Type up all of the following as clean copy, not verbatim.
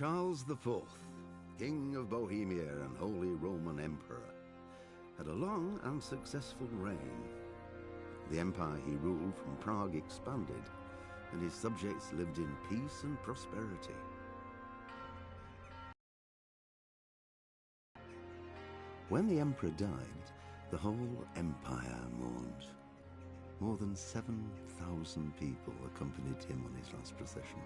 Charles IV, King of Bohemia and Holy Roman Emperor, had a long and successful reign. The empire he ruled from Prague expanded, and his subjects lived in peace and prosperity. When the emperor died, the whole empire mourned. More than 7,000 people accompanied him on his last procession.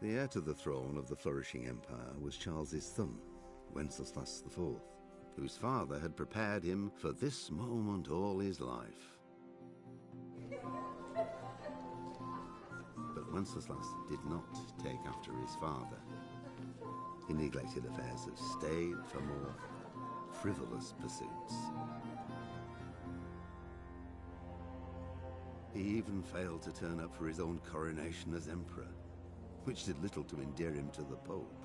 The heir to the throne of the flourishing empire was Charles's son, Wenceslas IV, whose father had prepared him for this moment all his life. But Wenceslas did not take after his father. He neglected affairs of state for more frivolous pursuits. He even failed to turn up for his own coronation as emperor, which did little to endear him to the Pope.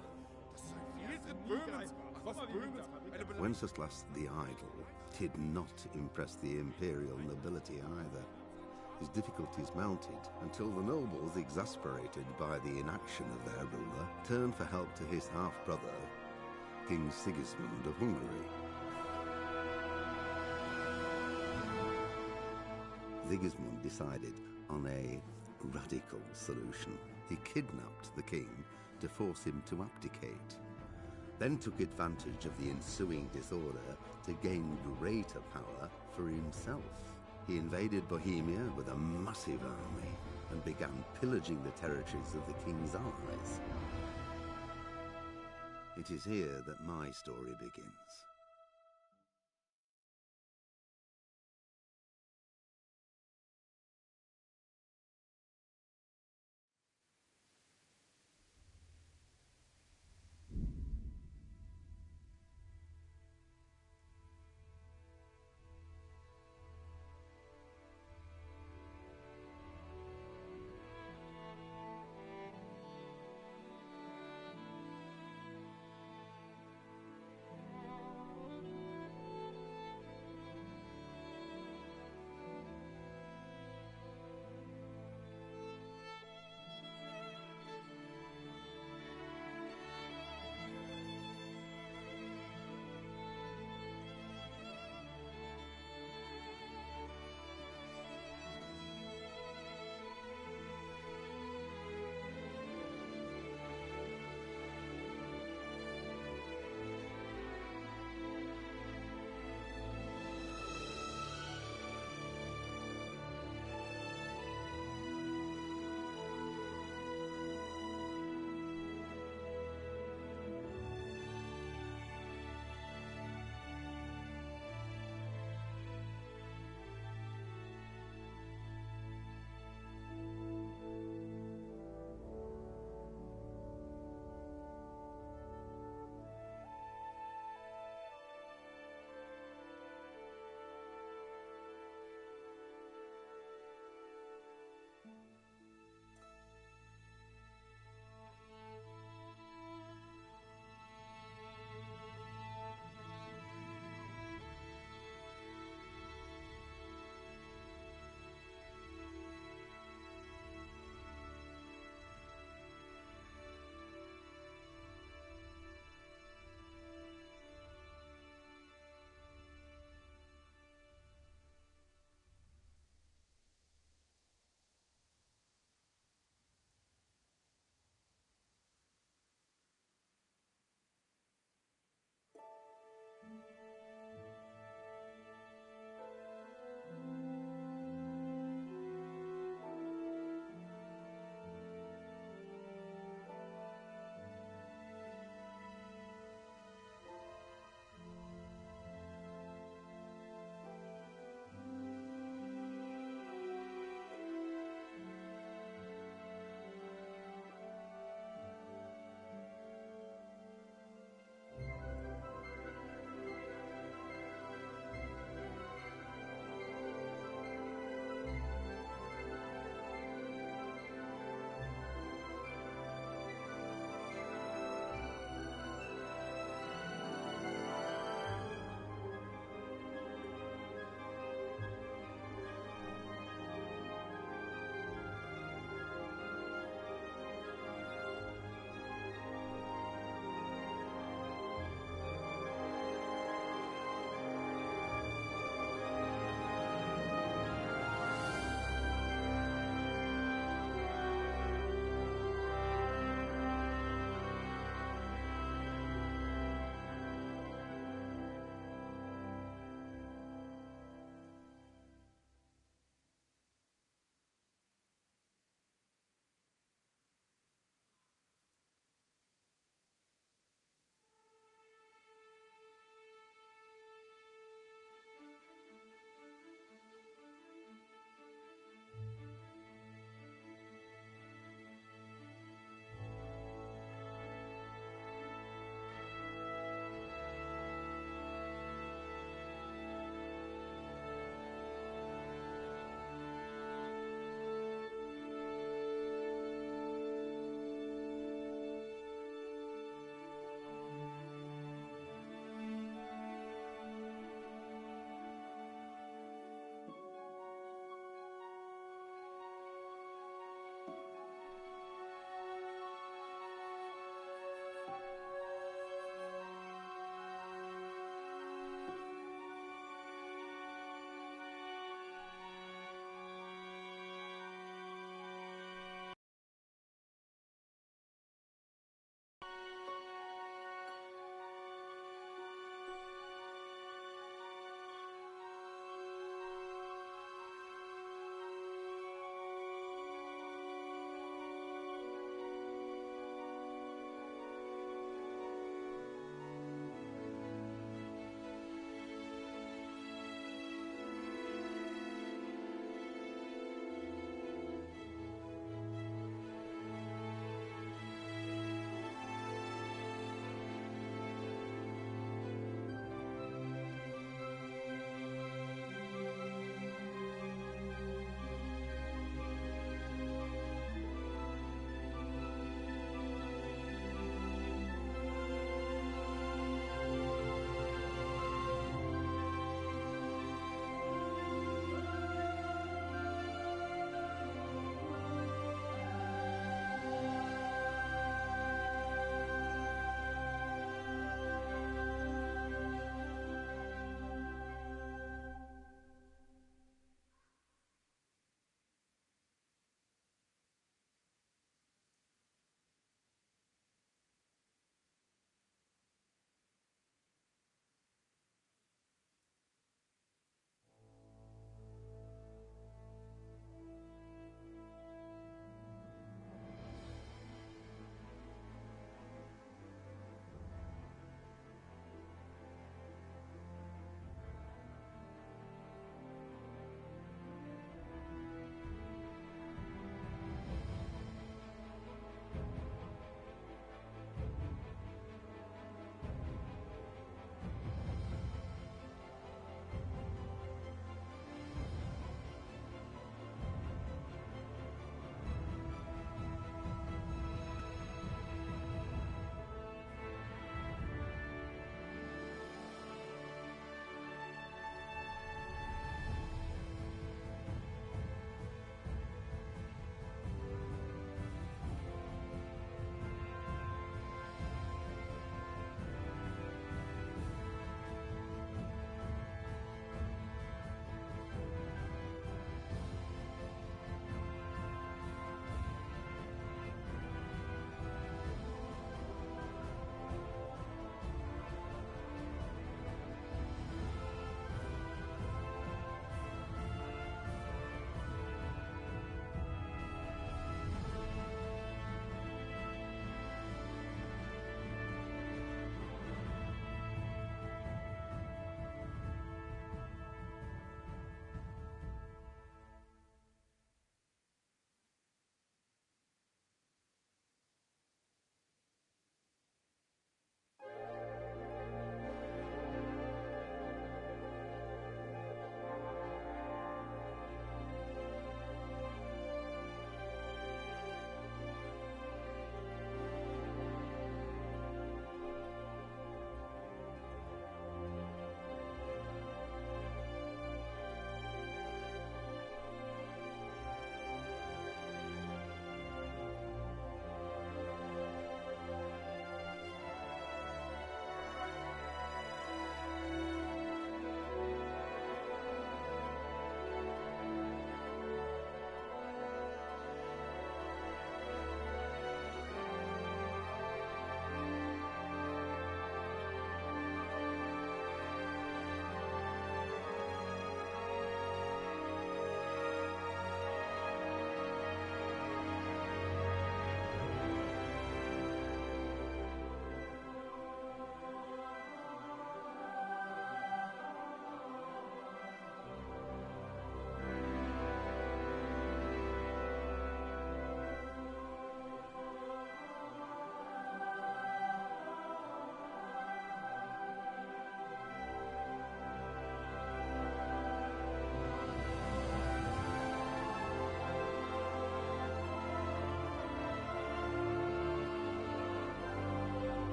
Wenceslas the Idle did not impress the imperial nobility either. His difficulties mounted until the nobles, exasperated by the inaction of their ruler, turned for help to his half-brother, King Sigismund of Hungary. Sigismund decided on a radical solution. He kidnapped the king to force him to abdicate, then took advantage of the ensuing disorder to gain greater power for himself. He invaded Bohemia with a massive army and began pillaging the territories of the king's allies. It is here that my story begins.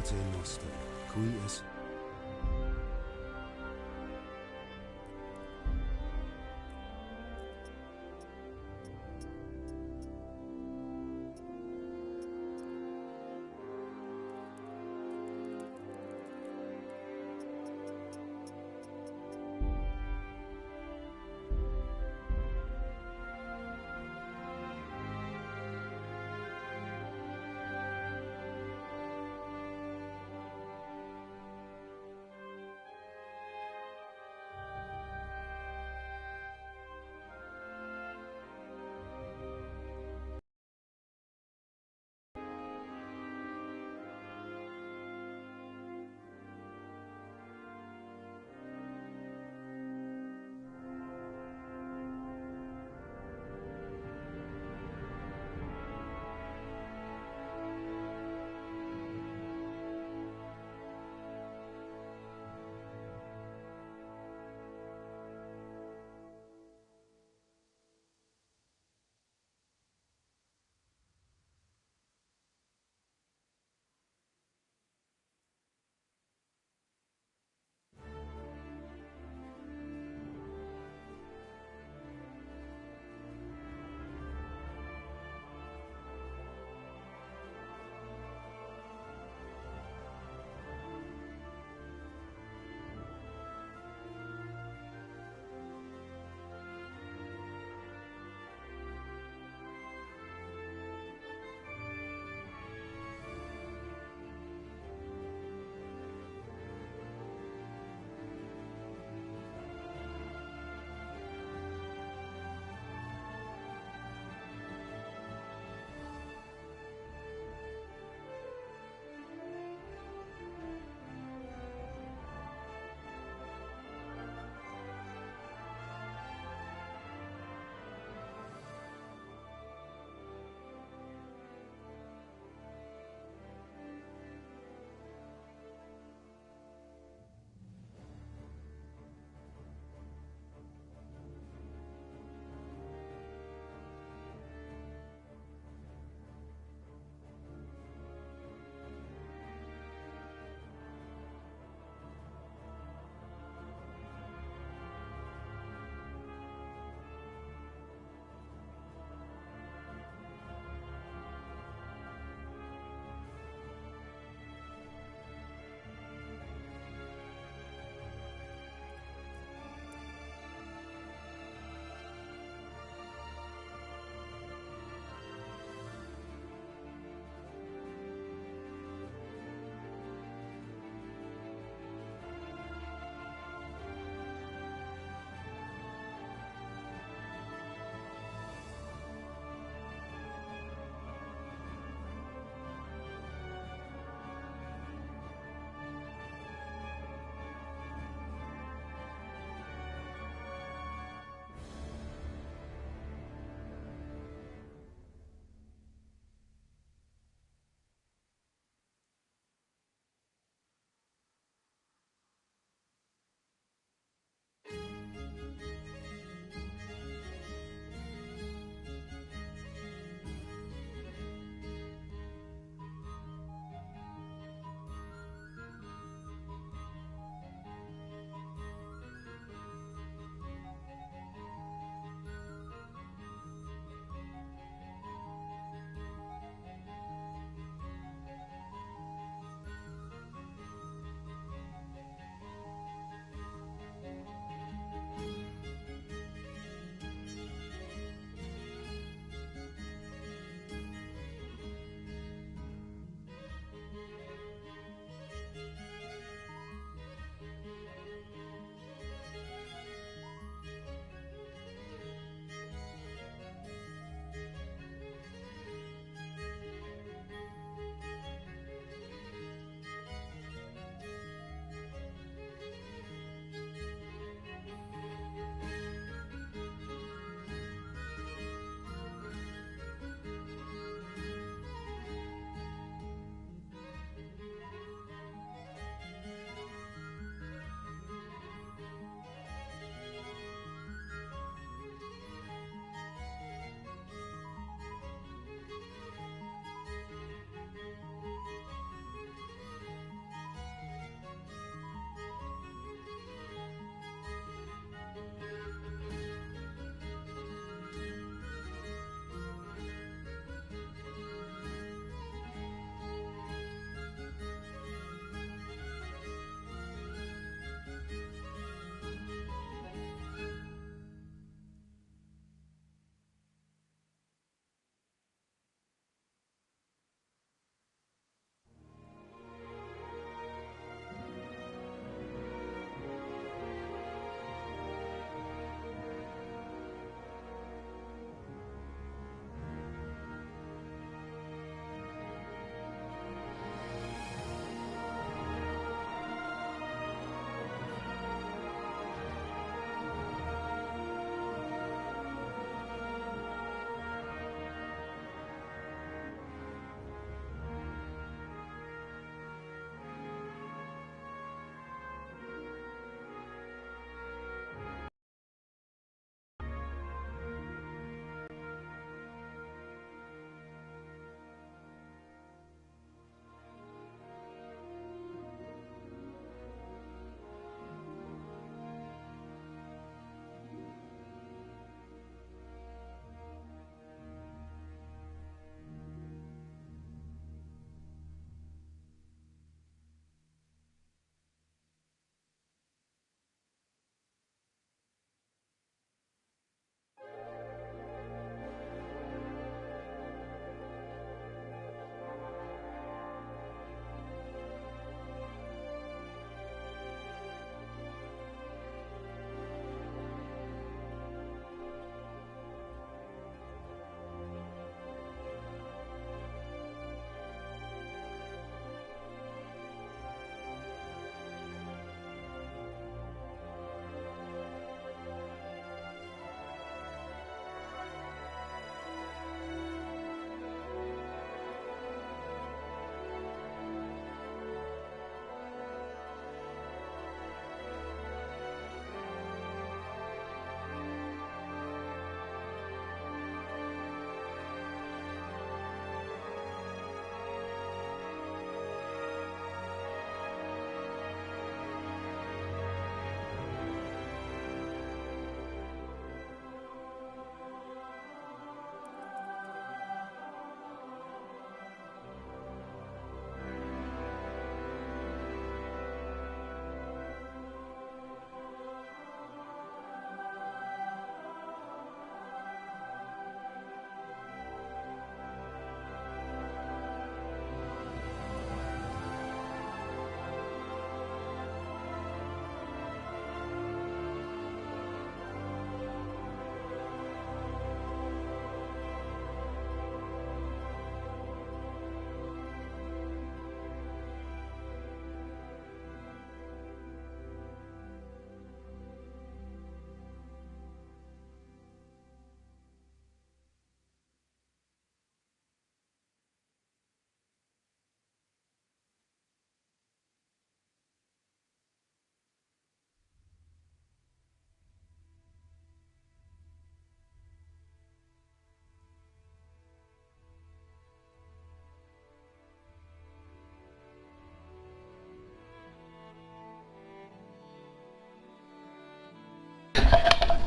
Pater Noster, Quitus.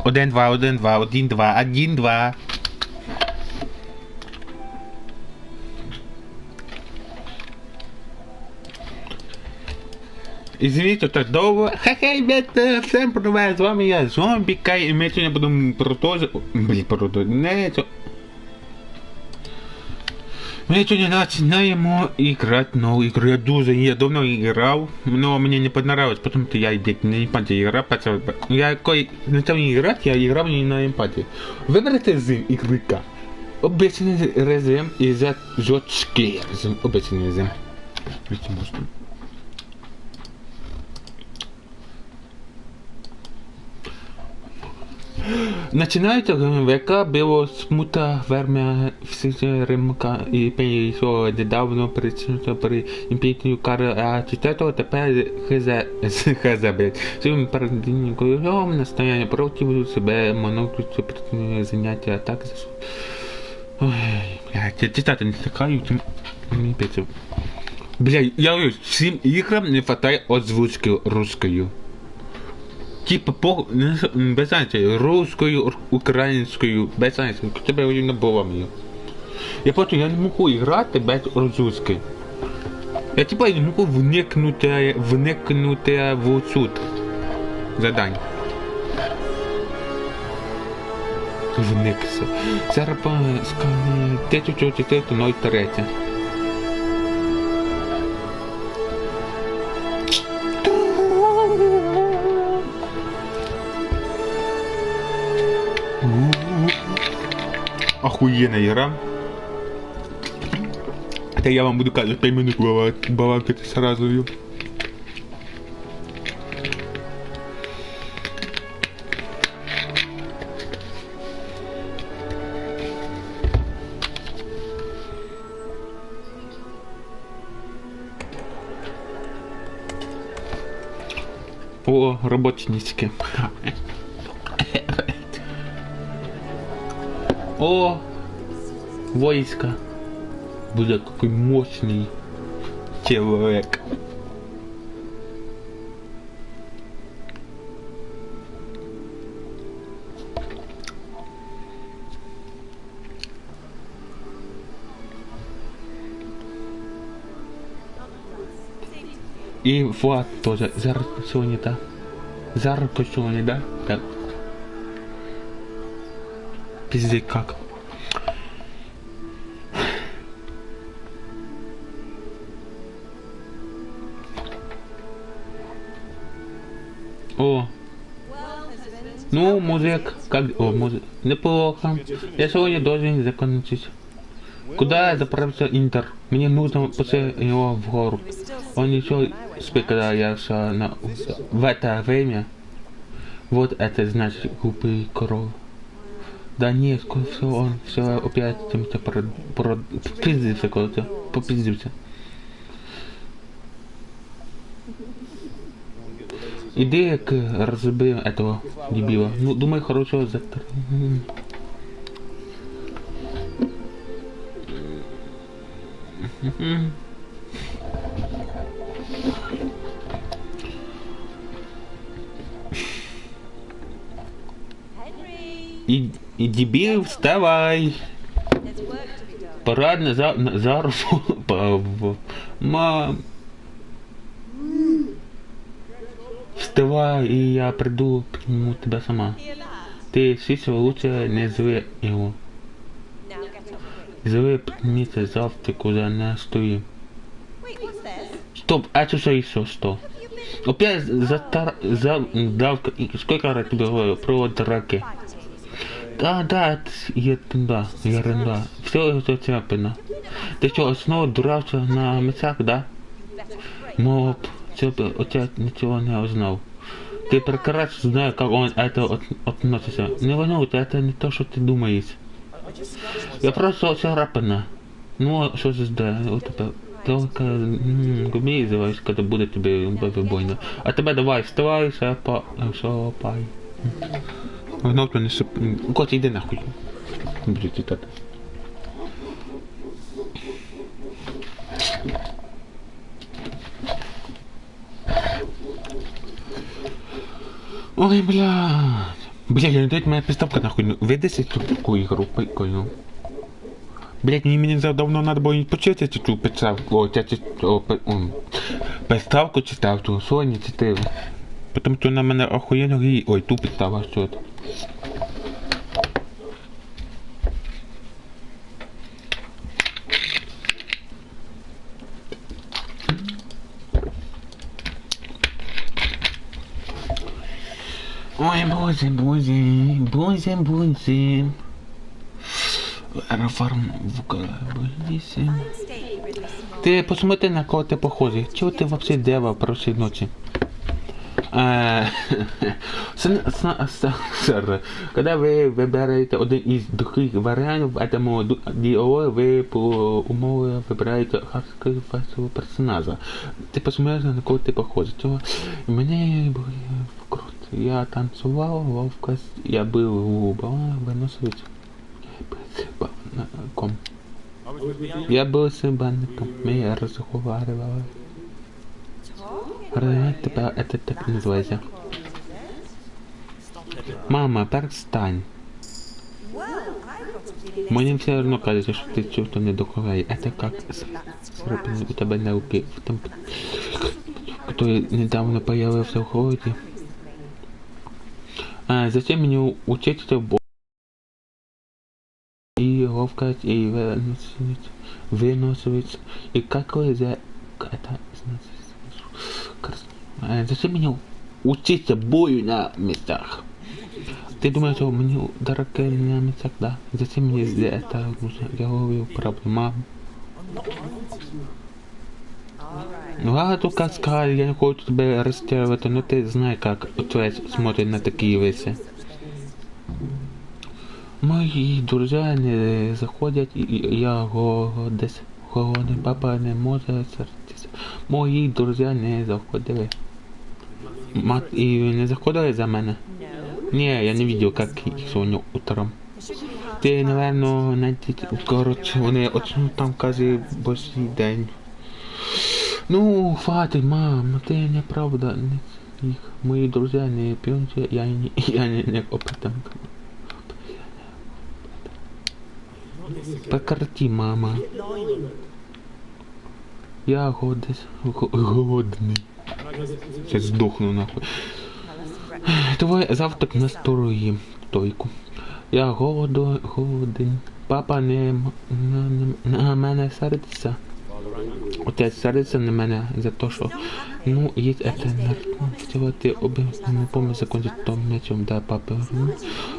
1-2, 1-2, 1-2, 1-2. Извините, так довго. Хе-хе, ребята, всем привет, с вами я, Зомбика, и мы сегодня будем мы сегодня начинаем играть новую игру. Я давно играл, но мне не понравилось, потому что я на импаде играл. Я начал играть, я играл не на импаде. Выберите режим игрока. Обычный режим и жесткий режим. Обычный режим. Видите, можно. Начинається века було смута вермя всіх римка і перейшло недавно при імперію Карла IV, тепер хз, своїм передінником настояння проти себе монотиці заняття так. Ой, блядь, цитати не стикаю, мені п'ється. Блядь, я говорю, всім іграм не хватає озвучки русскою. Типа без разницы, русскую, украинскую, без разницы, тебе не було мені. Я просто не можу грати без російської. Я типа не можу вникнути в суд задань. Вникся. Зараз скажи 1403. Охуенная игра. Это я вам буду каждые 5 минут балакать сразу ее. О, работнички. О, войско. Бля, какой мощный человек. И Влад тоже. Заркочевание, да? Заркочевание, да? Так. Пиздец как. О. Ну, музык, как... О, музык. Неплохо. Я сегодня должен закончить. Куда заправился Интер? Мне нужно после его в гору. Он еще спит, когда я шел на... В это время. Вот это значит глупый король. Да нет, скоро все, он все опять чем-то попиздился куда-то, попиздился. Иди к разберем этого дебила. Ну, думаю, хорошего завтра. И дебил, вставай! Пора за руку. Мам! Вставай, и я приду к нему тебя сама. Ты сейчас лучше не зови его. Зови поднимите завтра, куда не стоим. Стоп, это что еще что? Опять давка. Сколько раз тебе говорю про драки? Да, это ерунда. Все это терпено. Ты что, снова дрался на местах, да? Моб, отец ничего не узнал. Ты прекрасно знаешь, как он это относится. Не волнуйся, это не то, что ты думаешь. Я просто царапана. Ну, что здесь, да, вот это. Только губи называешь, когда будет тебе больно. А тебя давай, вставай, шапай. Вновь не шип... Кот, иди нахуй. Блин, цитата. Ой, блядь. Блядь, не дает моя приставка нахуй. Ну, выдаси тут такую игру прикольную. Блядь, мне давно надо было почитать эту приставку. Приставку читав, ту Sony 4. Потому что на мене охуєнно гріє. Ой, ту підстава, що це. Ой, боже. Реформ в Ты посмотри, на кого ты похожий. Чего ты вообще дева прошлой ночи? Сэр, когда вы выбираете один из других вариантов этому диалогу, вы по уму выбираете вашего персонажа. Ты посмотри, на кого ты похожий. Мне было круто. Я танцевал, ловкость, я был выносливый. Я был сыбанником, я разговаривал. Тебя это так называется. Мама, перестань. Мне все равно кажется, что ты чувство не договариваешь. Это как срапин у тебя на руке, в том, который недавно появился в городе. Зачем мне учиться и ловкость, и выносливость, и какое за это зачем мне учиться бою на местах? Ты думаешь, что мне дорого на местах, да? Зачем мне это нужно? Я говорю проблема. Ну а только сказали, я не хочу тебя расстраивать, но ты знаешь, как отец смотрит на такие вещи. Мои друзья не заходят, и я голодный, папа не может сердиться. Мои друзья не заходили. Мать и не заходили за меня? Не, я не видел, как их сегодня утром. Ты, наверное, найти, короче, они очень там каждый божий день. Ну, хватит, мам, ты неправда. Их, мои друзья не пьют, я не опытом. Прекрати, мама. Я голодный. Сейчас сдохну нахуй. Твой завтрак на столе, стойку. Я голоден. Папа не на мене сердиться. Отец сердится на меня за то, что ну есть это нормально. Ты не помню закончить том мечом, да, папа.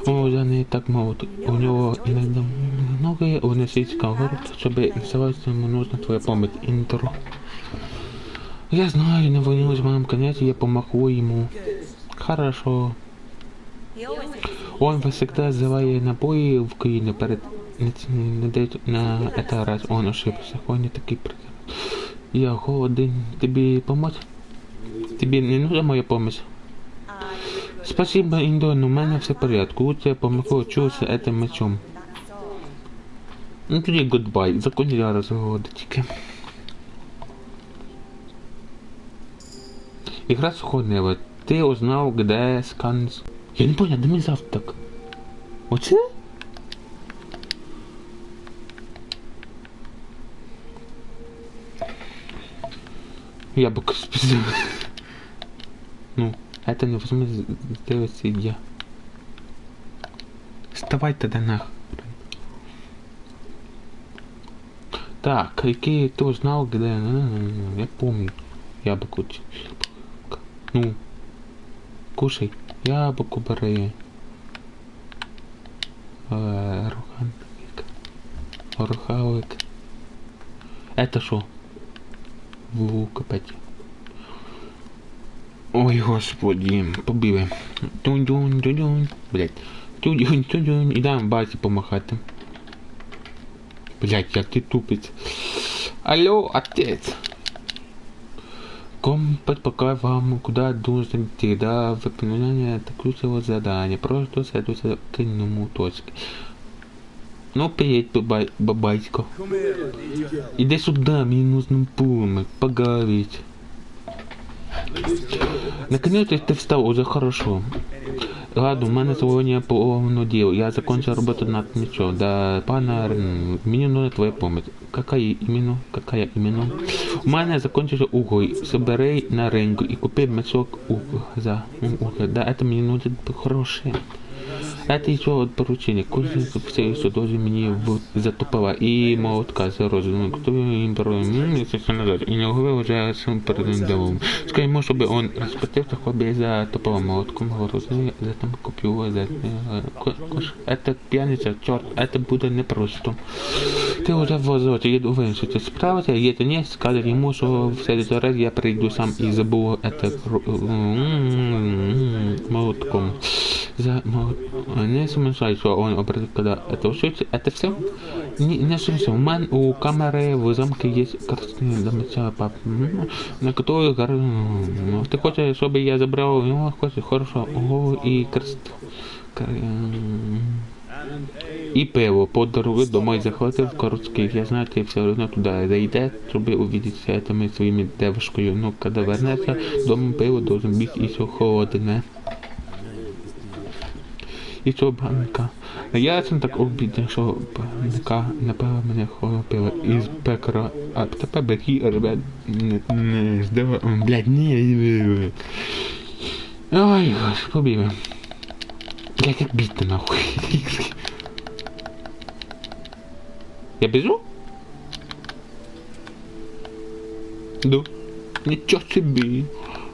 О, я не так молод. У него иногда многое уносить город, чтобы рисовать ему нужна твоя помощь. Интро. Я знаю, не волнуйся, мам, конечно, я помогу ему. Хорошо. Он всегда завая набои в Киеве перед на это раз он ошибся. Он не такой прекрасный. Я голоден. Тебе помочь? Тебе не нужна моя помощь? Спасибо, Индо, но у меня все в порядке. Лучше я помогу чувствовать этим мечом. Ну тоді goodbye. Закончили разговорчики. Игра сходнева. Ты узнал, где сканс. Я не понял, де мій завтрак? Оце? Яблоко спиздил. Ну, это невозможно сделать сидя. Вставай тогда нахуй. Так, какие ты узнал, где? Я помню. Яблоко. Ну, кушай. Яблоко бери. Рухавик. Это что? Выкопать. Ой, господи, побили. Тюнь-тюнь-тюнь, блять. Тюнь-тюнь-тюнь. И дам бате помахать. Блять, как ты тупец. Алло, отец. Компать пока вам куда нужно идти, да, выполнение ключевого задания. Просто следуйте к иному точке. Ну, привет, бабайсько. Иди сюда, мне нужно поговорить. Наконец-то ты встал, уже хорошо. Ладно, у мене сьогодні повно дел. Я закончил работу над мечом. Да, пана, мне нужна твоя помощь. Какая именно? У мене закончился уголь. Собери на ринку и купи мешок за уголь. Да, это мне нужно хорошее. Это еще вот поручение. Кузнеца все еще тоже мне затопила. И молотка за розу. Кто им порой месяца назад. И не говорил уже сам перед домом. Скажи ему, чтобы он распустился хобби за топова молотком. Розы за там купил. Это пьяница, черт. Это будет непросто. Ты уже в возрасе. Я уверен, что ты справишься. Если нет, скажи ему, что в следующий раз я приду сам и забыл это молотком. Не сомневаюсь, что он обратит, когда это учится. Это все? Не сомневаюсь. У меня у камеры в замке есть картины для меча пап, на которых ты хочешь, чтобы я забрал? Ну, хочешь, хорошо. И крест. И пиво по дороге домой захватил короткий. Я знаю, ты все равно туда зайдешь, чтобы увидеть с этими своими девушкой. Но когда вернется, дома пиво должен быть еще холодное. І що банка. Я цим так обідний, що банка, напевно, мене хлопила із пекара. А тепер беки, ребят, не здавав, блядь, не. Ой, побігли. Блядь, як бити нахуй. Я біжу? Да. Нічого собі.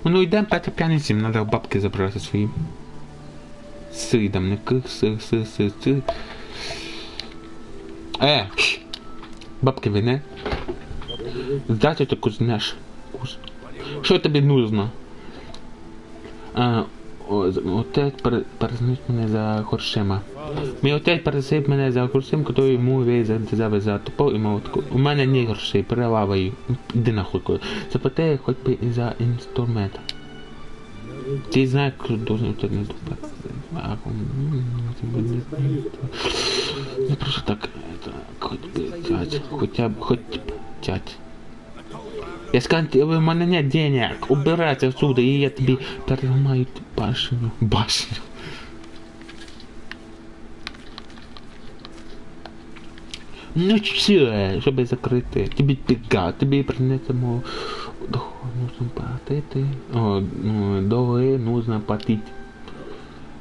Ну йдемо п'яти п'яницям, треба бабки забрати свої. Сыр, там, не сыр. Бабки вине. Здайте ты кузнеш. Що тобі нужно? Отець перезнить мене за грошима. Мій отець пересив мене за грошима, який йому завезав за топор і молотку. У мене не грошей, перелаваю. Іди нахуй. Заплати хоч би і за інструмент. Ты знаешь, кто должен это не думать. Не просто так, это хоть тять. Я сказал, у меня нет денег, убирайся отсюда, и я тебе переломаю башню. Ну все, чтобы закрыть, тебе бегать, тебе принесем нужно платить. Долги нужно платить.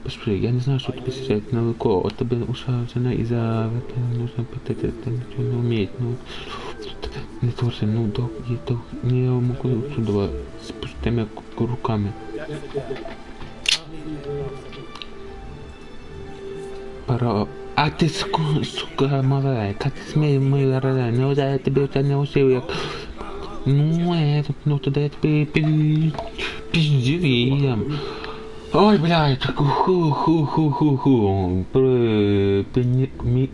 Послушай, я не знаю, что тебе сейчас далеко. От тебе ушла жена из-за этого нужно платить. Это ничего не умеет. Ну, не тоже, ну, долг, не могу отсюда с пустыми руками. Пора. А ты, сука, малая, как ты смеешь мои рода? Неужели я тебе это не усилил? Ну тогда я тебе пиздюрем. Ой, блядь, ху-ху-ху-ху-ху.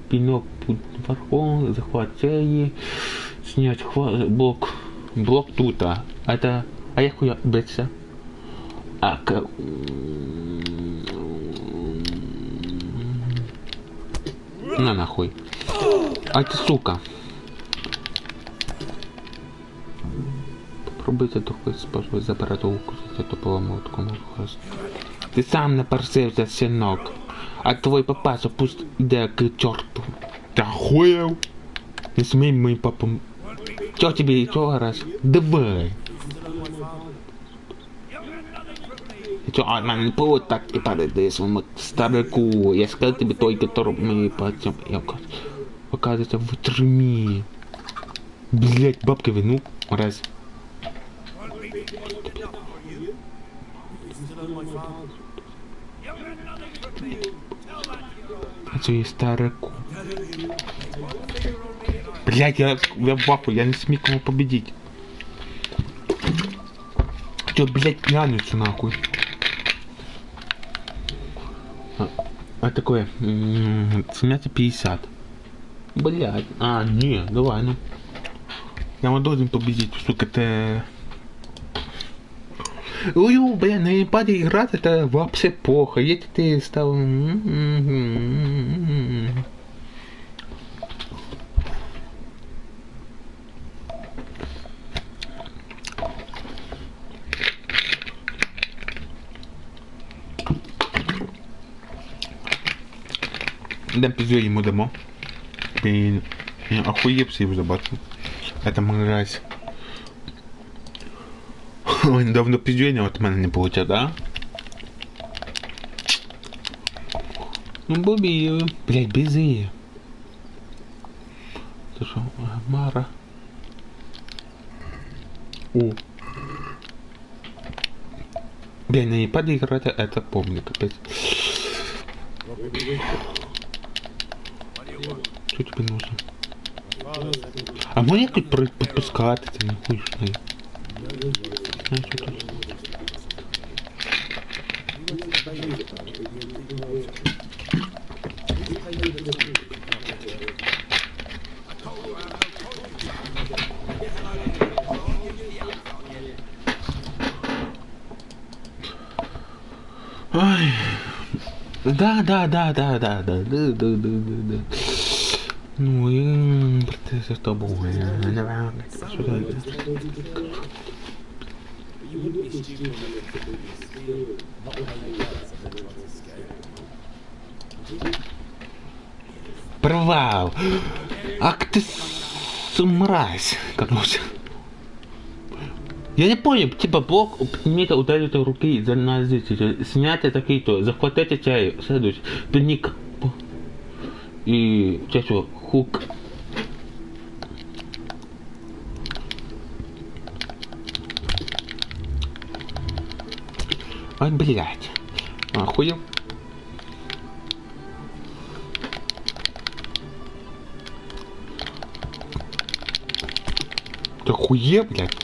Пинок под варком, захватили, снять блок тут, это, а я хуя биться. На нахуй. А ты сука. Попробуйте такой способ забрать луку за топового молотку. Ты сам напросился, сынок. А твой папаша пусть иди к черту. Ты охуел? Не смей моим папам. Чё тебе еще раз? Давай. Чё, man, вот так и падает своему старику. Я сказал тебе той, который мы пойдем. Оказывается, в тюрьме. Блять, бабка вину. Раз. Это есть старику. Блять, я бабку, я не смею кого победить. Чё, блять, пьяницу нахуй. А такое, 17:50. Блять, не, давай, ну. Я должен победить, сука, ты. Ой, блин, на ипаде играть это вообще плохо. Если ты стал... Да, пиздю ему домой. Блин, я охуевся его забацал. Это мразь. Ой, давно пиздюня от мене не получил, да? Ну, Бобі, блядь, бізи. Це що, Мара? О. Блядь, на iPad играть, это помню, капец. Что тебе нужно? А можно как-то подпускать это, нихуй что ли? Знаешь, что тут? Ой. Да. Ну и с тобой. Провал. Ах ты мразь, короче. Я не понял, типа блок предмета ударит руки за нажатие, снятие такие-то, захватите чай, следующий, пник и сейчас что, хук. Ай, блядь, охуел. Ты охуел, блядь?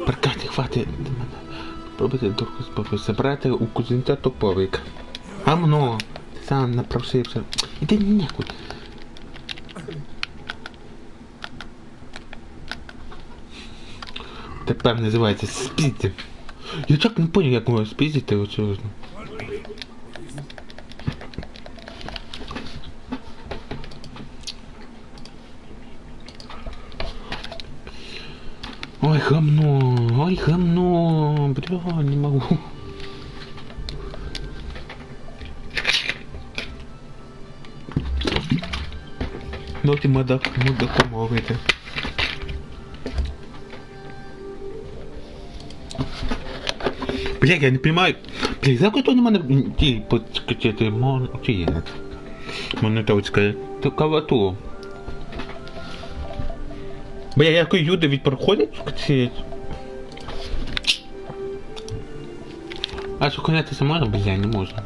Прокати, хватит. Пробуйте трохи спокою. Забрати у кузнеця топовик. Гамно. Ти сам напросився. Іди нахуй. Тепер називається спіздя. Я так не понял, як можна спіздити, от серйозно. Ой, гамно, бля, не могу. Ну ты мудаком говорите. Бля, я не понимаю. Бля, за кто не мене ті подкачати монету. Монетовська. Такова то. Бля, як люди від проходять в ці... А зупинятися можна? Бля, не можна.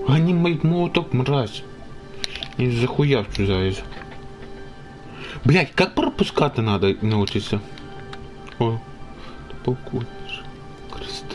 Они мои молоток, мразь. Не захуяв чужаешь. Блять, как пропускать надо научиться? О, полку. Крест.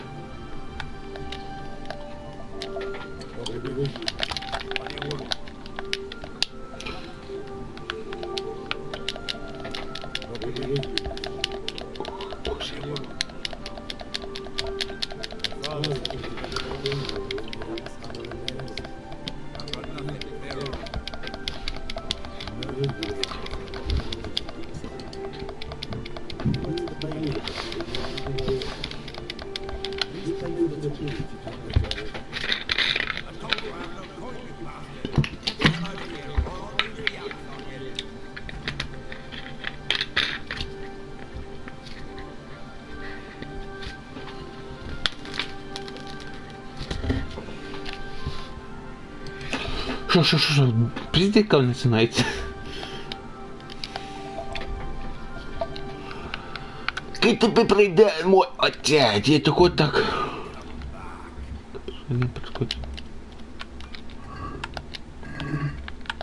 Что? Пиздец, начинается. Ты тебе прийде мой отец, я такой так. Не подходит.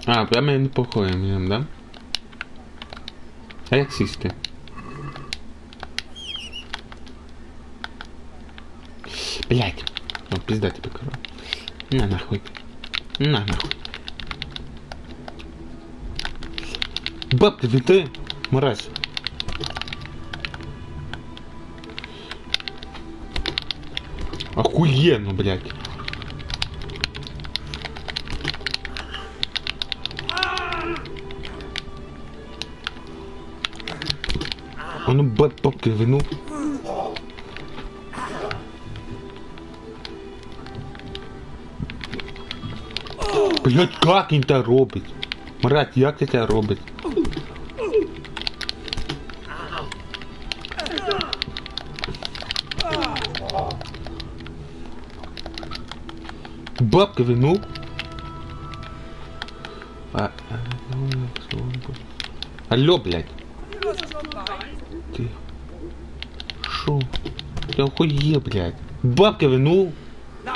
А, прямо не походим, да? А як сісти? Блять, ну пизда тебе, короче. На нахуй. На нахуй. Баб, ты винты, мразь. Охуенно, блядь. А ну, баб, ты вину. Блять, как він це робить? Мразь, як це робить? Бабка вину? Алло, блядь. Ты... Шо? Ты охуел, блядь. Бабка вину? Да,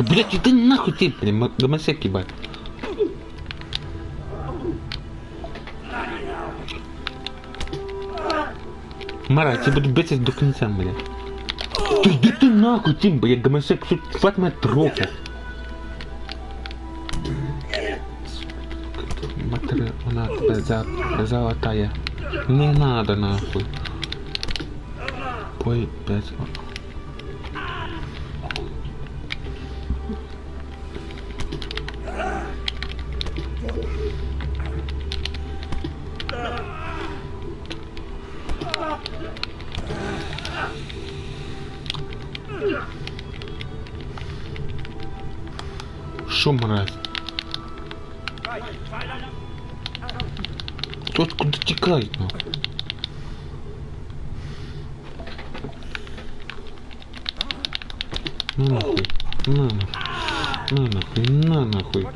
блядь, иди нахуй ты, блин, гомосек ебать. Мара, я тебя буду бесить до конца, блядь. Да иди ты нахуй, ты, блядь, гомосек, хватит меня трогать. Матери, она тебя золотая. Не надо нахуй. Ой, блядь. Шо, мразь? Кто откуда текает, нахуй? На нахуй, на нахуй, на нахуй.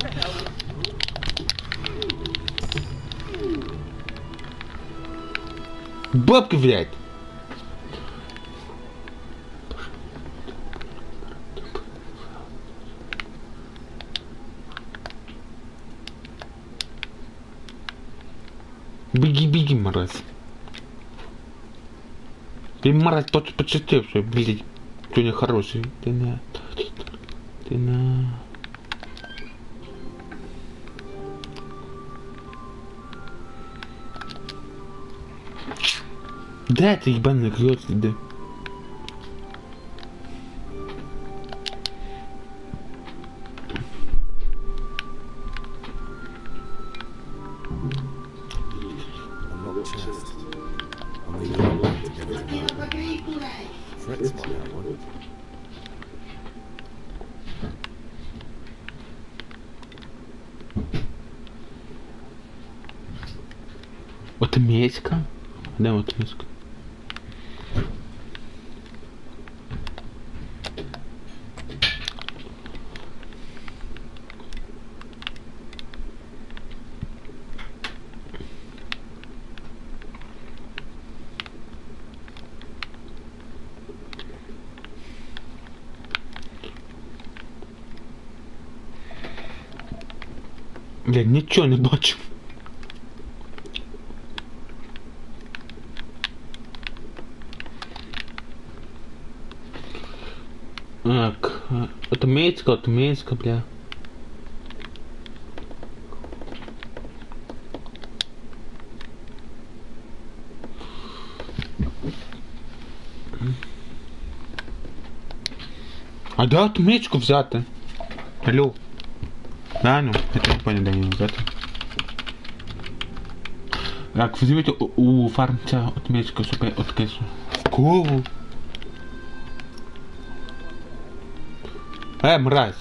Бабка, блядь! Беги, мразь. Ты, мразь, почитавший, блядь. Ты не хороший. Ты на... Да, ты ебаный грёз, да. Вот меська? Да, вот меська. Бля, нічого не бачу. Так, от Минска, бля. А де отмичку взяти? Алло. Да, ну, это не понял, да не взяти. Так, візьміть у фармця отмичку, щоб я откису. Кову. Мразь.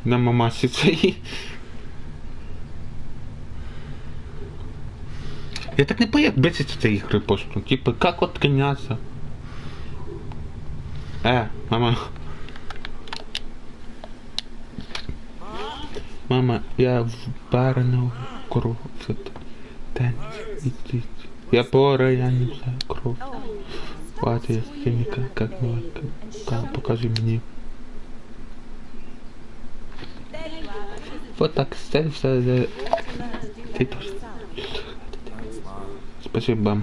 На мамасі своїй. Я так не понял, бесить цієї ігри просто. Типа, как откиняться? Мама. Мама, я в барную кровь. Я пораяним за кровь. Хватит химика, как покажи мне. Вот так, ставься. Ты тоже. Спасибо.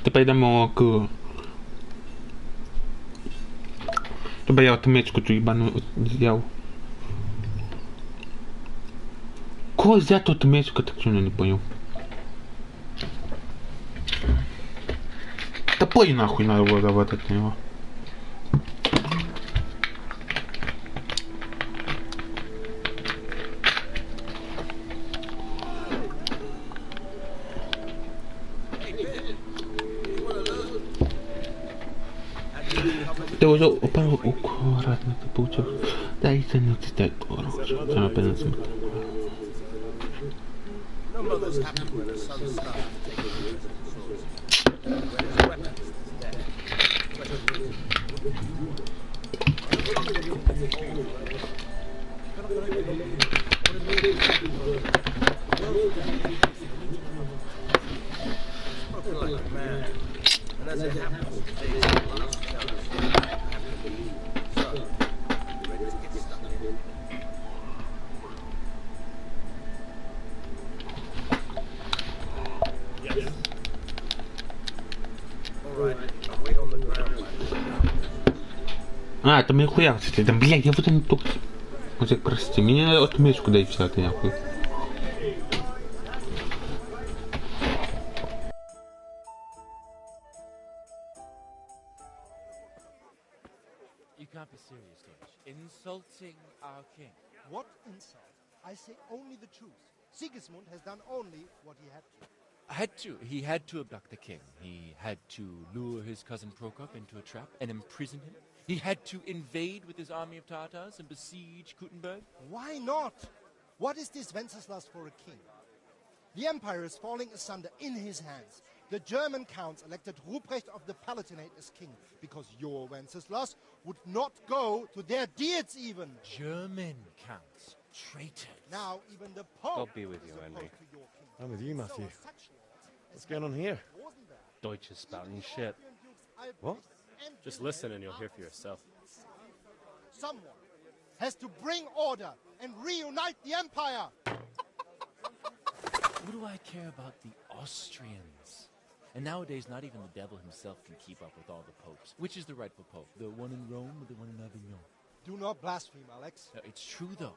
Тепер йдемо к... Тепер я отмечку цю їбану взяв. Кого взяти отмечку, так що не понял. Да пой нахуй надо было работать на него. Ты уже упал аккуратно, ты получил. Да и цену читать хорошо. Она понятно. А, там я хуя, кстати, там, блядь, я вот не только... Мужик, прости, меня отмечку дай все, ты нахуй. You can't be serious, Deutsch. Insulting our king. What insult? I say only the truth. Sigismund has done only what he had to. He had to abduct the king. He had to lure his cousin Prokop into a trap and imprison him. He had to invade with his army of Tatars and besiege Kuttenberg. Why not? What is this Wenceslas for a king? The empire is falling asunder in his hands. The German counts elected Ruprecht of the Palatinate as king because your Wenceslas would not go to their deeds even. German counts. Traitors. Now even the Pope God be with you, is Henry. opposed to your king. I'm with you, Matthew. So such lords What's going on here? wasn't there? Deutsch is spouting shit. What? Just listen and you'll hear for yourself. Someone has to bring order and reunite the empire. What do I care about the Austrians? And nowadays, not even the devil himself can keep up with all the popes. Which is the rightful pope? The one in Rome or the one in Avignon? Do not blaspheme, Alex. It's true, though.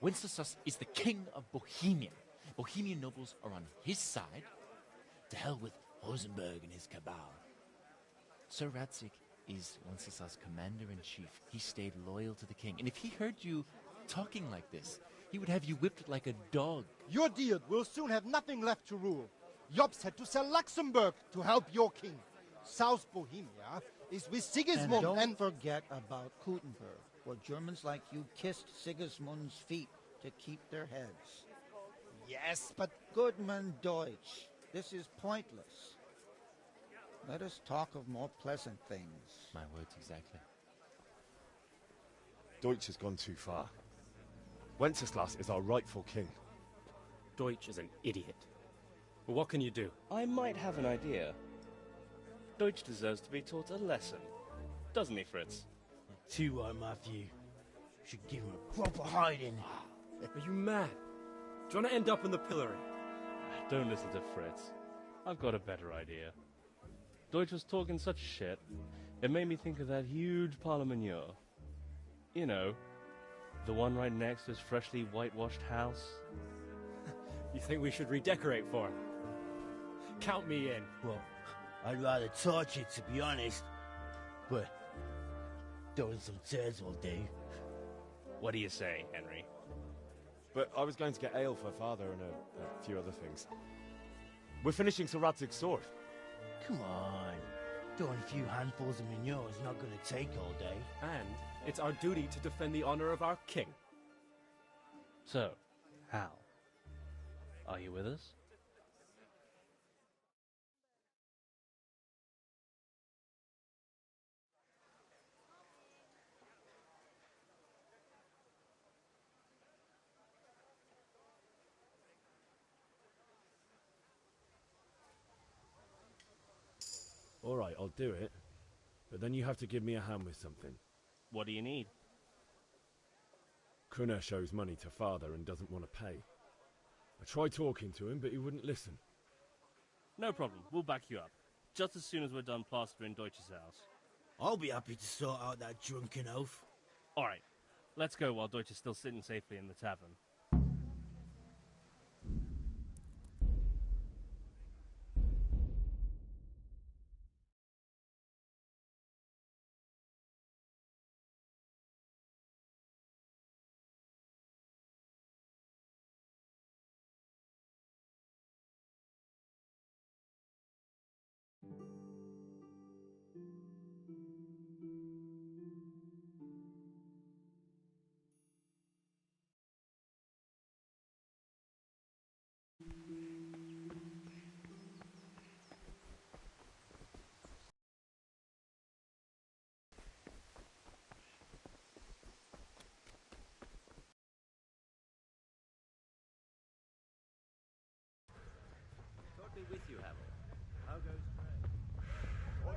Wenceslas is the king of Bohemia. Bohemian nobles are on his side. To hell with Rosenberg and his cabal. Sir Radzik is Wenceslas' commander-in-chief. He stayed loyal to the king. And if he heard you talking like this, he would have you whipped like a dog. Your deed will soon have nothing left to rule. Jobst had to sell Luxembourg to help your king. South Bohemia is with Sigismund And don't forget about Kuttenberg, where Germans like you kissed Sigismund's feet to keep their heads. Yes, but Goodman Deutsch, this is pointless. Let us talk of more pleasant things. My words exactly. Deutsch has gone too far. Wenceslas is our rightful king. Deutsch is an idiot. Well, what can you do? I might have an idea. Deutsch deserves to be taught a lesson. Doesn't he, Fritz? Too right, Matthew. Should give him a proper hiding. Are you mad? Do you want to end up in the pillory? Don't listen to Fritz. I've got a better idea. Deutsch was talking such shit, it made me think of that huge parliament. You know, the one right next to his freshly whitewashed house. You think we should redecorate for him? Count me in. Well, I'd rather torch it, to be honest. But throwing some chairs will do. What do you say, Henry? But I was going to get ale for father and a few other things. We're finishing Sir Radzig's sword. Come on. Throwing a few handfuls of manure is not going to take all day. And it's our duty to defend the honor of our king. So, Hal, are you with us? All right, I'll do it. But then you have to give me a hand with something. What do you need? Kunash shows money to father and doesn't want to pay. I tried talking to him, but he wouldn't listen. No problem, we'll back you up. Just as soon as we're done plastering Deutsch's house. I'll be happy to sort out that drunken oaf. Alright, let's go while Deutsch is still sitting safely in the tavern. With you, Harold. How goes trade?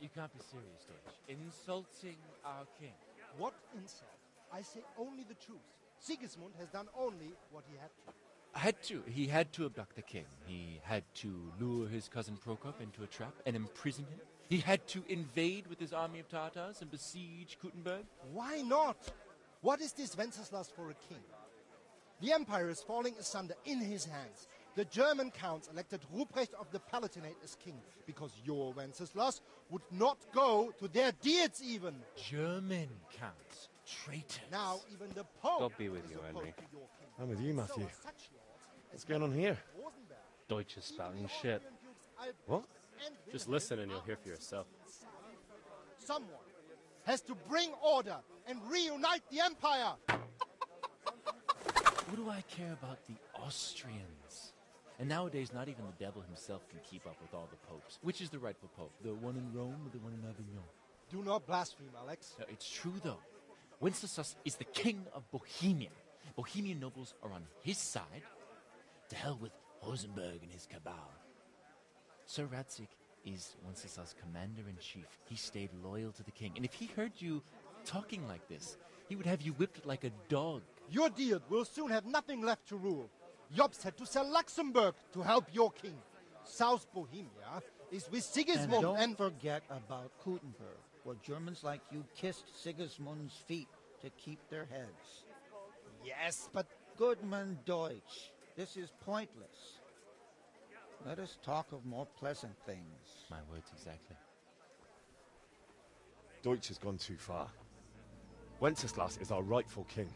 You can't be serious, Deutsch. Insulting our king. What insult? I say only the truth. Sigismund has done only what he had to. He had to abduct the king. He had to lure his cousin Prokop into a trap and imprison him. He had to invade with his army of Tatars and besiege Kuttenberg. Why not? What is this Wenceslas for a king? The empire is falling asunder in his hands. The German counts elected Ruprecht of the Palatinate as king because your Wenceslas would not go to their deeds even. German counts. Traitors. Now even the Pope God be with is you, opposed Henry. to your king. I'm with you, Matthew. So are such lords as What's going on here? Rosenberg, Deutsch is spouting shit. What? and Just Wilhelm listen and you'll hear for are yourself. Someone has to bring order and reunite the empire. What do I care about the Austrians? And nowadays, not even the devil himself can keep up with all the popes. Which is the rightful pope? The one in Rome or the one in Avignon? Do not blaspheme, Alex. No, it's true, though. Wenceslas is the king of Bohemia. Bohemian nobles are on his side. To hell with Rosenberg and his cabal. Sir Radzik is Wenceslas' commander-in-chief. He stayed loyal to the king. And if he heard you talking like this, he would have you whipped like a dog. Your deal will soon have nothing left to rule. Jobst had to sell Luxembourg to help your king. South Bohemia is with Sigismund And don't forget about Kuttenberg, where Germans like you kissed Sigismund's feet to keep their heads. Yes, but Goodman Deutsch, this is pointless. Let us talk of more pleasant things. My words exactly. Deutsch has gone too far. Wenceslas is our rightful king.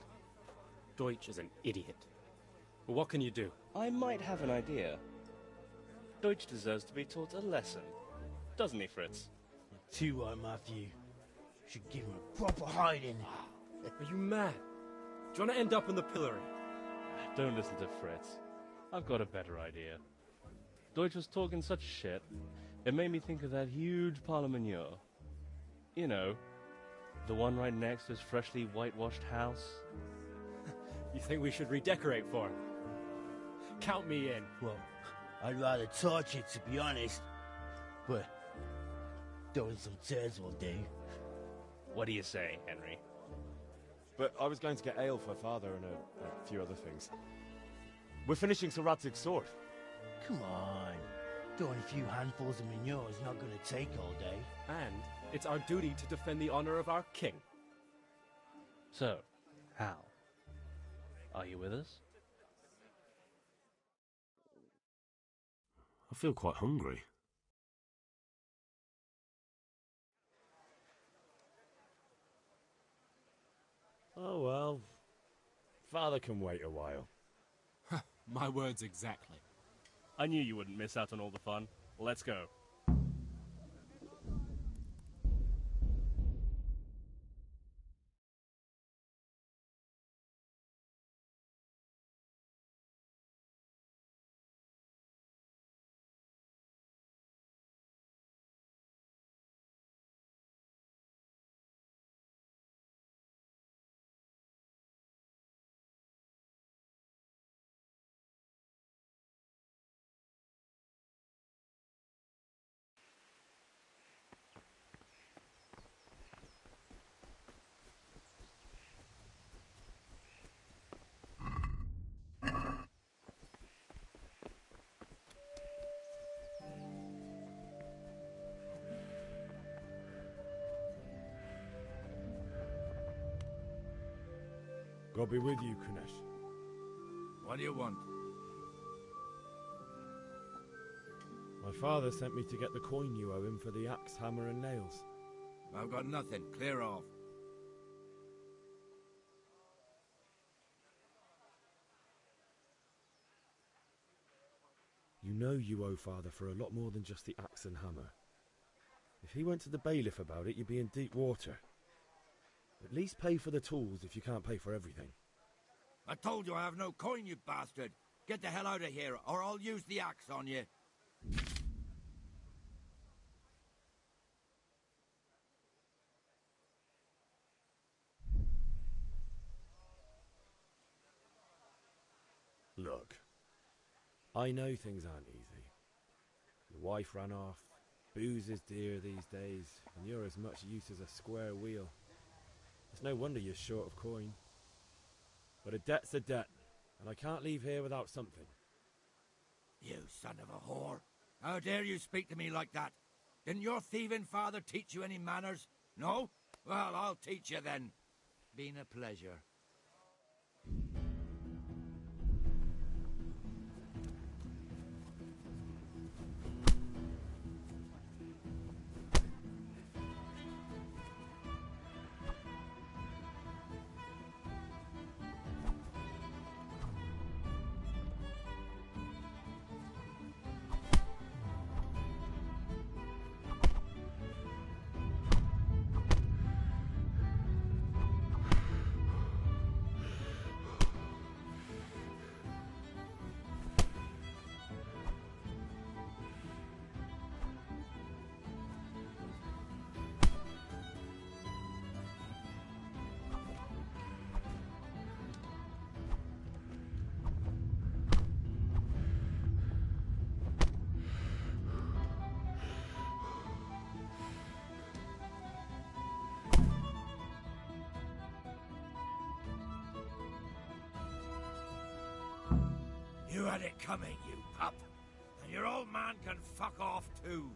Deutsch is an idiot. But what can you do? I might have an idea. Deutsch deserves to be taught a lesson. Doesn't he, Fritz? Too right, Matthew. Should give him a proper hiding. Are you mad? Do you want to end up in the pillory? Don't listen to Fritz. I've got a better idea. Deutsch was talking such shit, it made me think of that huge parliament. You know, the one right next to his freshly whitewashed house. You think we should redecorate for him? Count me in. Well, I'd rather torch it, to be honest. But throwing some turds will do. What do you say, Henry? But I was going to get ale for father and a few other things. We're finishing Sir Radzig's sword. Come on. Throwing a few handfuls of manure is not going to take all day. And it's our duty to defend the honor of our king. So, Hal, are you with us? I feel quite hungry. Oh well. Father can wait a while. My words exactly. I knew you wouldn't miss out on all the fun. Let's go. God be with you, Kunesh. What do you want? My father sent me to get the coin you owe him for the axe, hammer and nails. I've got nothing. Clear off. You know you owe father for a lot more than just the axe and hammer. If he went to the bailiff about it, you'd be in deep water. At least pay for the tools if you can't pay for everything. I told you I have no coin, you bastard. Get the hell out of here, or I'll use the axe on you. Look, I know things aren't easy. Your wife ran off, booze is dear these days, and you're as much use as a square wheel. It's no wonder you're short of coin. But a debt's a debt, and I can't leave here without something. You son of a whore. How dare you speak to me like that? Didn't your thieving father teach you any manners? No? Well, I'll teach you then. Been a pleasure. You had it coming, you pup. And your old man can fuck off too.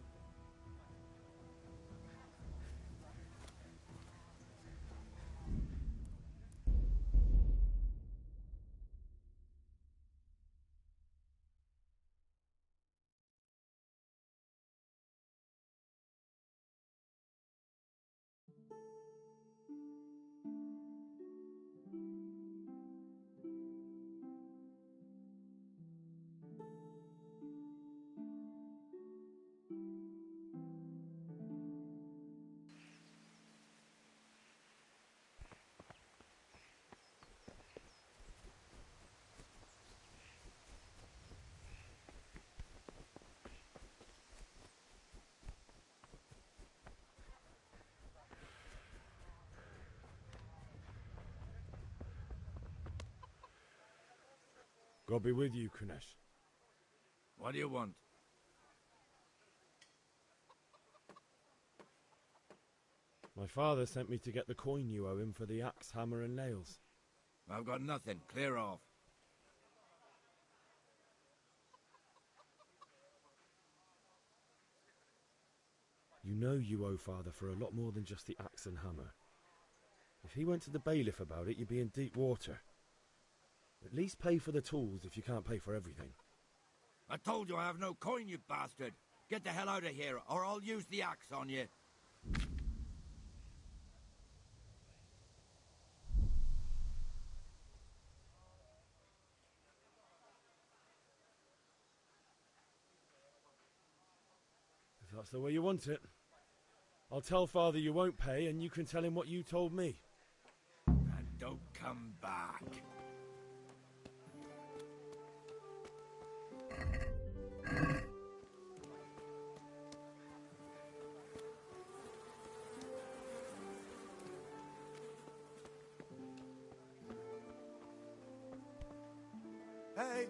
God be with you, Kunesh. What do you want? My father sent me to get the coin you owe him for the axe, hammer and nails. I've got nothing. Clear off. You know you owe father for a lot more than just the axe and hammer. If he went to the bailiff about it, you'd be in deep water. At least pay for the tools if you can't pay for everything. I told you I have no coin, you bastard. Get the hell out of here, or I'll use the axe on you. If that's the way you want it, I'll tell father you won't pay, and you can tell him what you told me. And don't come back. Hey!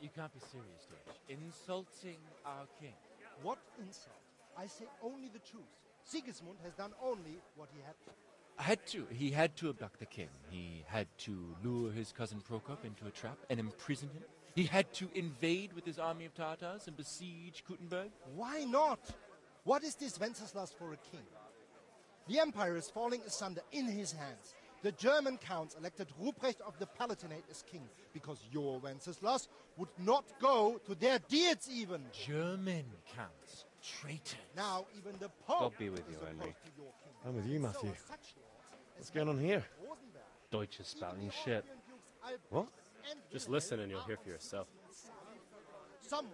You can't be serious, George. Insulting our king. What insult? I say only the truth. Sigismund has done only what he had to. He had to abduct the king. He had to lure his cousin Prokop into a trap and imprison him. He had to invade with his army of Tatars and besiege Kuttenberg. Why not? What is this Wenceslas for a king? The empire is falling asunder in his hands. The German counts elected Ruprecht of the Palatinate as king because your Wenceslas would not go to their deeds even. German counts. Traitors. Now even the Pope God be with you, is Henry. opposed to your king. I'm with you, Matthew. So such lords What's going on here? Deutsch is spouting shit. What? Just listen and you'll hear for yourself. Someone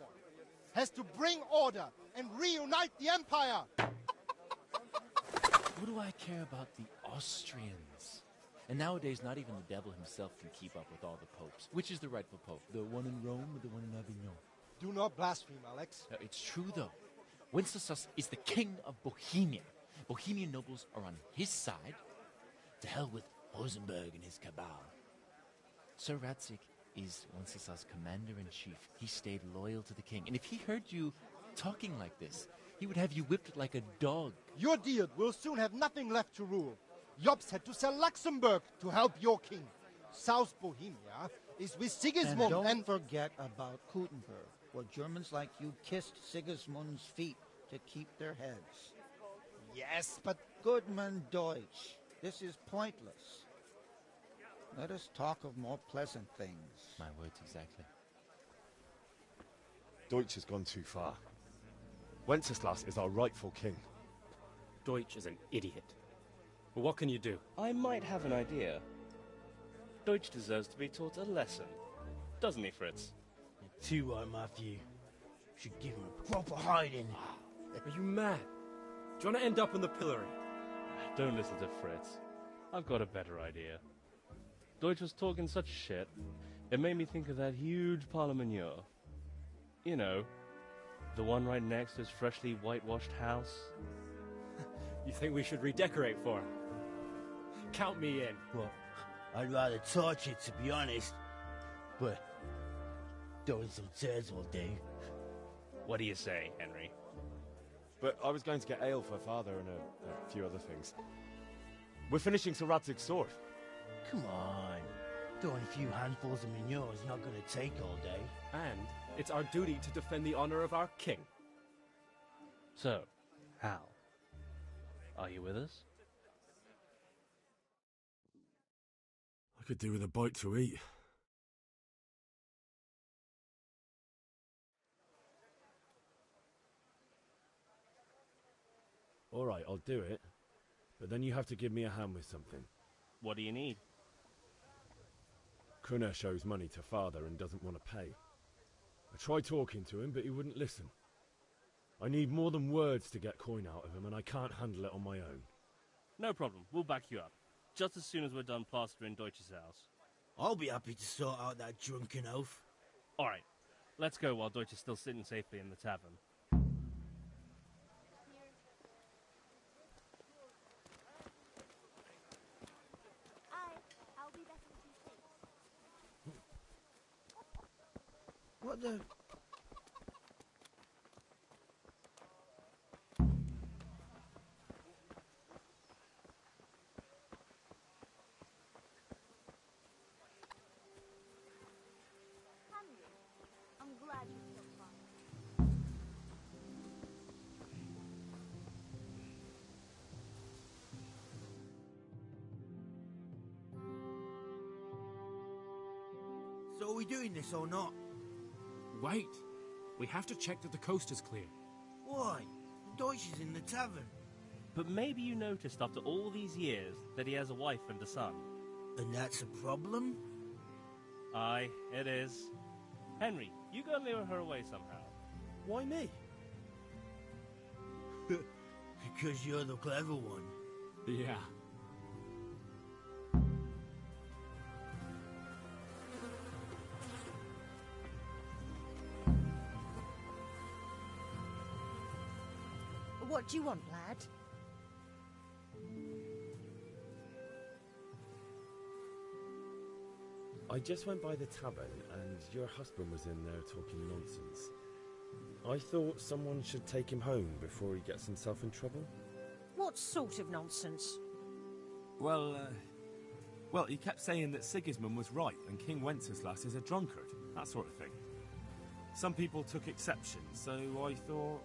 has to bring order and reunite the empire. What do I care about the Austrians? And nowadays, not even the devil himself can keep up with all the popes. Which is the rightful pope? The one in Rome or the one in Avignon? Do not blaspheme, Alex. It's true, though. Wenceslas is the king of Bohemia. Bohemian nobles are on his side. To hell with Rosenberg and his cabal. Sir Radzik is Wenceslas' commander-in-chief. He stayed loyal to the king. And if he heard you talking like this, he would have you whipped like a dog. Your deed will soon have nothing left to rule. Jobst had to sell Luxembourg to help your king. South Bohemia is with Sigismund and don't forget about Kuttenberg, where Germans like you kissed Sigismund's feet to keep their heads. Yes, but Goodman Deutsch, this is pointless. Let us talk of more pleasant things. My words exactly. Deutsch has gone too far. Wenceslas is our rightful king. Deutsch is an idiot. But what can you do? I might have an idea. Deutsch deserves to be taught a lesson. Doesn't he, Fritz? Too right, Matthew. Should give him a proper hiding. Are you mad? Do you want to end up in the pillory? Don't listen to Fritz. I've got a better idea. Deutsch was talking such shit, it made me think of that huge parliament. You know, the one right next to his freshly whitewashed house. You think we should redecorate for him? Count me in. Well, I'd rather torch it, to be honest. But throwing some turds will do. What do you say, Henry? But I was going to get ale for father and a few other things. We're finishing Sir Radzig's sword. Come on. Throwing a few handfuls of manure is not going to take all day. And it's our duty to defend the honor of our king. So, Hal, are you with us? I could do with a bite to eat. All right, I'll do it. But then you have to give me a hand with something. What do you need? Krunner shows money to father and doesn't want to pay. I tried talking to him, but he wouldn't listen. I need more than words to get coin out of him, and I can't handle it on my own. No problem, we'll back you up. Just as soon as we're done plastering Deutsch's house. I'll be happy to sort out that drunken oaf. Alright, let's go while Deutsch is still sitting safely in the tavern. I'll be back in 2 seconds. What the... I'm glad you feel fine. So are we doing this or not? Wait. We have to check that the coast is clear. Why? Deutsch is in the tavern. But maybe you noticed after all these years that he has a wife and a son. And that's a problem? Aye, it is. Henry, you go lure her away somehow. Why me? Because you're the clever one. Yeah. What do you want, lad? I just went by the tavern and your husband was in there talking nonsense. I thought someone should take him home before he gets himself in trouble. What sort of nonsense? Well, he kept saying that Sigismund was right and King Wenceslas is a drunkard, that sort of thing. Some people took exception, so I thought...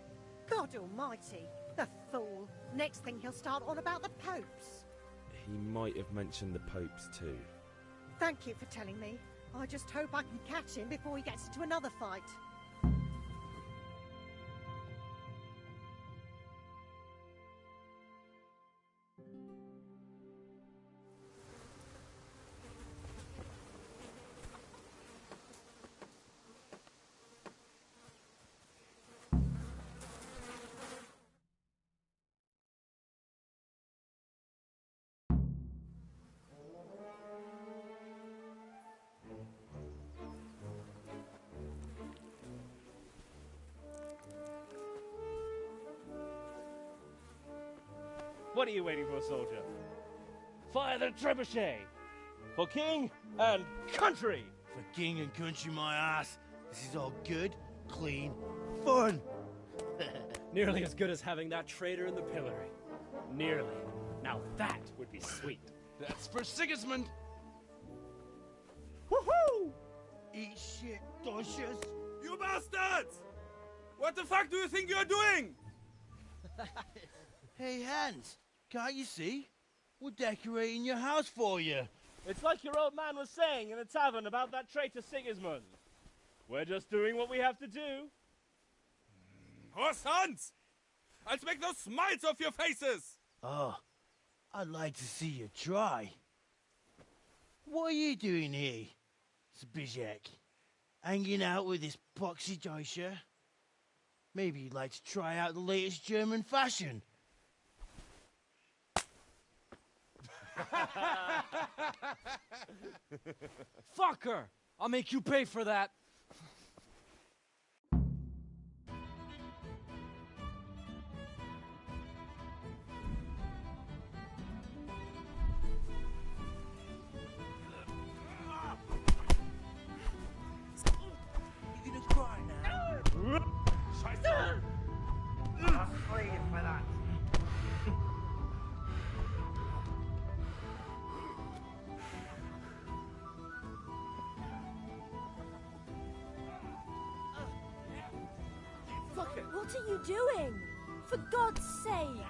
God almighty, the fool. Next thing he'll start on about the popes. He might have mentioned the popes too. Thank you for telling me. I just hope I can catch him before he gets into another fight. What are you waiting for, soldier? Fire the trebuchet! For king and country! For king and country, my ass. This is all good, clean, fun. Nearly as good as having that traitor in the pillory. Nearly. Now that would be sweet. That's for Sigismund. Woohoo! Eat shit, docious. You bastards! What the fuck do you think you're doing? Hey, Hans, can't you see? We're decorating your house for you. It's like your old man was saying in the tavern about that traitor Sigismund. We're just doing what we have to do. Horse Hans! I'll make those smiles off your faces! Oh, I'd like to see you try. What are you doing here, Zbigniew? Hanging out with this poxy Deutscher? Maybe you'd like to try out the latest German fashion. Fucker! I'll make you pay for that. You're gonna cry now. Scheiße! I'll slay you for that. What are you doing? For God's sake!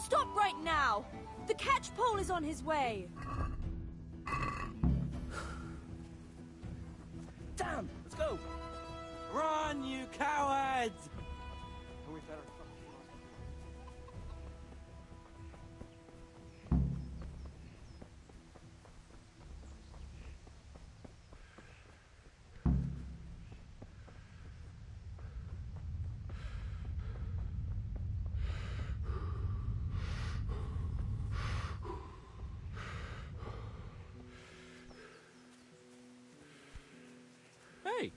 Stop right now! The catch pole is on his way! Damn! Let's go! Run, you cowards! We better Hey!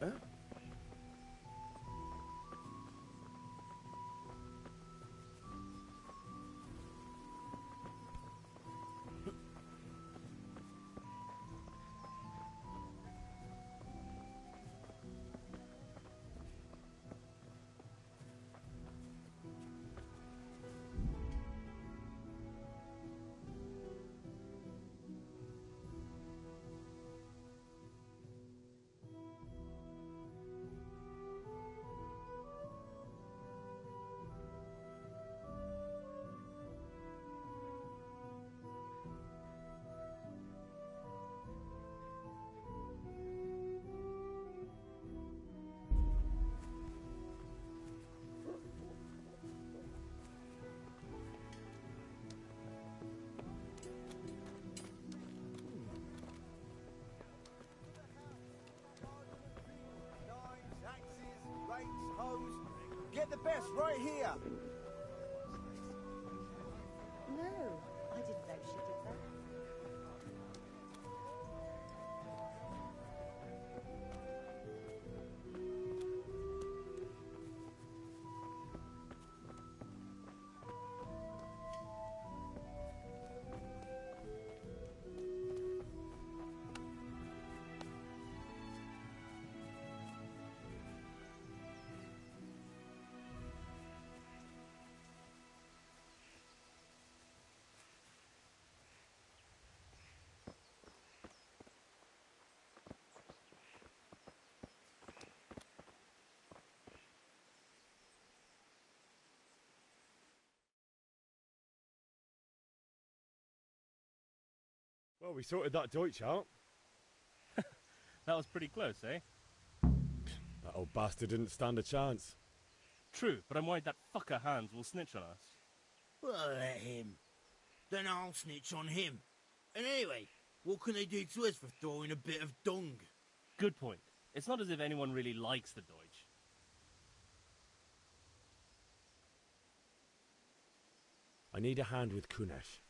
Huh? Get the best right here. No, I didn't know she did that. Well, we sorted that Deutsch out. That was pretty close, eh? That old bastard didn't stand a chance. True, but I'm worried that fucker Hans will snitch on us. Well, let him. Then I'll snitch on him. And anyway, what can they do to us for throwing a bit of dung? Good point. It's not as if anyone really likes the Deutsch. I need a hand with Kunesh.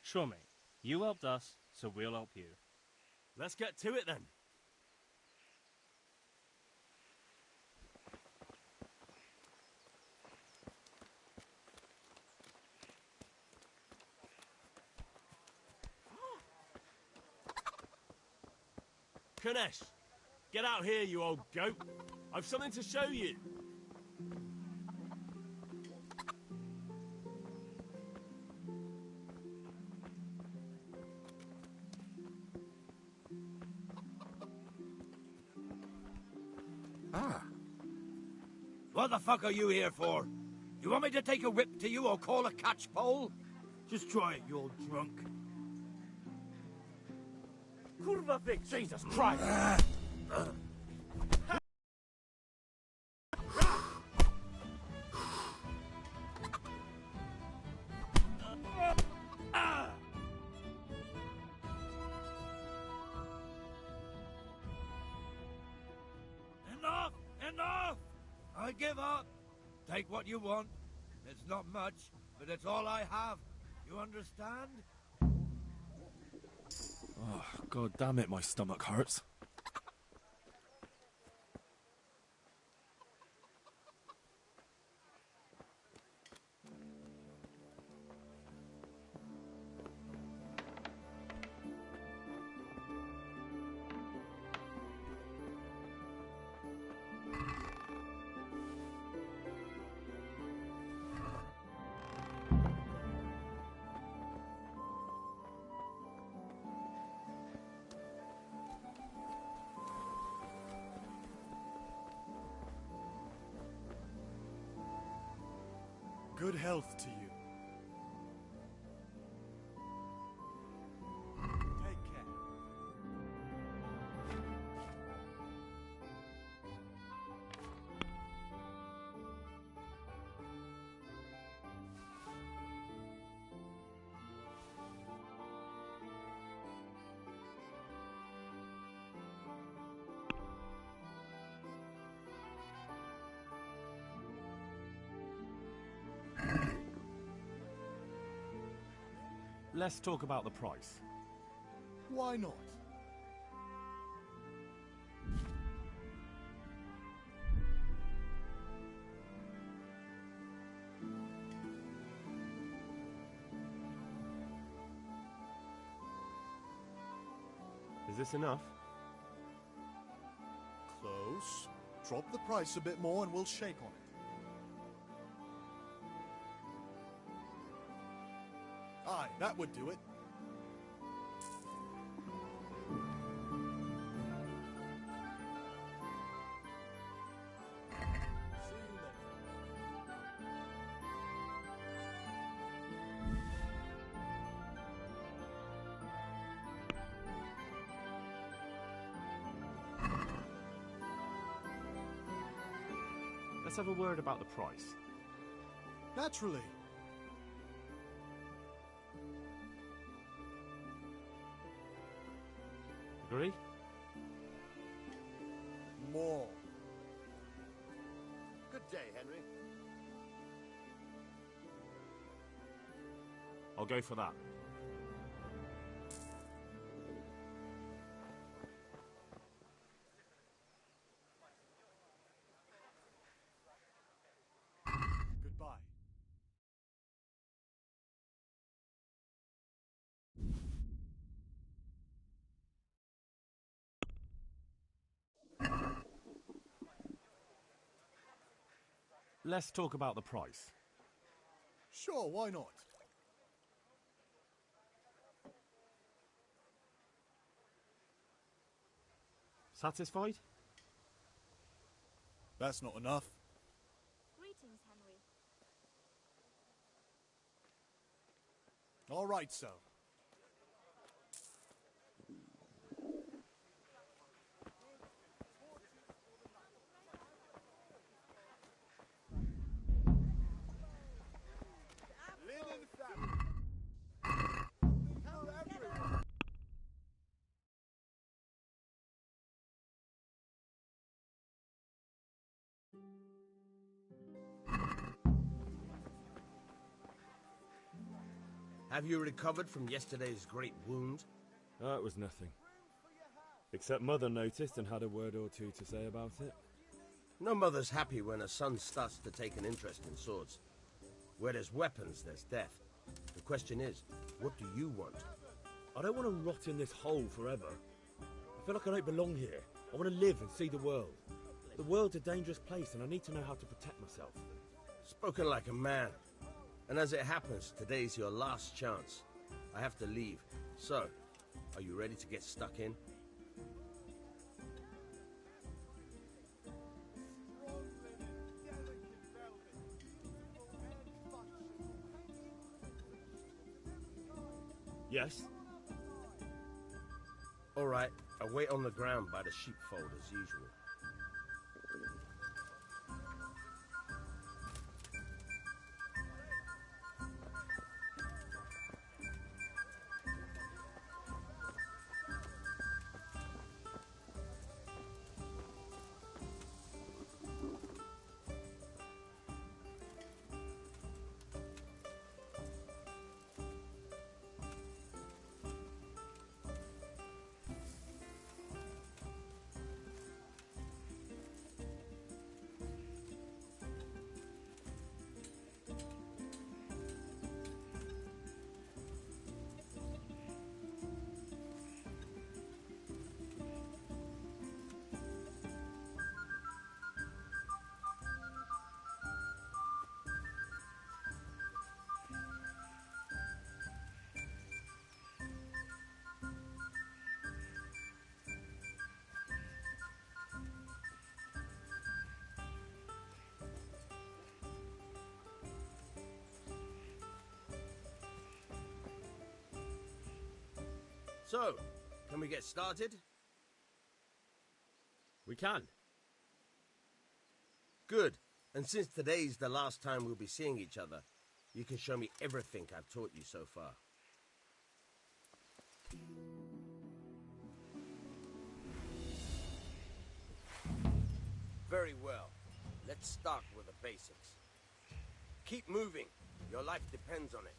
Sure, mate. You helped us, so we'll help you. Let's get to it then. Kunesh, get out here, you old goat. I've something to show you. What the fuck are you here for? You want me to take a whip to you or call a catchpole? Just try it, you old drunk. Kurva Vic, Jesus Christ! Enough! Enough! I give up. Take what you want. It's not much, but it's all I have. You understand? Oh, God damn it, my stomach hurts. Good health to you. Take care. Let's talk about the price. Why not? Is this enough? Close. Drop the price a bit more and we'll shake on it. Aye, that would do it. See you later. Let's have a word about the price. Naturally. Agree? More. Good day, Henry. I'll go for that. Goodbye. Let's talk about the price. Sure, why not? Satisfied? That's not enough. Greetings, Henry. All right, so. Have you recovered from yesterday's great wound? Oh, it was nothing. Except Mother noticed and had a word or two to say about it. No mother's happy when her son starts to take an interest in swords. Where there's weapons, there's death. The question is, what do you want? I don't want to rot in this hole forever. I feel like I don't belong here. I want to live and see the world. The world's a dangerous place and I need to know how to protect myself. Spoken like a man. And as it happens, today's your last chance. I have to leave. So, are you ready to get stuck in? Yes? All right, I'll wait on the ground by the sheepfold as usual. So, can we get started? We can. Good. And since today's the last time we'll be seeing each other, you can show me everything I've taught you so far. Very well. Let's start with the basics. Keep moving. Your life depends on it.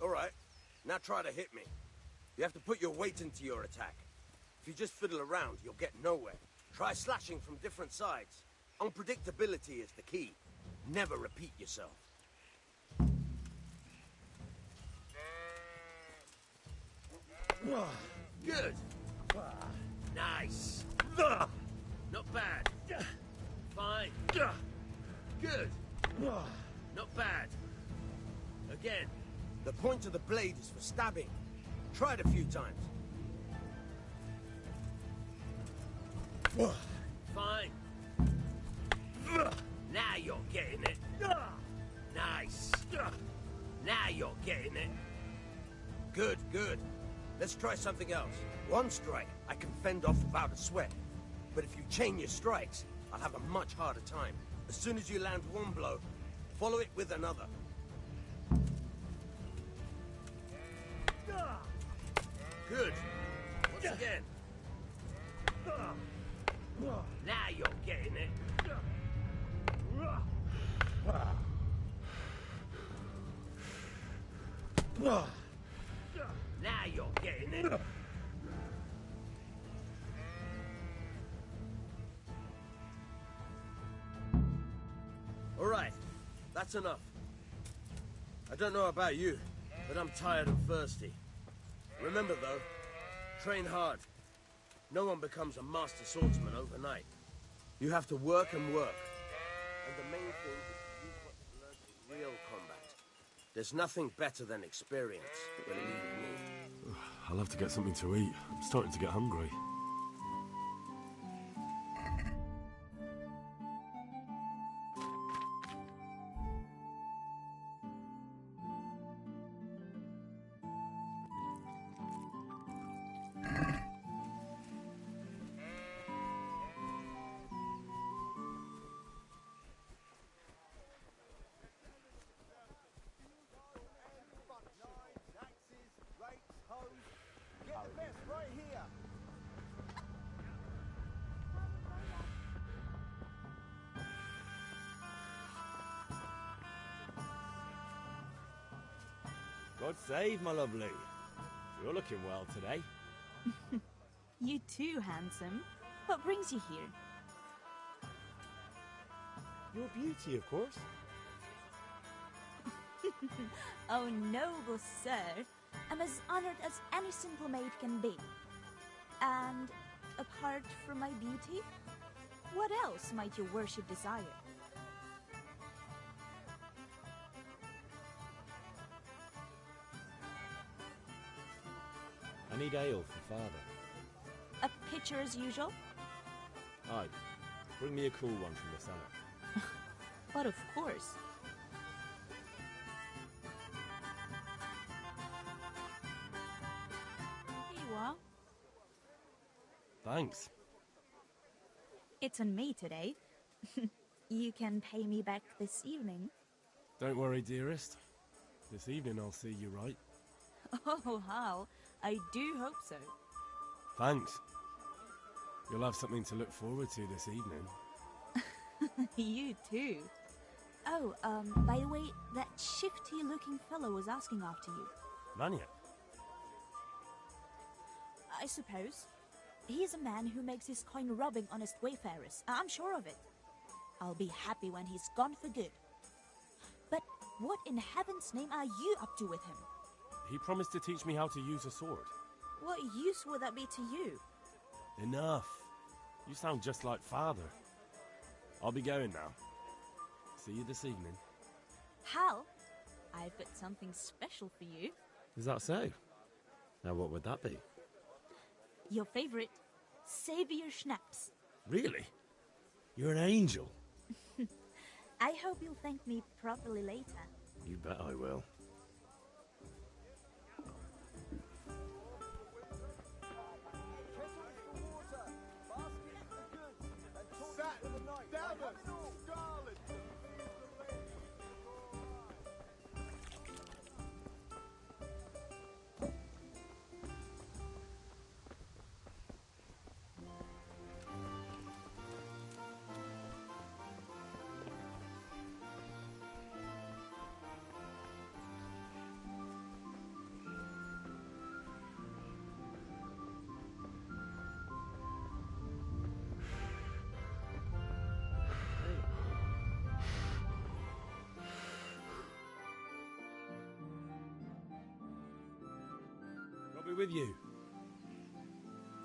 All right. Now try to hit me. You have to put your weight into your attack. If you just fiddle around, you'll get nowhere. Try slashing from different sides. Unpredictability is the key. Never repeat yourself. Good. Nice. Not bad. Fine. Good. Not bad. Again. The point of the blade is for stabbing. Try it a few times. Fine. Now you're getting it. Nice. Now you're getting it. Good, good. Let's try something else. One strike, I can fend off without a sweat. But if you chain your strikes, I'll have a much harder time. As soon as you land one blow, follow it with another. Good. Once again. Now you're getting it. Now you're getting it. All right. That's enough. don't know about you, but I'm tired and thirsty. Remember though, train hard. No one becomes a master swordsman overnight. You have to work and work. And the main thing is to use what you've learned in real combat. There's nothing better than experience, believe me. I'll have to get something to eat. I'm starting to get hungry. God save, my lovely. You're looking well today. You too, handsome. What brings you here? Your beauty, of course. Oh, noble sir. I'm as honored as any simple maid can be. And apart from my beauty, what else might your worship desire? I need ale for father. A pitcher as usual? Aye. Bring me a cool one from the cellar. But of course. Here you are. Thanks. It's on me today. You can pay me back this evening. Don't worry, dearest. This evening I'll see you right. Oh, Hal. I do hope so. Thanks. You'll have something to look forward to this evening. You too. Oh, by the way, that shifty-looking fellow was asking after you. Vanya? I suppose. He's a man who makes his coin robbing honest wayfarers. I'm sure of it. I'll be happy when he's gone for good. But what in heaven's name are you up to with him? He promised to teach me how to use a sword. What use would that be to you? Enough. You sound just like father. I'll be going now. See you this evening. Hal, I've got something special for you. Is that so? Now what would that be? Your favorite Savior Schnapps. Really? You're an angel. I hope you'll thank me properly later. You bet I will. With you.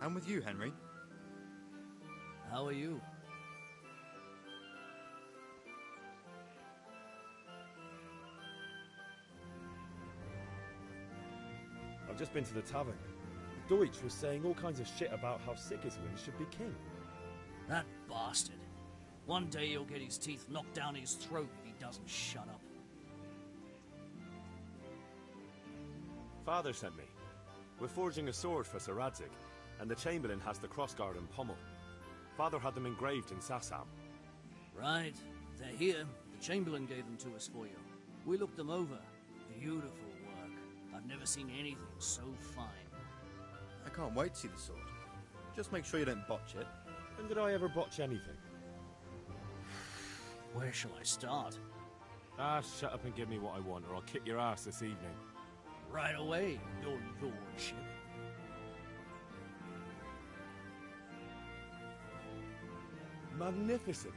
And with you, Henry. How are you? I've just been to the tavern. Deutsch was saying all kinds of shit about how Sigismund should be king. That bastard. One day he'll get his teeth knocked down his throat if he doesn't shut up. Father sent me. We're forging a sword for Sir Radzig, and the Chamberlain has the crossguard and pommel. Father had them engraved in Sassam. Right. They're here. The Chamberlain gave them to us for you. We looked them over. Beautiful work. I've never seen anything so fine. I can't wait to see the sword. Just make sure you don't botch it. When did I ever botch anything? Where shall I start? Ah, shut up and give me what I want, or I'll kick your ass this evening. Right away, your lordship. Magnificent.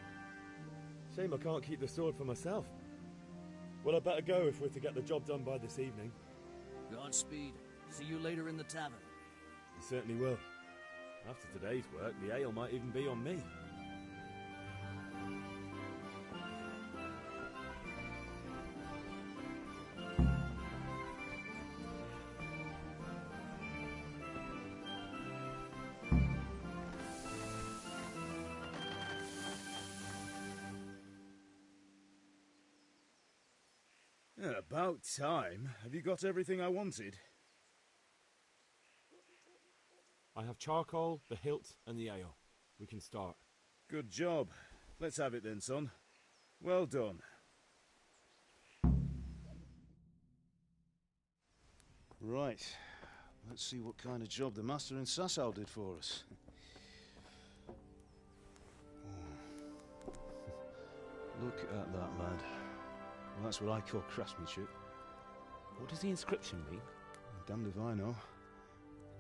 Shame I can't keep the sword for myself. Well, I better go if we're to get the job done by this evening. Godspeed. See you later in the tavern. You certainly will. After today's work, the ale might even be on me. About time. Have you got everything I wanted? I have charcoal, the hilt, and the ale. We can start. Good job. Let's have it then, son. Well done. Right. Let's see what kind of job the master in Sasau did for us. Look at that, lad. Well, that's what I call craftsmanship. What does the inscription mean? Damned if I know.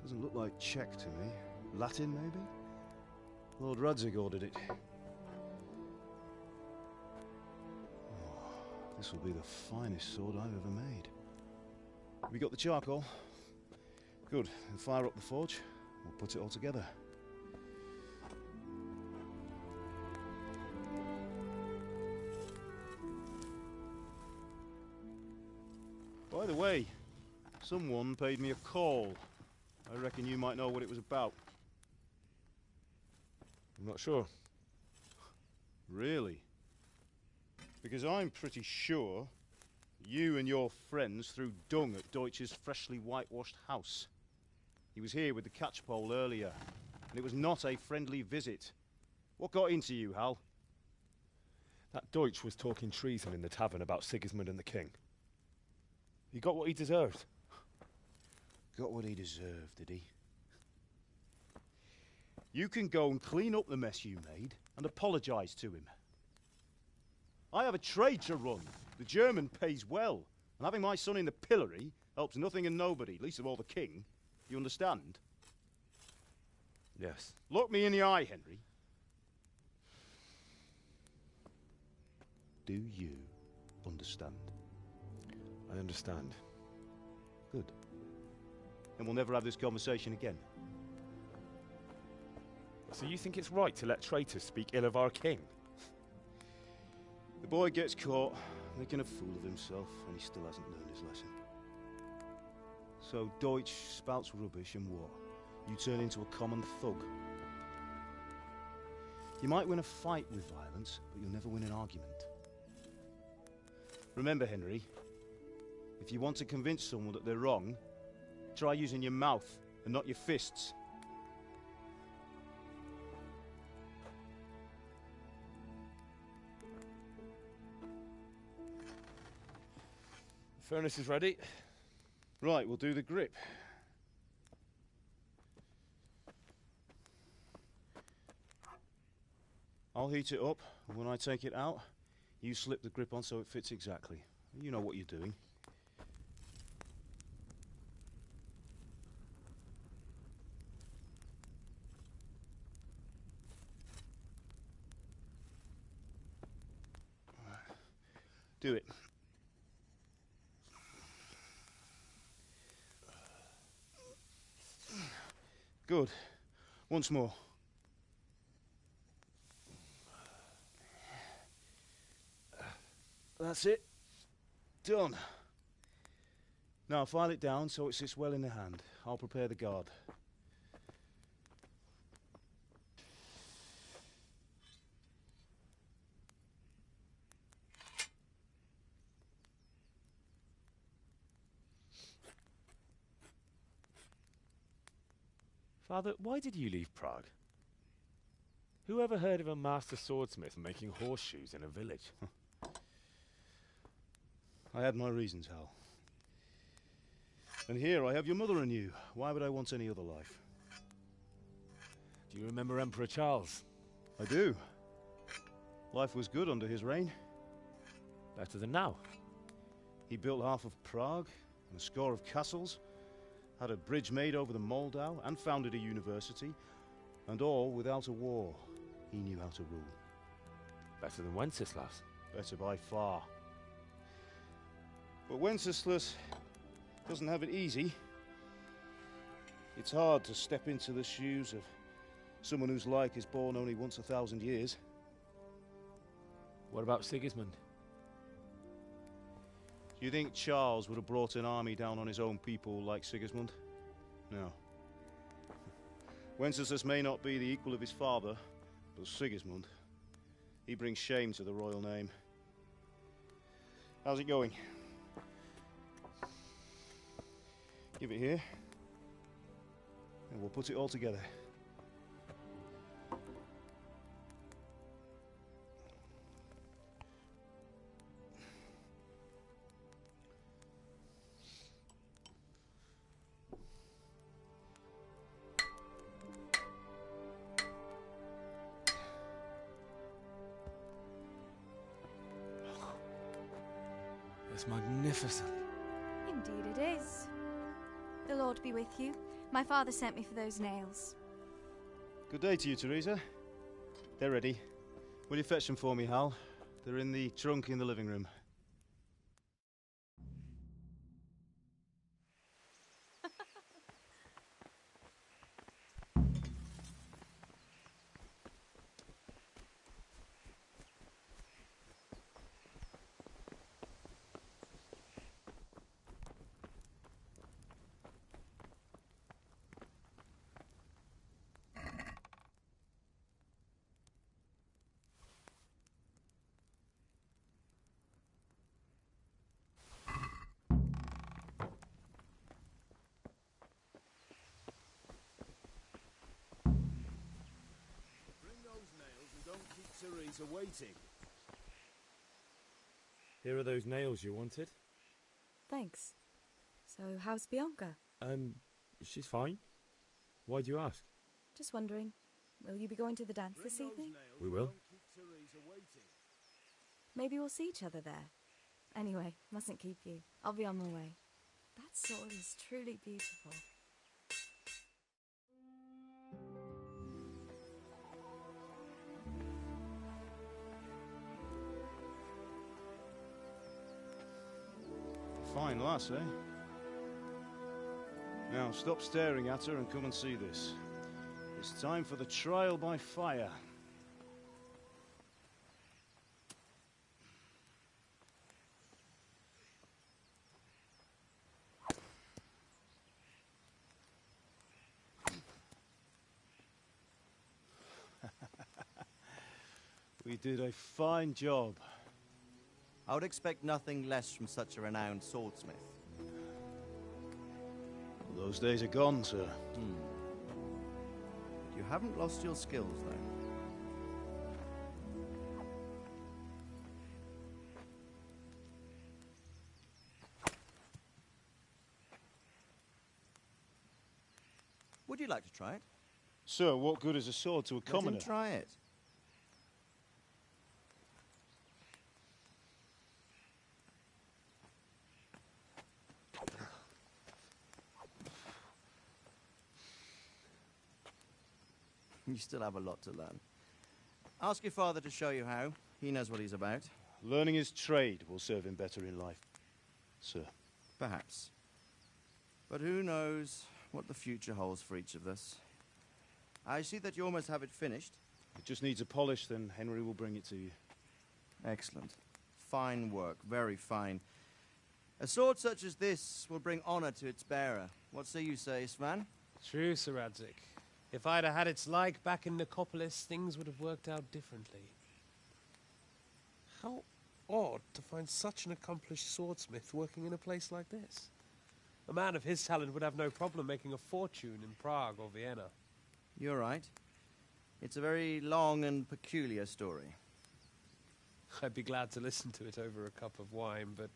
Doesn't look like Czech to me. Latin, maybe? Lord Radzig ordered it. Oh, this will be the finest sword I've ever made. Have you got the charcoal? Good. Then fire up the forge. We'll put it all together. By the way, someone paid me a call. I reckon you might know what it was about. I'm not sure. Really? Because I'm pretty sure you and your friends threw dung at Deutsch's freshly whitewashed house. He was here with the catchpole earlier, and it was not a friendly visit. What got into you, Hal? That Deutsch was talking treason in the tavern about Sigismund and the king. He got what he deserved. Got what he deserved, did he? You can go and clean up the mess you made and apologise to him. I have a trade to run. The German pays well, and having my son in the pillory helps nothing and nobody, least of all the king. You understand? Yes. Look me in the eye, Henry. Do you understand? I understand. Good. Then we'll never have this conversation again. So you think it's right to let traitors speak ill of our king? The boy gets caught making a fool of himself, and he still hasn't learned his lesson. So Deutsch spouts rubbish, and what? You turn into a common thug. You might win a fight with violence, but you'll never win an argument. Remember, Henry, if you want to convince someone that they're wrong, try using your mouth and not your fists. The furnace is ready. Right, we'll do the grip. I'll heat it up, and when I take it out, you slip the grip on so it fits exactly. You know what you're doing. Do it. Good. Once more. That's it. Done. Now file it down so it sits well in the hand. I'll prepare the guard. Father, why did you leave Prague? Who ever heard of a master swordsmith making horseshoes in a village? I had my reasons, Hal. And here I have your mother and you. Why would I want any other life? Do you remember Emperor Charles? I do. Life was good under his reign. Better than now. He built half of Prague and a score of castles, had a bridge made over the Moldau, and founded a university, and all without a war. He knew how to rule. Better than Wenceslas. Better by far. But Wenceslas doesn't have it easy. It's hard to step into the shoes of someone whose like is born only once 1,000 years. What about Sigismund? Do you think Charles would have brought an army down on his own people like Sigismund? No. Wenceslas may not be the equal of his father, but Sigismund, he brings shame to the royal name. How's it going? Give it here, and we'll put it all together. It's magnificent. Indeed it is. The Lord be with you. My father sent me for those nails. Good day to you, Teresa. They're ready. Will you fetch them for me, Hal? They're in the trunk in the living room. Teresa waiting. Here are those nails you wanted. Thanks. So, how's Bianca? She's fine. Why do you ask? Just wondering, will you be going to the dance this evening? We will. Maybe we'll see each other there. Anyway, mustn't keep you. I'll be on my way. That sword is truly beautiful. Fine lass, eh? Now, stop staring at her and come and see this. It's time for the trial by fire. We did a fine job. I would expect nothing less from such a renowned swordsmith. Those days are gone, sir. You haven't lost your skills, though. Would you like to try it? Sir, what good is a sword to a commoner? Let him try it. You still have a lot to learn. Ask your father to show you how. He knows what he's about. Learning his trade will serve him better in life, sir. Perhaps. But who knows what the future holds for each of us. I see that you almost have it finished. It just needs a polish, then Henry will bring it to you. Excellent. Fine work, very fine. A sword such as this will bring honor to its bearer. What say you, Svan? True, Sir Radzik. If I'd have had its like back in Nicopolis, things would have worked out differently. How odd to find such an accomplished swordsmith working in a place like this. A man of his talent would have no problem making a fortune in Prague or Vienna. You're right. It's a very long and peculiar story. I'd be glad to listen to it over a cup of wine, but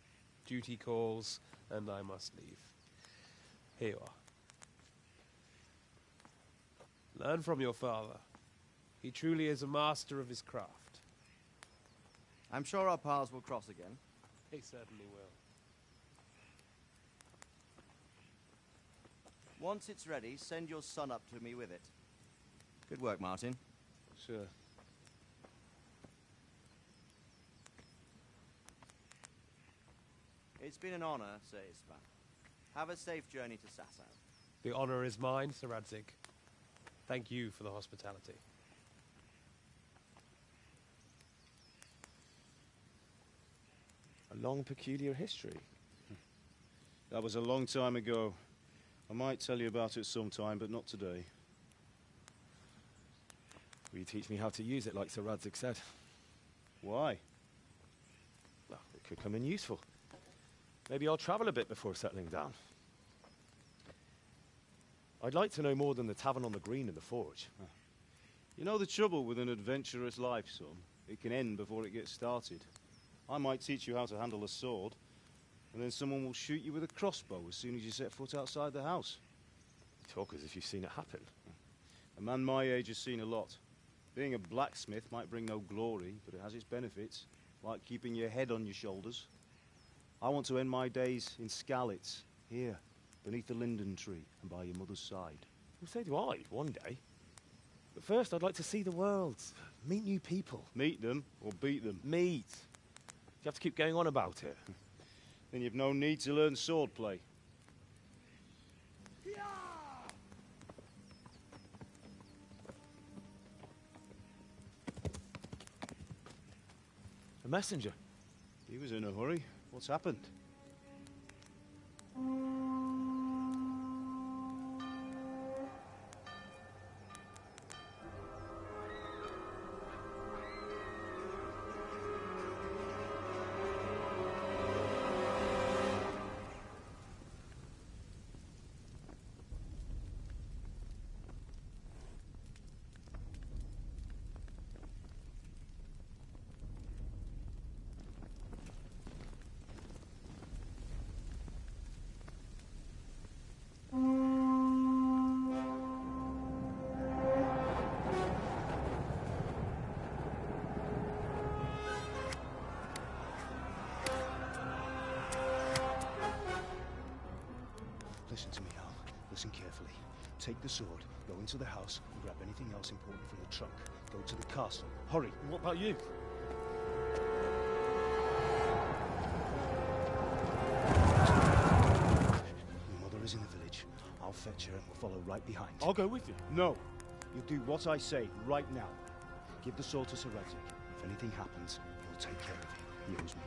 duty calls, and I must leave. Here you are. Learn from your father. He truly is a master of his craft. I'm sure our paths will cross again. He certainly will. Once it's ready, send your son up to me with it. Good work, Martin. Sure. It's been an honor, Sir Ispan. Have a safe journey to Sasau. The honor is mine, Sir Radzik. Thank you for the hospitality. A long, peculiar history. That was a long time ago. I might tell you about it sometime, but not today. Will you teach me how to use it, like Sir Radzik said? Why? Well, it could come in useful. Maybe I'll travel a bit before settling down. I'd like to know more than the tavern on the green and the forge. You know the trouble with an adventurous life, son? It can end before it gets started. I might teach you how to handle a sword, and then someone will shoot you with a crossbow as soon as you set foot outside the house. You talk as if you've seen it happen. A man my age has seen a lot. Being a blacksmith might bring no glory, but it has its benefits, like keeping your head on your shoulders. I want to end my days in Skalitz, here, beneath the linden tree and by your mother's side. Well, so do I, one day. But first, I'd like to see the world, meet new people. Meet them or beat them? Meet. You have to keep going on about it. Then you've no need to learn swordplay. A messenger. He was in a hurry. What's happened? Listen to me, Al. Listen carefully. Take the sword, go into the house, and grab anything else important from the trunk. Go to the castle. Hurry. And what about you? Your mother is in the village. I'll fetch her and we'll follow right behind. I'll go with you. No. You'll do what I say right now. Give the sword to Sir Radzik. If anything happens, he'll take care of you. He owes me.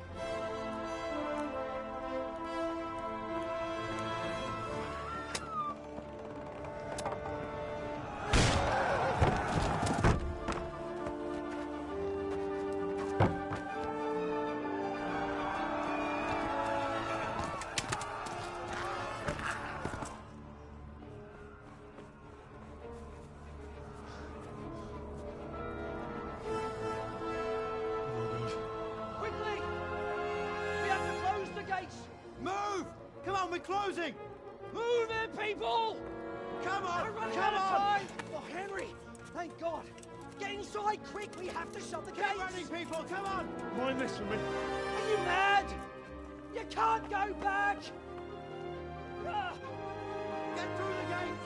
We're closing! Move it, people! Come on! We're running Come out of on! time! Oh, Henry! Thank God! Get inside, quick! We have to shut the gates! Keep running, people! Come on! Mind this for me. Are you mad? You can't go back! Get through the gates!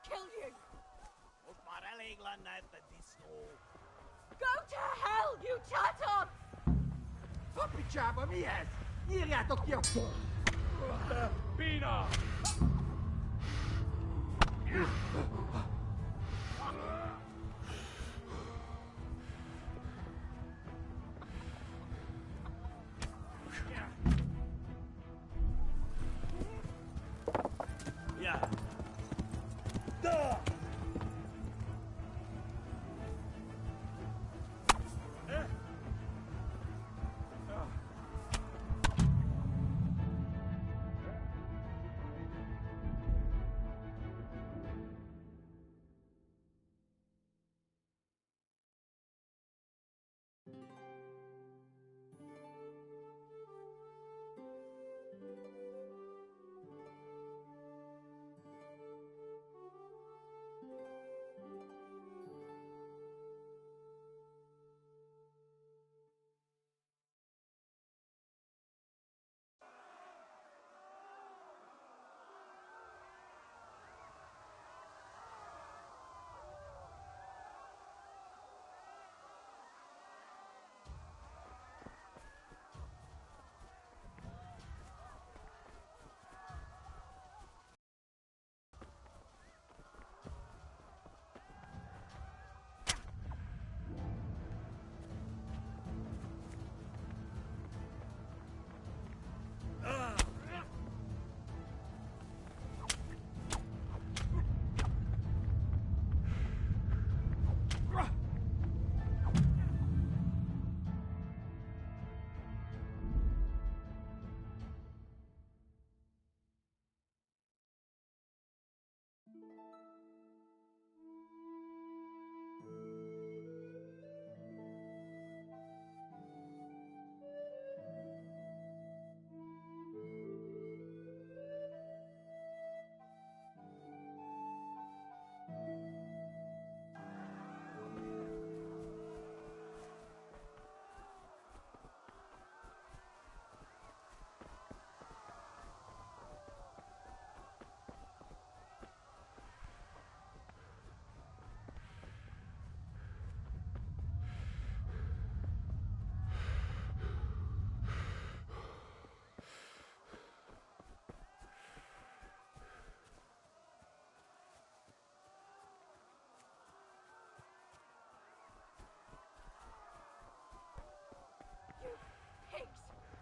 kill you! Go to hell, you tartar! Попричава ми jes! Írjátok ki a... Pina! Yeah.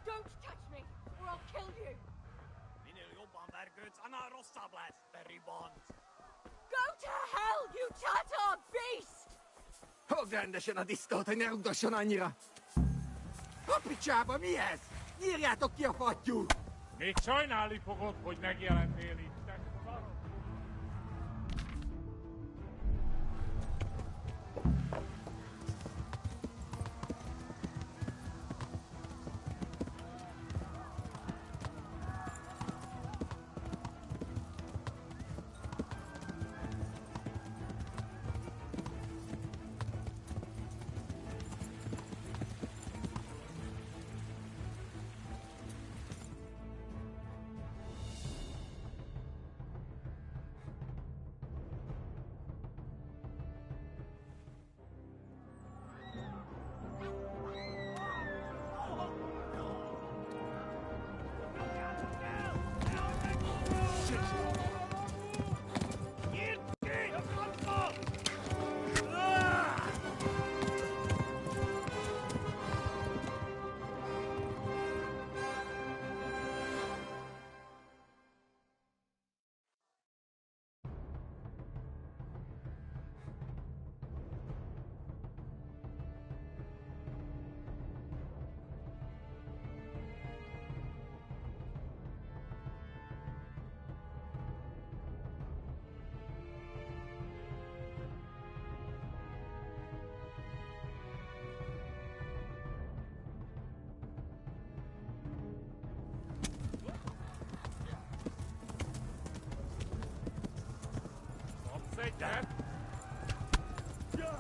Don't touch me, or I'll kill you! Go to hell, you tartar beast! Rendesen a disztót, ne rugdosson annyira! Papicsába, mi ez? Írjátok ki a fattyú! Még sajnálni fogod, hogy megjelentél itt.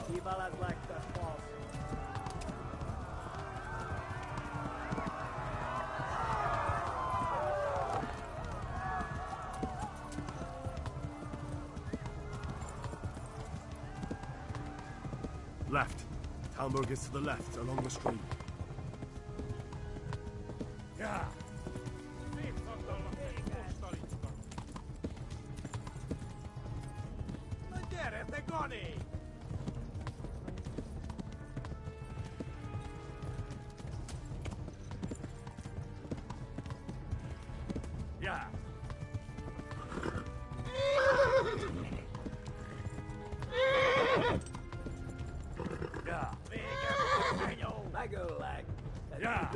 Viva las lactas, boss. Left. Talmberg is to the left, along the stream. Yeah. Yeah. Yeah.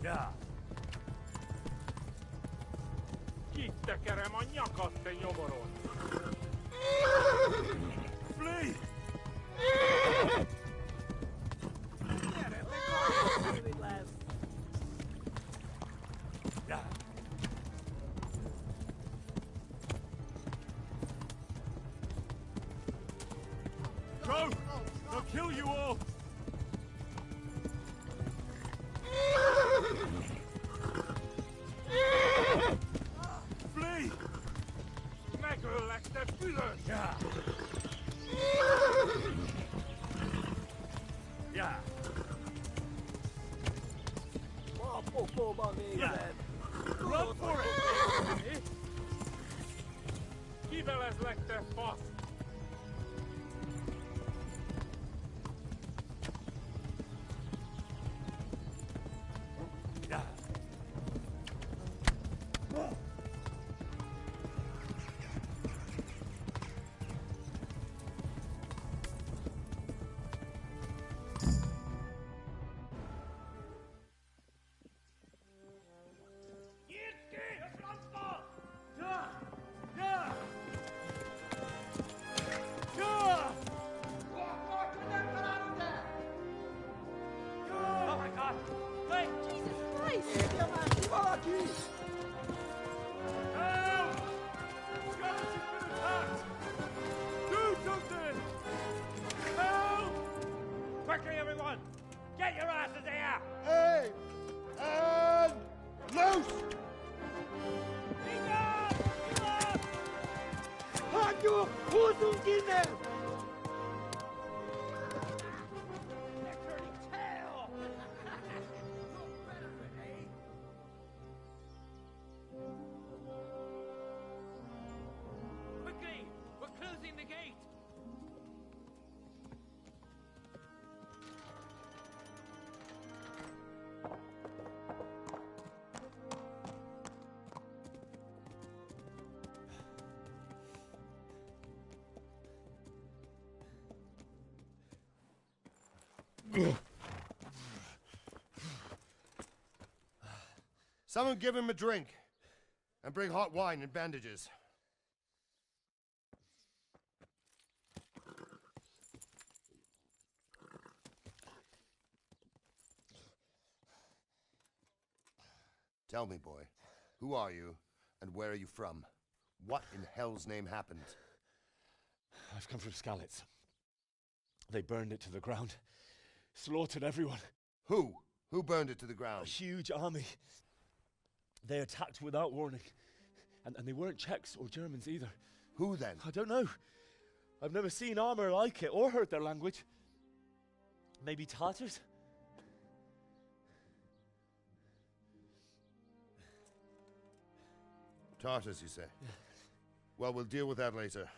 Yeah. Kittekerem a nyakat, te nyomorod! Flee! Yeah. Go! They'll kill you all! Flee! Megöllek, te büdös! Yeah. Yeah. Yeah. Run for it! Kivelezlek, te fasz! Yeah. Oh my god! Hey! Jesus Christ! Help! Skeleton's been attacked! Do something! Help! Quickly, everyone! Get your asses here! Hey! And loose! Hanyo! Who's in there? They're turning tail! Quickly! We're closing the gate! Someone give him a drink. And bring hot wine and bandages. Tell me, boy, who are you and where are you from? What in hell's name happened? I've come from Skalitz. They burned it to the ground. Slaughtered everyone. Who? Who burned it to the ground? A huge army. They attacked without warning. And they weren't Czechs or Germans either. Who then? I don't know. I've never seen armor like it or heard their language. Maybe Tatars? Tartars, you say? Yeah. Well, we'll deal with that later.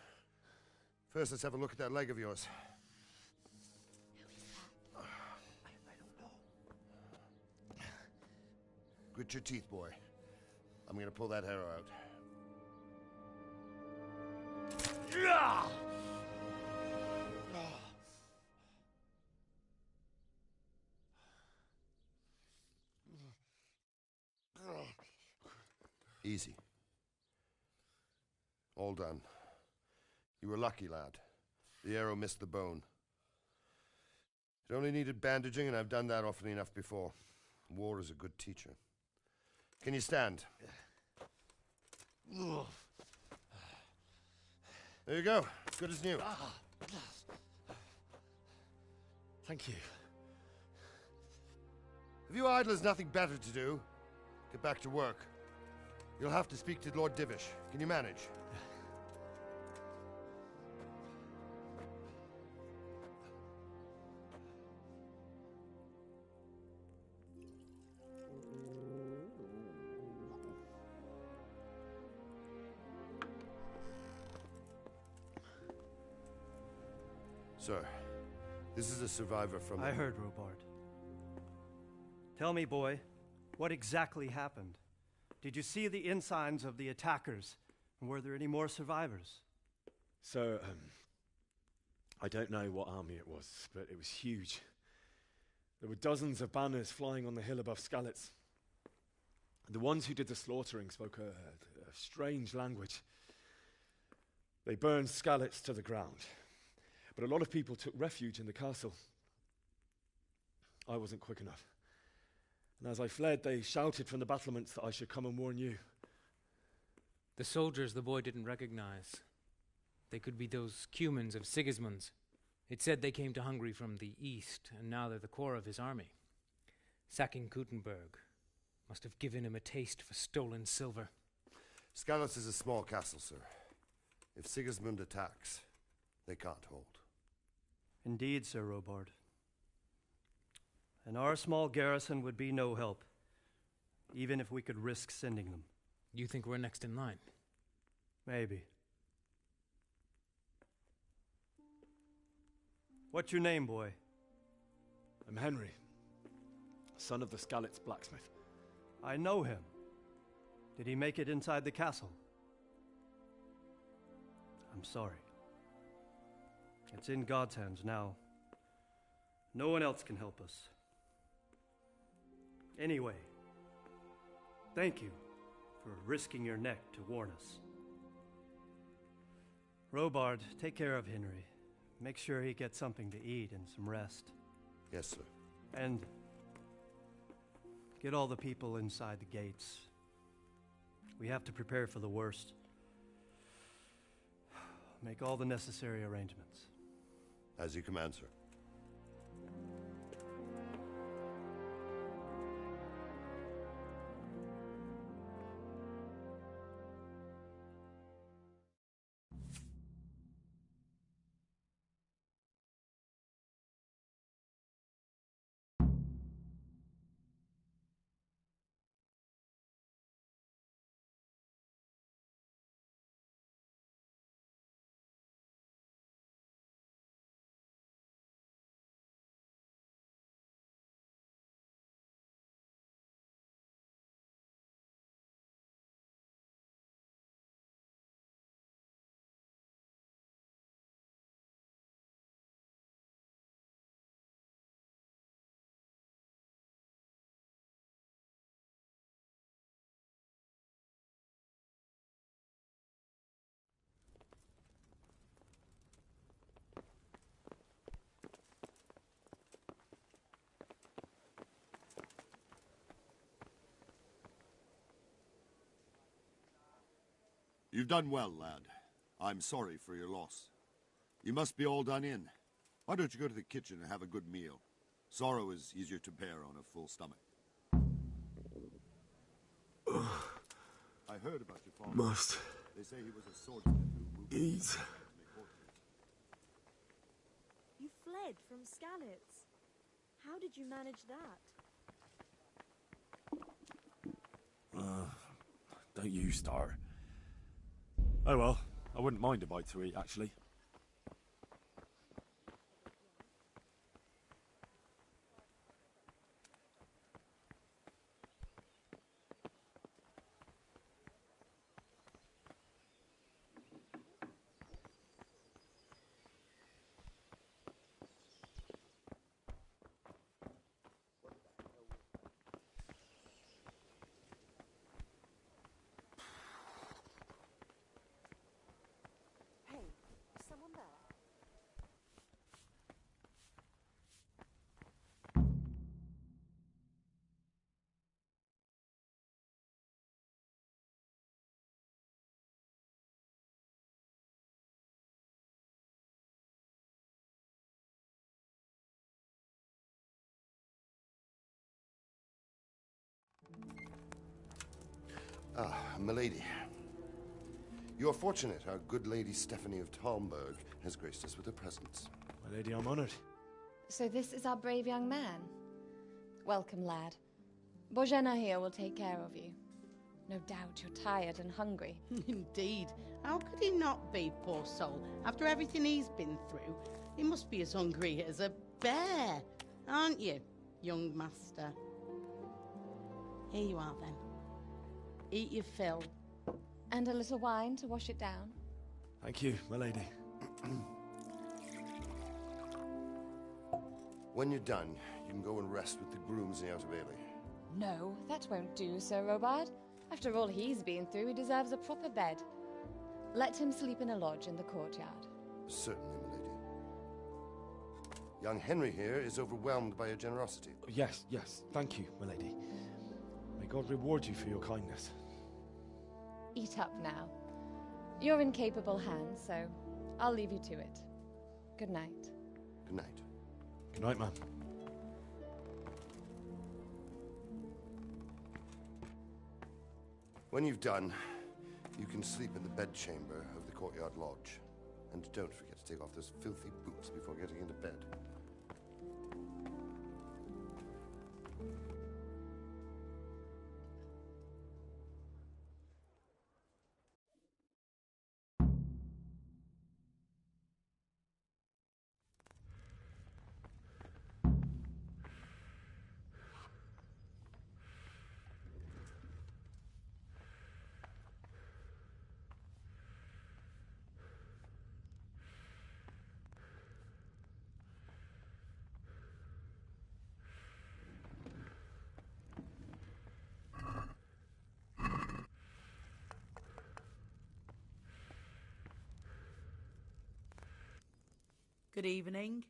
First, let's have a look at that leg of yours. Grit your teeth, boy. I'm gonna pull that arrow out. Easy. All done. You were lucky, lad. The arrow missed the bone. It only needed bandaging, and I've done that often enough before. War is a good teacher. Can you stand? There you go. Good as new. Thank you. Have you idlers nothing better to do? Get back to work. You'll have to speak to Lord Divish. Can you manage? Sir, this is a survivor from... I heard, Robard. Tell me, boy, what exactly happened? Did you see the ensigns of the attackers? And were there any more survivors? So, I don't know what army it was, but it was huge. There were dozens of banners flying on the hill above Skalitz. The ones who did the slaughtering spoke a strange language. They burned Skalitz to the ground. But a lot of people took refuge in the castle. I wasn't quick enough. And as I fled, they shouted from the battlements that I should come and warn you. The soldiers the boy didn't recognize. They could be those Cumans of Sigismund's. It said they came to Hungary from the east, and now they're the core of his army. Sacking Kuttenberg must have given him a taste for stolen silver. Skalitz is a small castle, sir. If Sigismund attacks, they can't hold. Indeed, Sir Robard. And our small garrison would be no help, even if we could risk sending them. You think we're next in line? Maybe. What's your name, boy? I'm Henry, son of the Skalitz blacksmith. I know him. Did he make it inside the castle? I'm sorry. It's in God's hands now. No one else can help us. Anyway, thank you for risking your neck to warn us. Robard, take care of Henry. Make sure he gets something to eat and some rest. Yes, sir. And get all the people inside the gates. We have to prepare for the worst. Make all the necessary arrangements. As you command, sir. You've done well, lad. I'm sorry for your loss. You must be all done in. Why don't you go to the kitchen and have a good meal? Sorrow is easier to bear on a full stomach. I heard about your father. Must They say he was a swordsmith who moved eat. You fled from Skalitz. How did you manage that? Don't you start. Oh well, I wouldn't mind a bite to eat, actually. Ah, milady. You are fortunate our good lady Stephanie of Talmberg has graced us with her presence. My lady, I'm honored. So this is our brave young man. Welcome, lad. Bojena here will take care of you. No doubt you're tired and hungry. Indeed. How could he not be, poor soul? After everything he's been through, he must be as hungry as a bear, aren't you, young master? Here you are, then. Eat your fill. And a little wine to wash it down. Thank you, my lady. When you're done, you can go and rest with the grooms in the Outer Bailey. No, that won't do, Sir Robard. After all he's been through, he deserves a proper bed. Let him sleep in a lodge in the courtyard. Certainly, milady. Young Henry here is overwhelmed by your generosity. Yes, thank you, my lady. May God reward you for your kindness. Eat up now. You're in capable hands, so I'll leave you to it. Good night. Good night. Good night, ma'am. When you've done, you can sleep in the bedchamber of the courtyard lodge. And don't forget to take off those filthy boots before getting into bed. Good evening.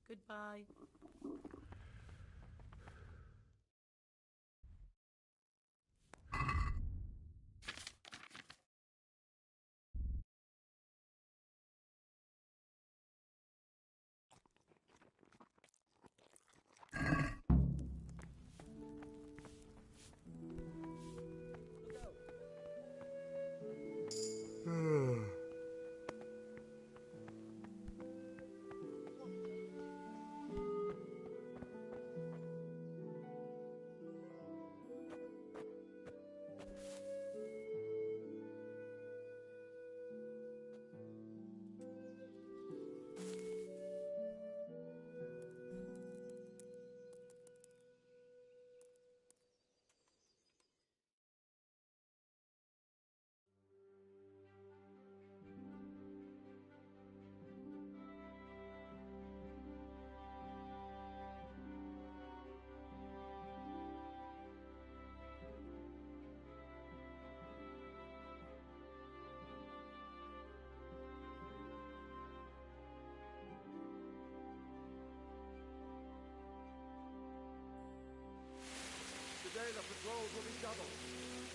Goodbye. Today the patrols will be doubled.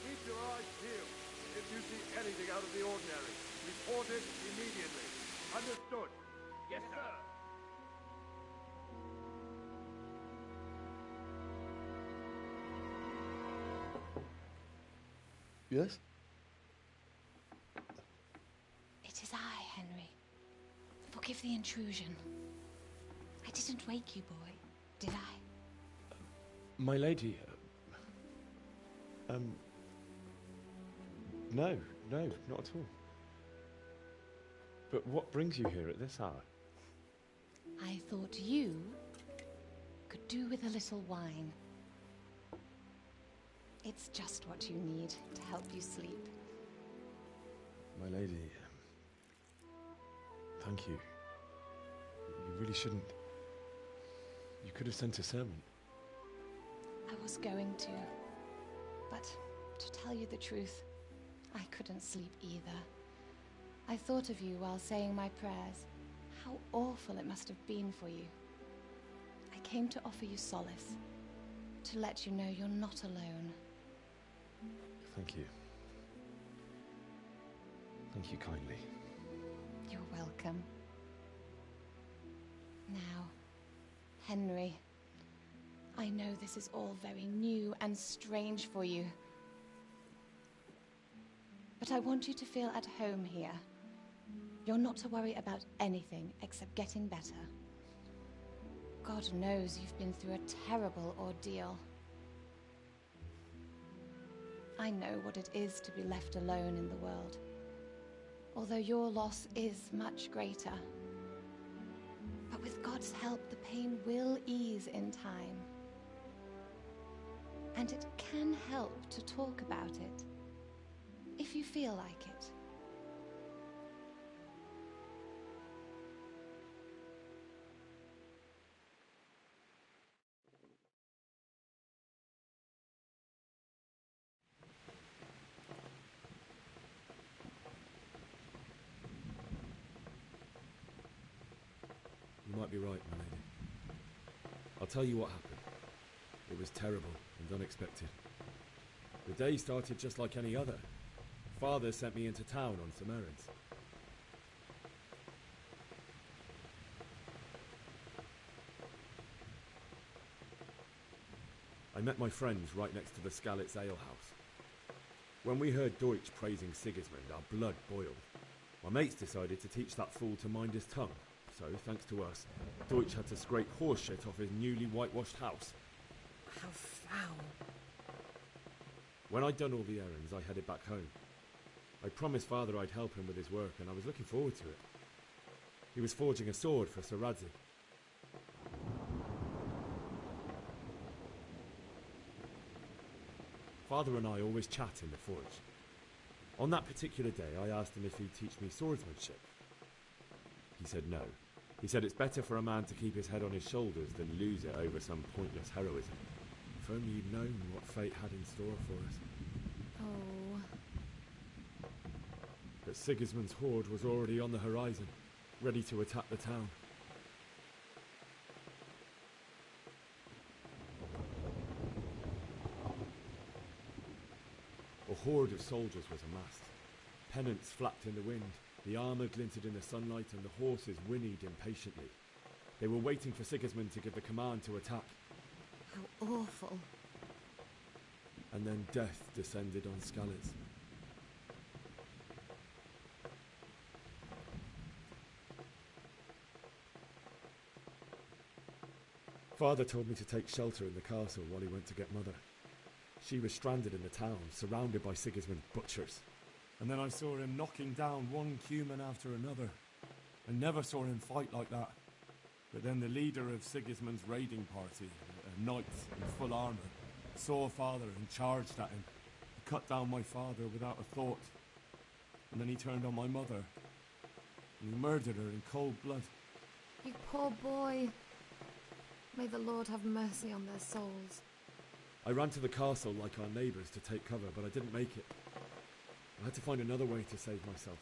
Keep your eyes peeled. If you see anything out of the ordinary, report it immediately. Understood? Yes, sir. Yes? It is I, Henry. Forgive the intrusion. I didn't wake you, boy, did I? My lady, no, not at all. But what brings you here at this hour? I thought you could do with a little wine. It's just what you need to help you sleep. My lady, thank you. You really shouldn't. You could have sent a servant. I was going to, but to tell you the truth, I couldn't sleep either. I thought of you while saying my prayers. How awful it must have been for you. I came to offer you solace, to let you know you're not alone. Thank you. Thank you kindly. You're welcome. Now, Henry, I know this is all very new and strange for you. But I want you to feel at home here. You're not to worry about anything except getting better. God knows you've been through a terrible ordeal. I know what it is to be left alone in the world, although your loss is much greater. But with God's help, the pain will ease in time. And it can help to talk about it, if you feel like it. You might be right, my lady. I'll tell you what happened. It was terrible and unexpected. The day started just like any other. Father sent me into town on some errands. I met my friends right next to the Skalitz ale house. When we heard Deutsch praising Sigismund, our blood boiled. My mates decided to teach that fool to mind his tongue. So, thanks to us, Deutsch had to scrape horse shit off his newly whitewashed house. How foul. When I'd done all the errands, I headed back home. I promised Father I'd help him with his work, and I was looking forward to it. He was forging a sword for Sir Radzi. Father and I always chat in the forge. On that particular day, I asked him if he'd teach me swordsmanship. He said no. He said it's better for a man to keep his head on his shoulders than lose it over some pointless heroism. If only you'd known what fate had in store for us. Oh. But Sigismund's horde was already on the horizon, ready to attack the town. A horde of soldiers was amassed. Pennants flapped in the wind, the armour glinted in the sunlight, and the horses whinnied impatiently. They were waiting for Sigismund to give the command to attack. How awful. And then death descended on Skalitz. Father told me to take shelter in the castle while he went to get Mother. She was stranded in the town, surrounded by Sigismund's butchers. And then I saw him knocking down one human after another. I never saw him fight like that. But then the leader of Sigismund's raiding party, a knight in full armour, saw Father and charged at him. He cut down my father without a thought. And then he turned on my mother. And he murdered her in cold blood. You poor boy. May the Lord have mercy on their souls. I ran to the castle like our neighbours to take cover, but I didn't make it. I had to find another way to save myself.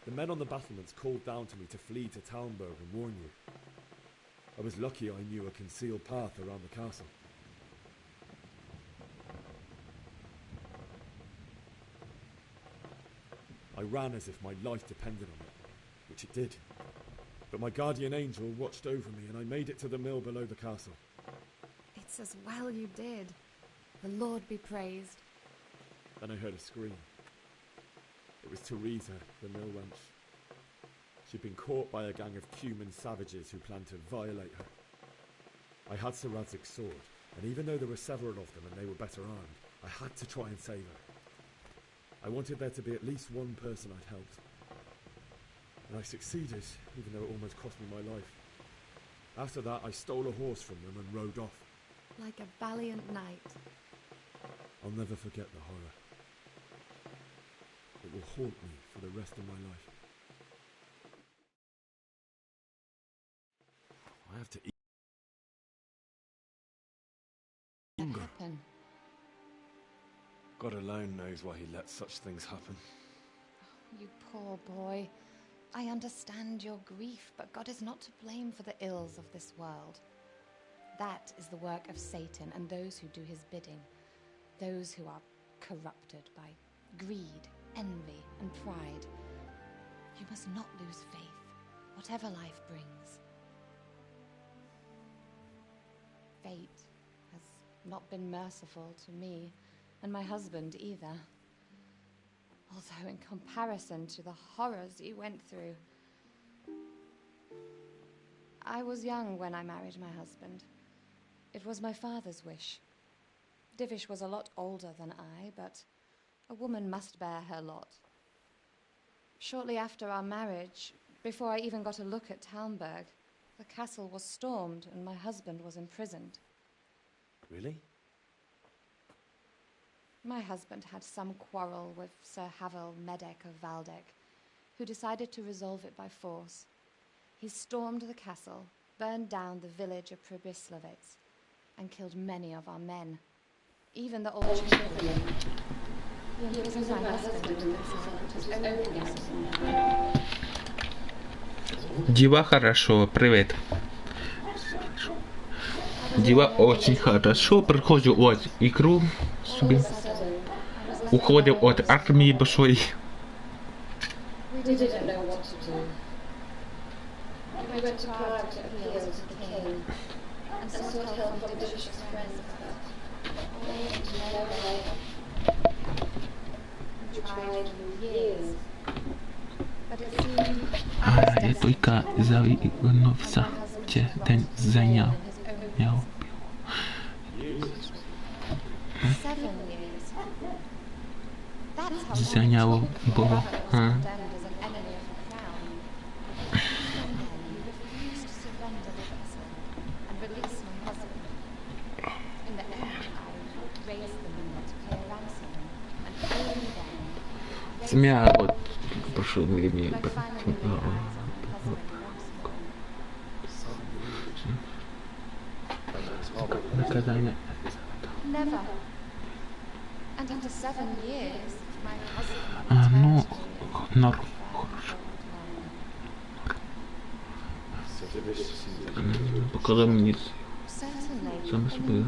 The men on the battlements called down to me to flee to Talmberg and warn you. I was lucky I knew a concealed path around the castle. I ran as if my life depended on it, which it did. But my guardian angel watched over me and I made it to the mill below the castle. It's as well you did. The Lord be praised. Then I heard a scream. It was Teresa, the mill wench. She'd been caught by a gang of Cuman savages who planned to violate her. I had Sir Radzig's sword, and even though there were several of them and they were better armed, I had to try and save her. I wanted there to be at least one person I'd helped. And I succeeded, even though it almost cost me my life. After that, I stole a horse from them and rode off. Like a valiant knight. I'll never forget the horror. It will haunt me for the rest of my life. I have to eat. What happened? God alone knows why he lets such things happen. You poor boy. I understand your grief, but God is not to blame for the ills of this world. That is the work of Satan and those who do his bidding. Those who are corrupted by greed, envy, and pride. You must not lose faith, whatever life brings. fate has not been merciful to me and my husband either. Although in comparison to the horrors he went through. I was young when I married my husband. It was my father's wish. Divish was a lot older than I, but a woman must bear her lot. Shortly after our marriage, before I even got a look at Talmberg, the castle was stormed and my husband was imprisoned. Really? My husband had some quarrel with Sir Havel Medek of Valdek, who decided to resolve it by force. He stormed the castle, burned down the village of Pribyslavitz, and killed many of our men. Even the old chamberlain. He imprisoned my husband in the Дела хорошо, привет. Дела очень хорошо, прохожу от игру себе. Уходил от армии большой. We didn't know what to do. We went to Prague to appeal to the king and sought help from Divish's friends, but all to no avail. We tried for years, but it seemed I was Я только завернулся, день занял. 7 years. That's how Занял было. condemned as an enemy of the crown. Even then, he refused to surrender the vessel and release my husband. In the end, I raised the men to pay a ransom, and only then, Семья вот прошло время. Наказание. never. And after 7 years, my husband Ну, норм. Показал мне. Сам собой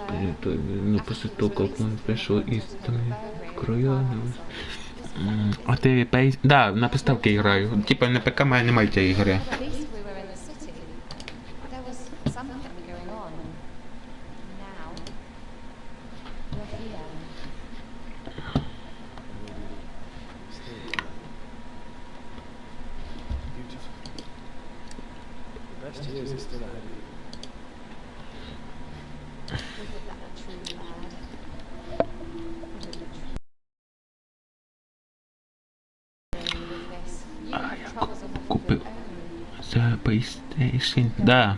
это, ну, после того, как он пришел из края. А ты да, на приставке играю. Типа на ПК моя не маленькая игра. Купил за PlayStation, да.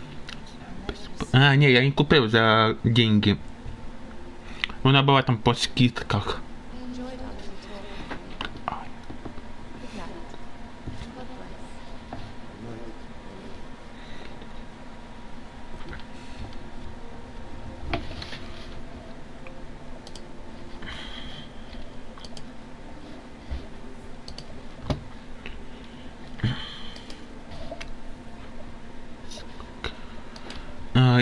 А, не, я не купил за деньги. Она была там по скидках.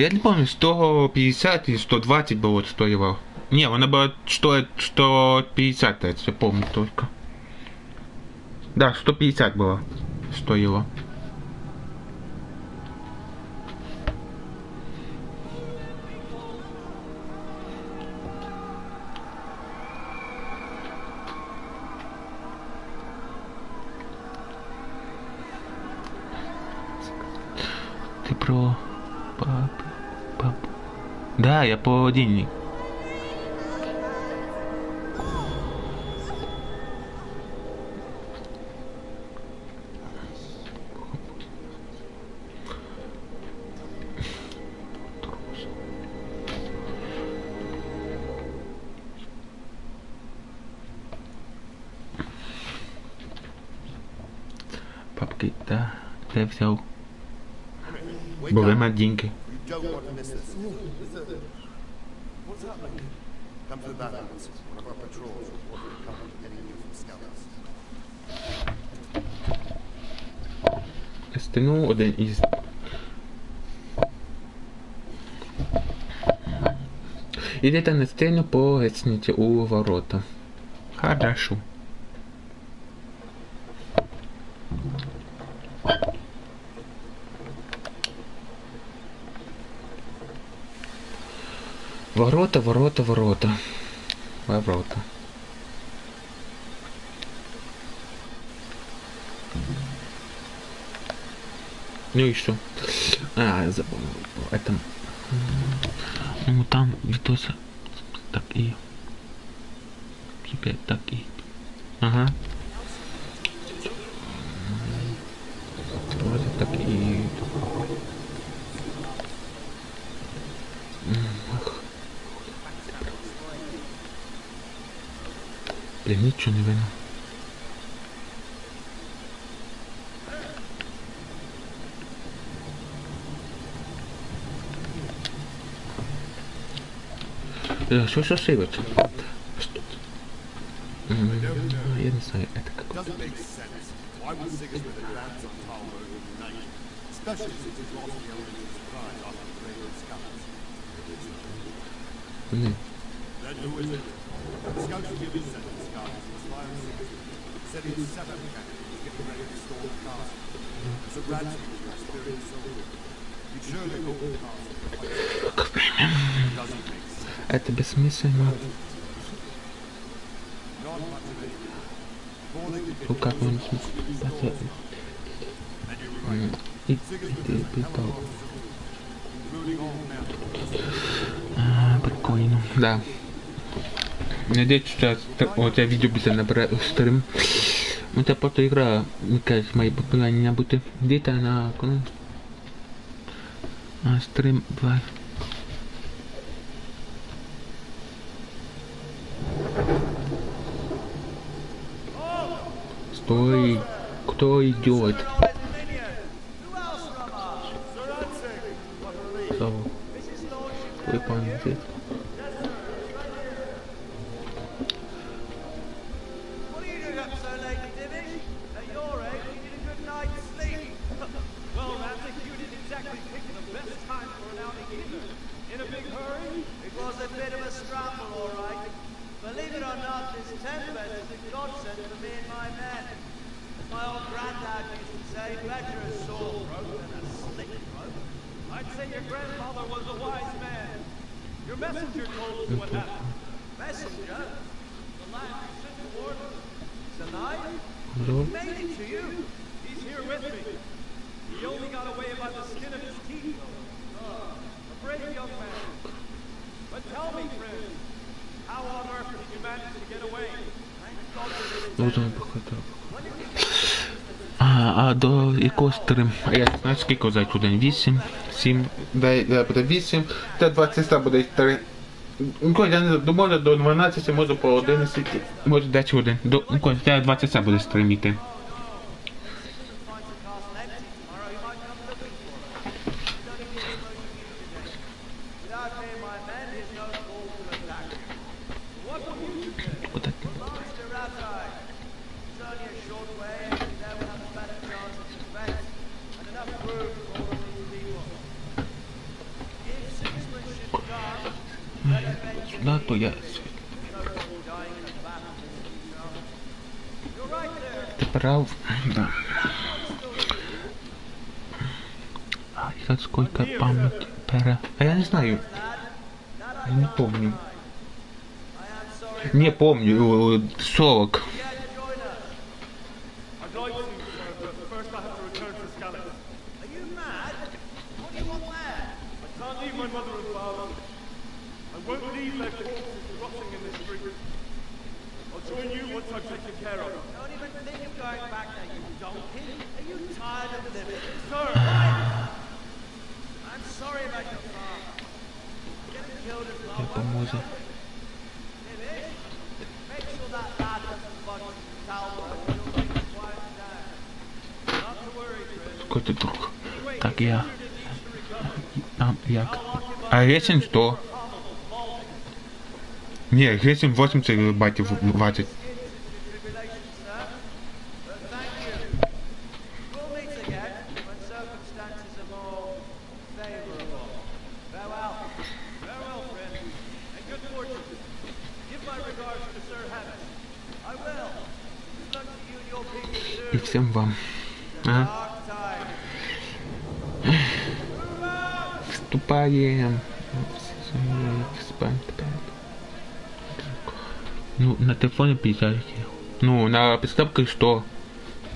Я не помню, 150 или 120 было стоило. Не, она была стоит 150, я помню только. Да, 150 было стоило. Ты про... Да, я по денег. Папки, да, я взял. Время деньги. Don't want to miss this. What's happening? Come to the battlements. One of our patrols reported a company heading you from scouts. Стену один із. Ідете на стену по лестниці у ворота. Хорошо. Ворота, ворота, ворота. Ворота. Ну и что? Я забыл. Это... Ну там видосы такие. Теперь такие. Ага. Вот такие. Блин, ничего не видно. Что сейвится? Я не знаю, это какое-то. Нет. Это бессмысленно. Ну как он прикольно, да. Надеюсь, что у тебя видео bisa набрать стрим. Это просто игра, мне кажется, мои популярные будут где-то на стрим 2. Стой, кто идет? Выполняем. До якого стрим? Я знаю, скільки зайду день? 8, 7, да, буде 8, та 20 буде 3. Я не думаю, до 12, може по 11, може 10 годин. До 20 буде стріміти. Сюда, то я... Ты прав, да. И сколько памяти пера. А я не знаю. Я не помню. Не помню. 40. Какой-то друг. Так я... як? А ресень 100. Не, ресень 80 бати 20. И всем вам. Вступаем. Ну, на телефоне 50. Ну, на приставке 100.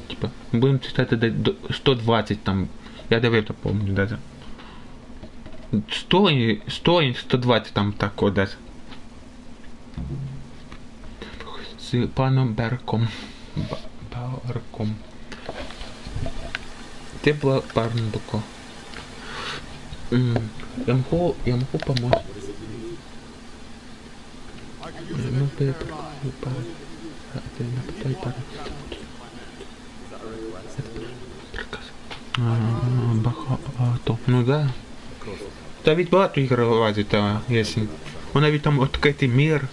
Типа, будем читать до 120 там. Я дивився, помню, даже. 100 и 120 там тако даже. З паном Берком. Барком. Це була Барнбуко. Я могу помочь. Багато. Ну да. Та ведь багато ігор вилазить, якщо. Вона ведь там відкритий мир.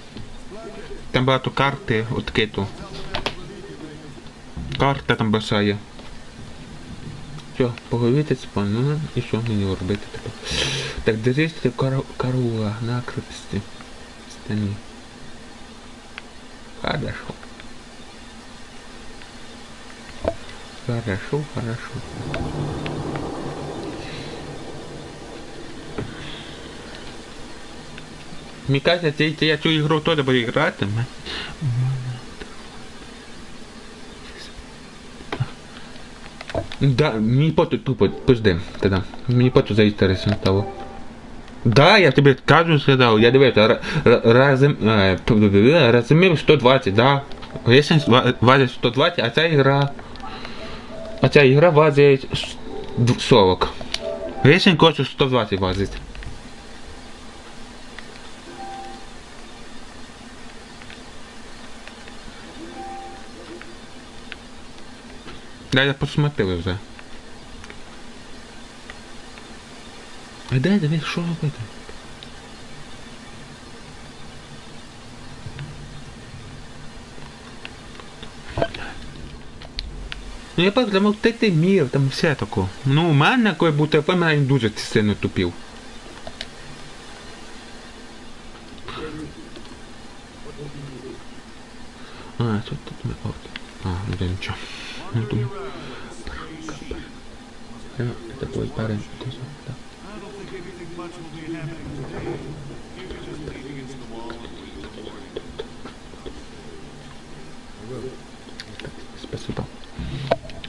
Там багато карти відкрито. Карта там большая. Все, поговорите з паном, і що мені робити тепер? Так, держите корула на крепості. Стани. Хорошо. Хорошо. Мені кажется, я цю ігру теж буду грати. Да, мені поту тупо, подожди, тогда. Мені поту заінтересно стало. Да, я тебе кажу, сказав, я дивився, розумів 120, да. Ресень важить 120, а ця ігра важить 40. Ресень коштує 120 важить. Да, я посмотрел вже. А дивись, що робити? Ну я просто замовтити мір, там все таке. Ну у мене коли був телефон, мене дуже сильно тупів. А, що тут ми... вже нічого. Ну думаю. Это будет парень. Да. Спасибо.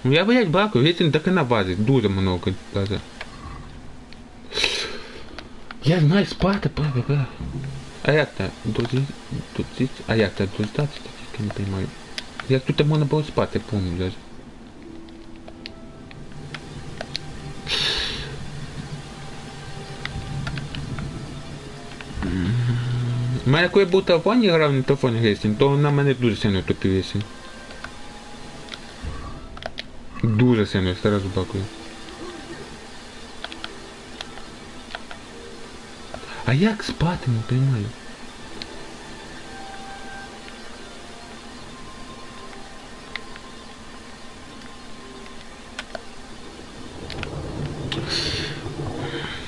Ну я, блядь, баку, если так и навазить, дуже много даже. Я знаю спать, а як-то тут, а як-то дождаться, я не понимаю. Як тут можна було спати, я помню даже. У мене коли був телефон, я грав на телефоні гресінь, то на мене дуже сильно тупив гресінь. Дуже сильно, я зараз бакую. А як спати, не понимаю.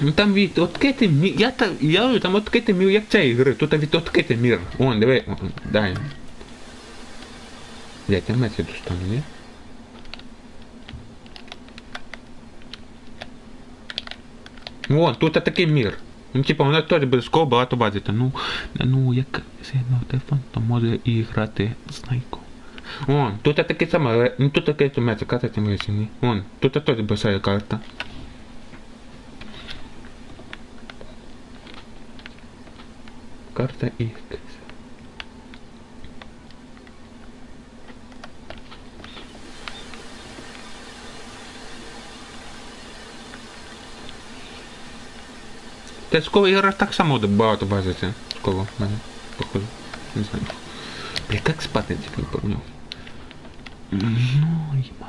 Ну там від відкритий мір, я там відкритий мір, як цієї гри, тут від відкритий мір. Вон, диви, дай. Блять, я меці достану, ні? Вон, тут такий мір. Ну, типа, вона теж буде скоро багато базити. Ну, як сильно телефон, то може і грати знайку. Вон, тут такий саме, ну тут такий меці, карта тим рішення. Вон, тут теж большая карта. Карта X. Та скоро ігра так само багато базиться. Скоро в мене, походу. Не знаю. Бля, як спати, типу, не помню. Ну, єба.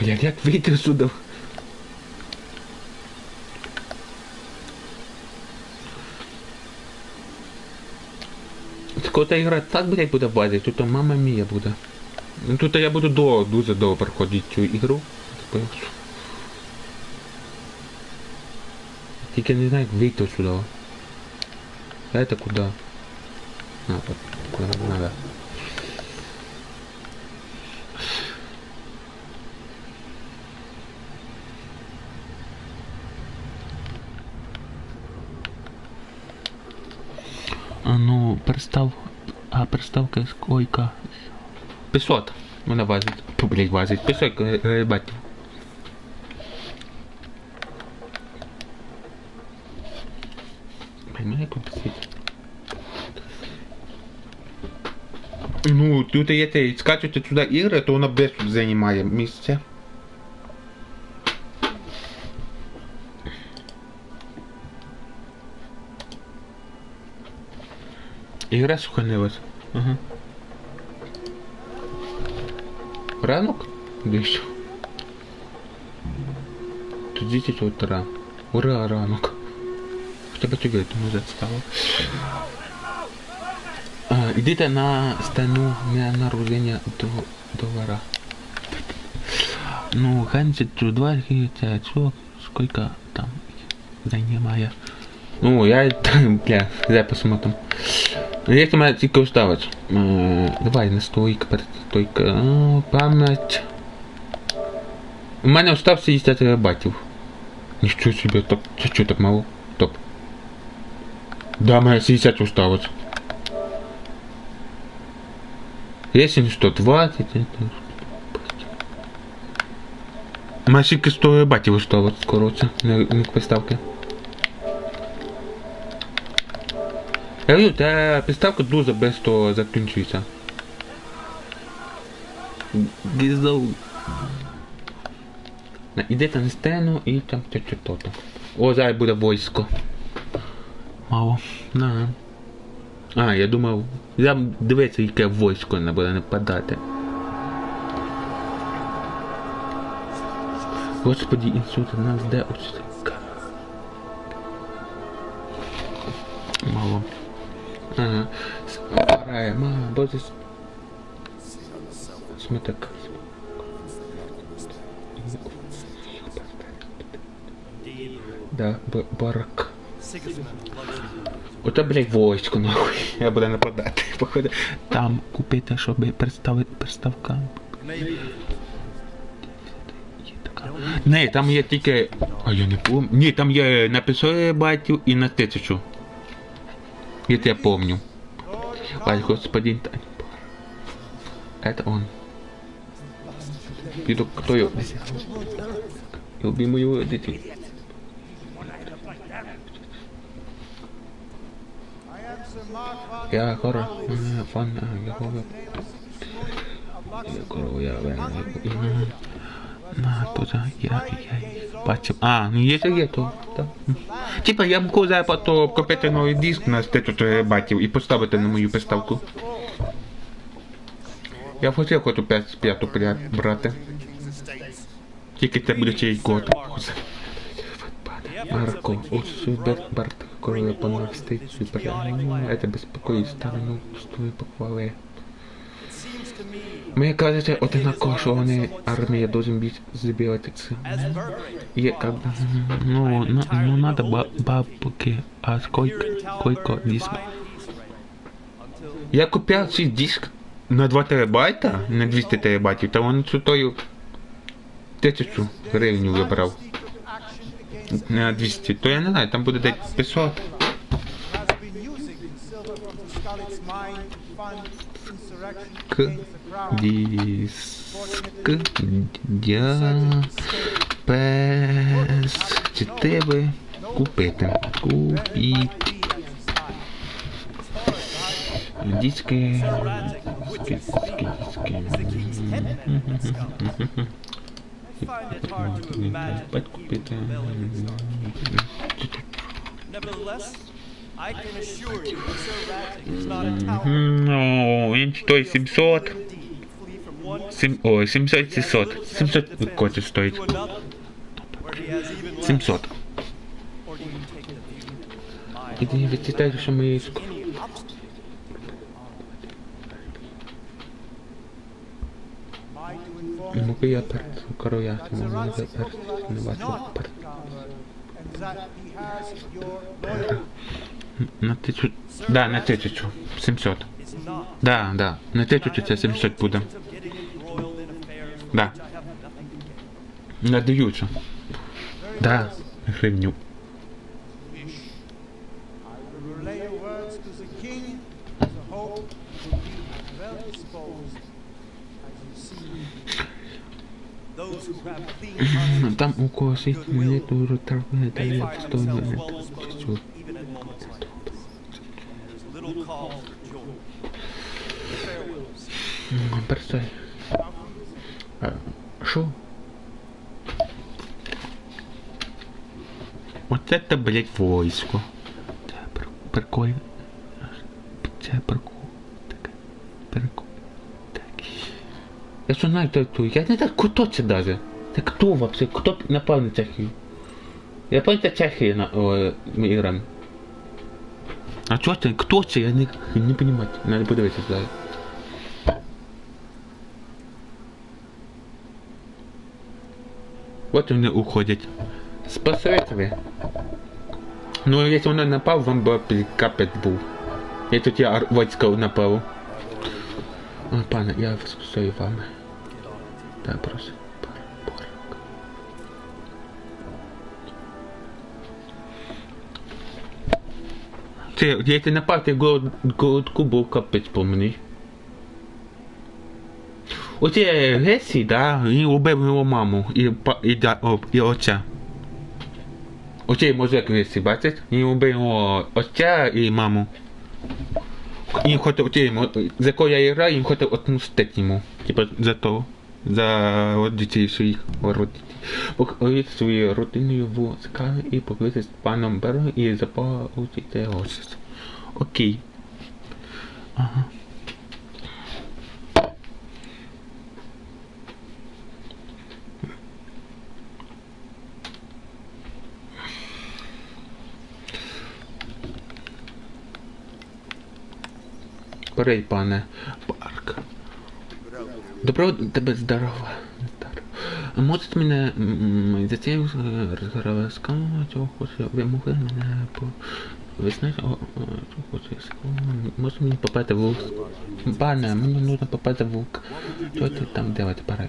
Блядь, як вийти сюди? Коли та ігра так, блядь, буде базити, то мама мія буде. Ну тут я буду дуже довго проходити цю ігру. Тільки не знаю, як вийти сюди. А это куда? А, вот, куда надо. А ну, приставка сколько? 500. Вона важить. Блять, важить. 500 батів. Поймай, як посвітити. Ну, тут если скачиваете сюда игры, то она без занимает месте. Игра сохранилась. Ага. Ранок? Да еще. Тут 10 утра. Ура, ранок. Хотя бы тебе это назад стало. Идите на стену на наружение доллара. Ну, раньше 20, сколько там занимает. Ну, я, бля, я посмотрим. Если мы только уставать. Давай настойка, стойка, память. У меня устав 60 батів. Ничего себе, топ, что так мало? Топ. Да, у меня 60 уставать. Если 120, это... Машинка 100 батів уставать, короче, на приставке. Я говорю, та приставка дуже швидко закінчується. Гізоу. Ідете на стену і там що-то там. О, зараз буде військо. Мало. На. А, я думав, я дивиться, яке військо не буде нападати. Господи, інсульт, нас де учителька. Мало. Ага. Мама, боже. Сміток. Да, барак. Оце, блядь, войско, нахуй. Я буду нападати, походу. Там купити, щоб представити приставка. Не, там є тільки... А я не помню. Ні, там є на 500 батів і на 1000. Это я помню. Ай, господин. Это он. Иду, кто ее? Любимую детей. Я хора, фан, я хора. На, туда, я бачив. А, ну если є, то, так. Типа я б казав потім купити новий диск на 100 батів і поставити на мою приставку. Я хотів хоту 5 брати. Тільки це буде через год. Марко, супер Барт, коли понавсти супер. Это беспокоит сторону пустую похвали. Мне кажется, одинаково, что они армия должен быть забивать. И как бы, ну надо бабки, а сколько диск? Я купил свой диск на 2 терабайта, на 200 терабайтов, то он стоит 1000 гривен выбрал. На 200, то я не знаю, там будет дать 500. Диск дя пес 4 купити. Диски. Купити. Ну, він стоїть 700. 700. 700 коти стоїть. 700. І не відчитайте, що ми... Мугия перед короя, мугия перед на 1000, да, на 1700. Да, да, на 1700 буде. Да. Надаються. Да, гривню. Там у когось є монету торгує далі стоїть. Перестай. Шо? Вот это, блядь, войско. Прикольно. Це прикольно. Прикольно. Так. Я что знаю, кто это? Я не знаю, кто это даже. Это кто вообще? Кто напал на Чехию? Я понял, это Чехия мы играем. А что это? Кто это? Я не понимаю. Надо подивитися зараз. Вот они уходят. Спасатели. Ну, если он напал, вам бы капец был. Я тут я войска напал. О, пане, я воскресаю вами. Да, просто. Если напал, ты голодку был капец по мне. Оце Гесі, да, він убив його маму і отця. Оцей мужик Гесі, бачиш? Він убив його отця і маму. Він хотів, за якого я граю, він хотів отмстити йому. Типа за того. За дітей своїх родителей. Покорити свою родиною в скалі і покорити з паном Бером і заполучити його. Окей. Ага. Корей, пане Парк. Добро тебе здорово. А можете мене затею розказати, чого хоче, ви могли мене ви знаєте, чого хоче, може мені попати в лук? Пане, мені нужно попати в лук. Що ти там делать, пора?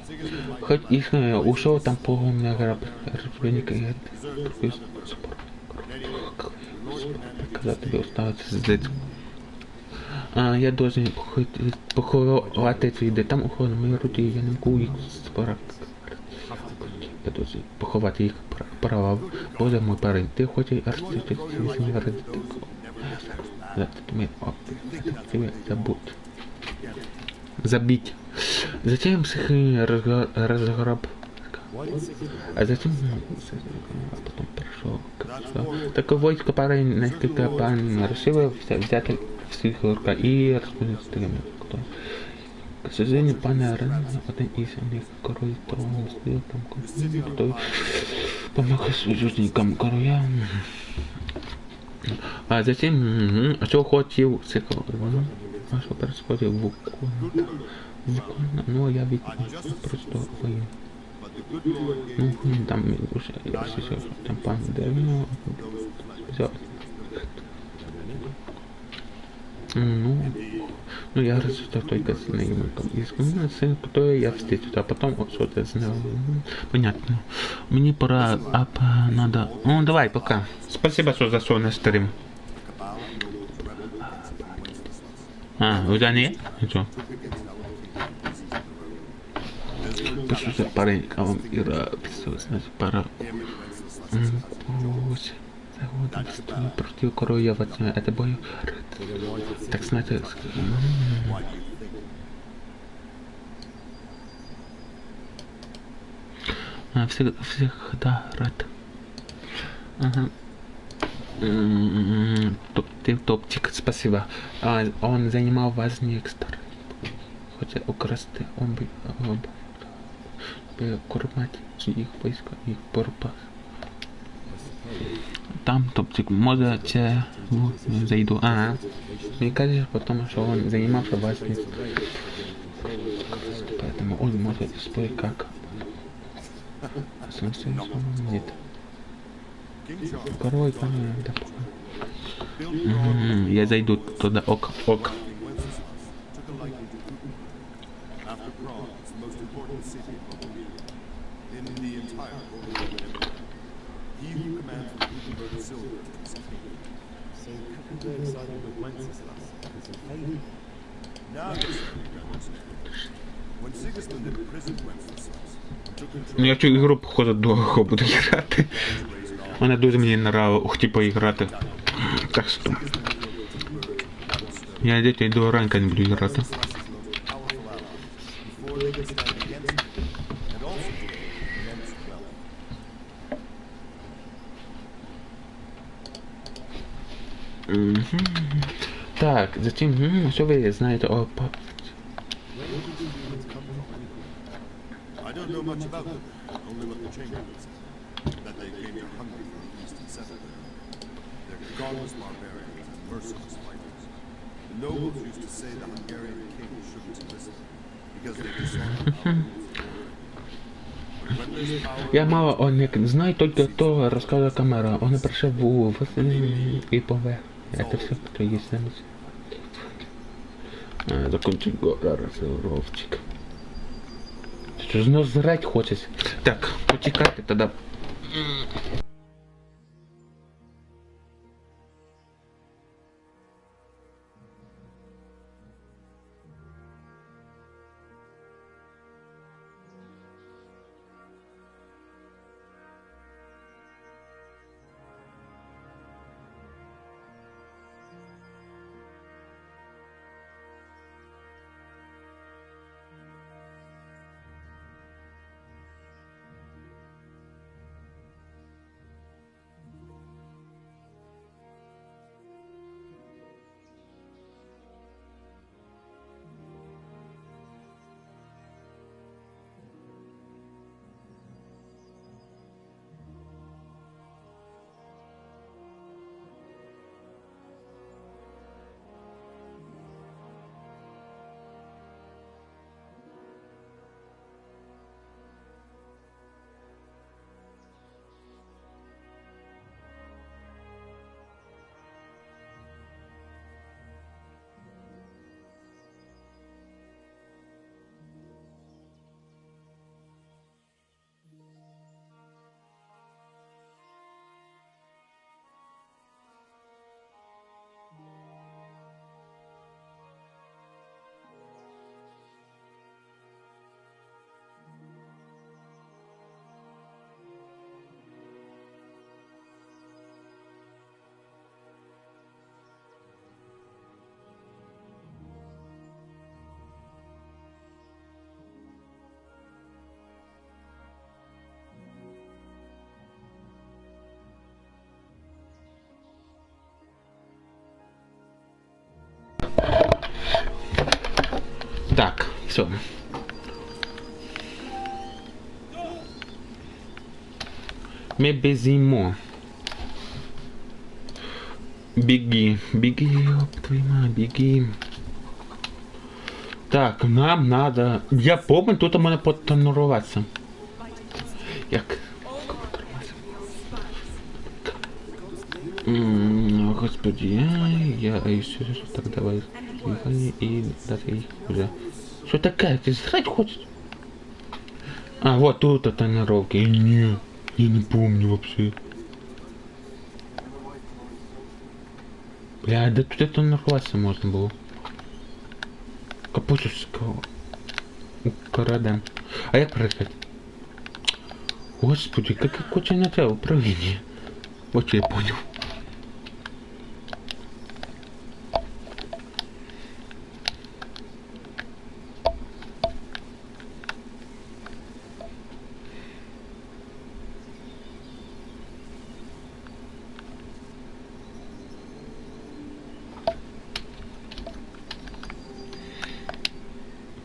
Хоч їх ушов там по мене розбійника, я когда тобі оставаться здесь. Я должен поховати твій де там охорона мої руки, я не можу їх спорати. Я должен поховати їх права. Боже мой парень, ти хочеш арстити свій родити. Забудь. Забить. Затем всех разграб. А затем потом пришел. Такое войско парень несколько пан решил взять в своих руках и распорядиться стрелами. К сожалению, пана Рен, один из них король, то он сделал там кто помог союзникам короля. А затем, что хотел цикл, а что происходит в ну я ведь просто воюю. Ну, там уже, там пан Дервино взял. Ну я разочитал только с сын, который я встретил, а потом что-то знал. Понятно. Мне пора, надо. Ну давай, пока. Спасибо, что зашел на стрим. Уже нет? Ничего. Пишу за парень, а он играет, значит, пора. Против короля, это бой. Так значит. Всегда рад. Ага. Ты топчик, спасибо. Он занимал важный экстр. Хотя украсть он бы кормать их войска, их порпас. Там топчик, может, зайду. Ага. Мне кажется, потому что он занимался важным. Поэтому он может Спой как? Нет. Порой, да. Я зайду туда, ок. Ну, я цю ігру, походу, довго буду грати. Вона дуже мені нравилась поіграти. Так що... Я дітей до ранка не буду грати. Так, затем, що ви знаєте о... I don't know much about them, only what the Chamberlain said. That they came here hungry from the east and settled there. They're godless barbarians and merciless fighters. The nobles used to say the Hungarian king shouldn't listen, because they dishonored our rules. Я мало не знаю, только то рассказывала камера. Он пришел в и пове. Это все, что есть на мысли. Закончить гора, разровчик. Что же жрать хочешь? Так, почекайте тогда. Так, все. Мы безимо. Беги, ёб твою мать, беги. Так, нам надо... Я помню, тут можно потренироваться. Як? Господи, я еще так давай. И даже уже. Что такое? Ты срать хочешь? А, вот тут тренировки. Не, я не помню вообще. Бля, да тут это тренироваться можно было. Капустовского. Украдем. А як проехать? Господи, какое куча тело управление. Вот я понял.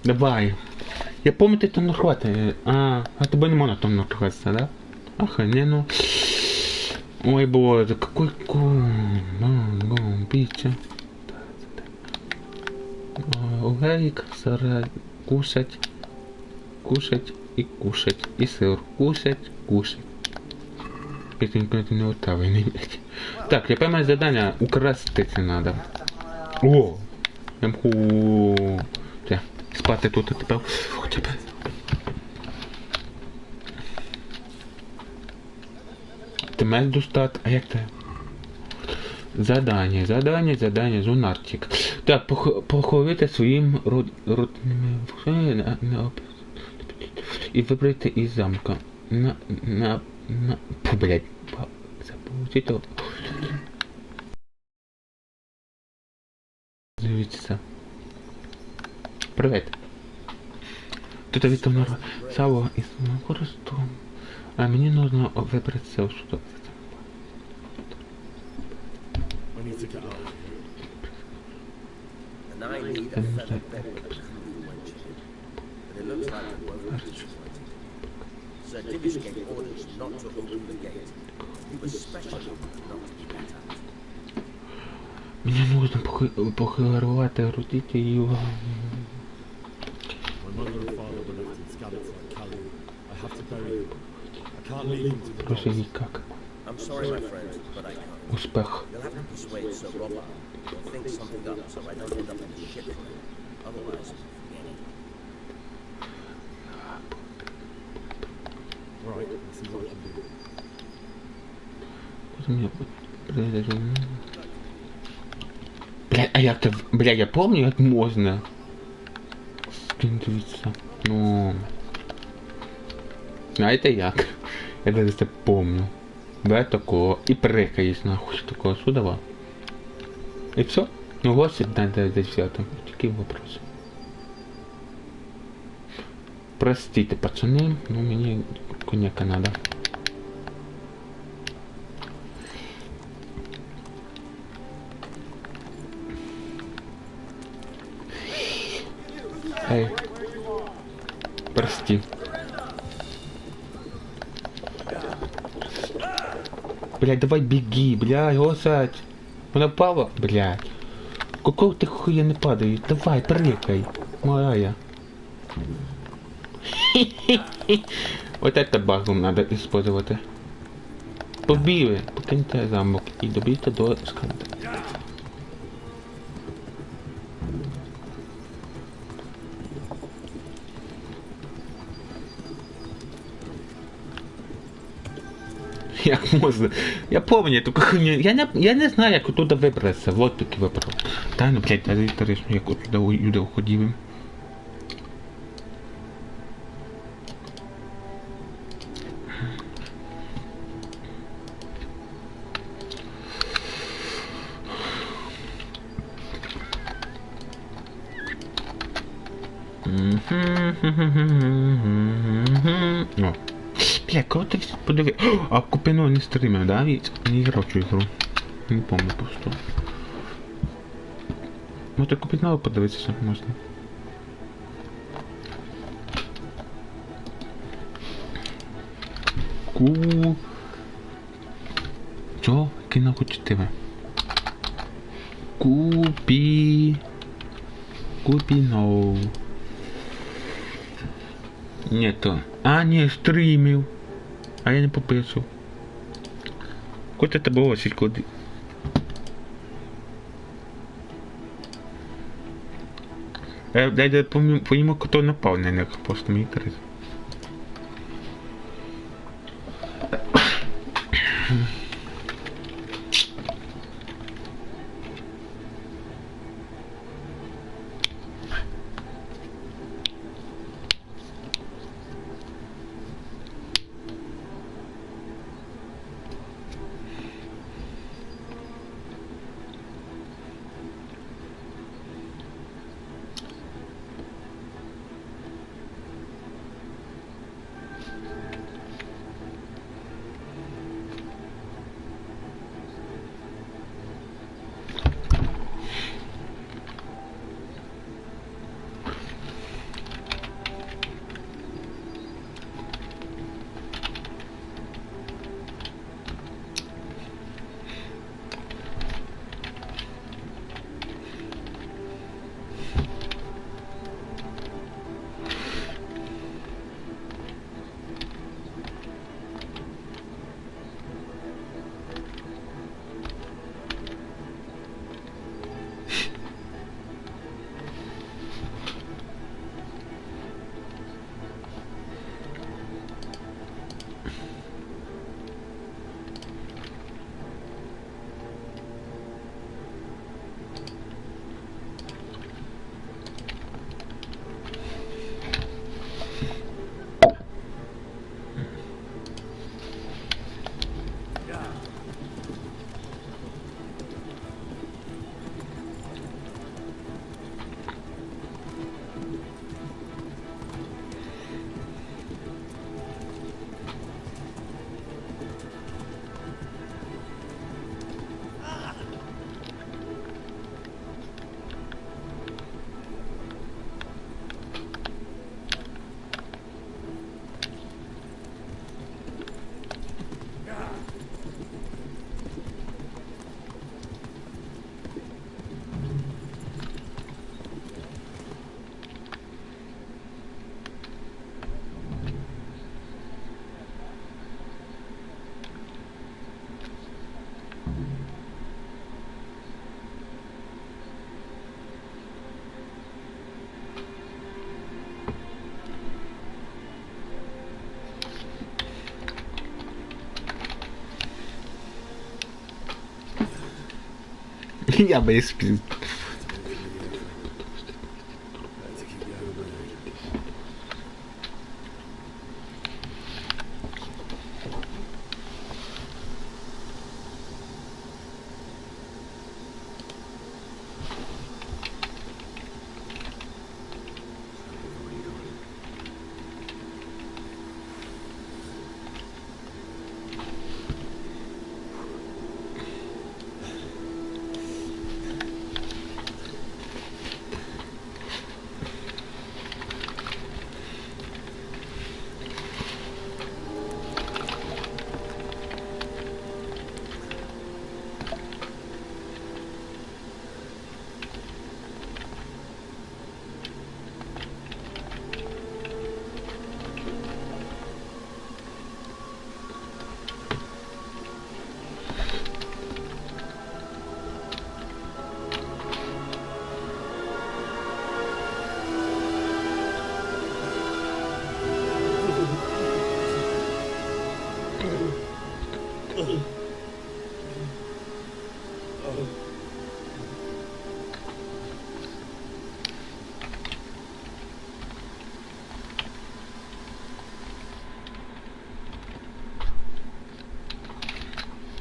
Давай. Я помню, ты там нахватываешь. А тебе не можно там нахватиться, да? Охрененно. Ой, боже, какой пича. Лайк, кушать. кушать и кушать. И сыр кушать, кушать. Это не отавай, не блядь. Так, я поймаю задание, украсти це надо. О! Ямху. Це, спати тут тепер. Хоча б. Ти маєш достати, а як це? Задання, зонарчик. Так, поховайте своїм родними і вибрати із замка. Блять, забудьте. Дивіться. Привіт. Тут відтомно сало із користом. А мені нужно вибрати все, що And I need a feather bed with a crew wench in it. But it looks like the work is tonight. Sir Divish gave orders not to open the gate. He was special not to be let out. Мені нужно похилувати родити його. My mother and father were left in Skalitz like Kalu. I have to bury them. I can't leave them to the Прошу gods. никак. I'm sorry, my friend, but I can't. Успех. You'll have to persuade Sir Robert or think something up so I don't end up in a ship. Otherwise, forget it. Right, let's see what I can do. Бля, а як-то, бля, я помню, як можна. Дивіться. Ну. Знаєте як? Я даже це помню. Бе такого. І прикаєш нахуй такого судова. І все? Ну гості надо десь взяти. Такий вопрос. Простите, пацани, ну мені коньяка надо. Эй, прости. Блядь, давай беги, блядь, госать. Она пала, блядь. Какого ты хуя не падает? Давай, прыгай, моя. Вот это багом надо использовать. Побили, покиньте замок и добійте до сканта. Як можна? Я помню эту хуйню. Я не знаю, як оттуда вибратися. Вот такий вопрос. Та ну, блядь, а інтересно, як оттуда люди уходили. О. Бля, кого ты подиви? А Купино не стримив, да? Ведь не играл в цю ігру. Не помню просто. Може Купино подивитися можна. Чо? Кіно хочете ви? Купино. Нету. А, не, стримів. А я не пописав. Куди це було, куди? Я помню, хто напав на них, просто мені інтересно. Меня бы испил.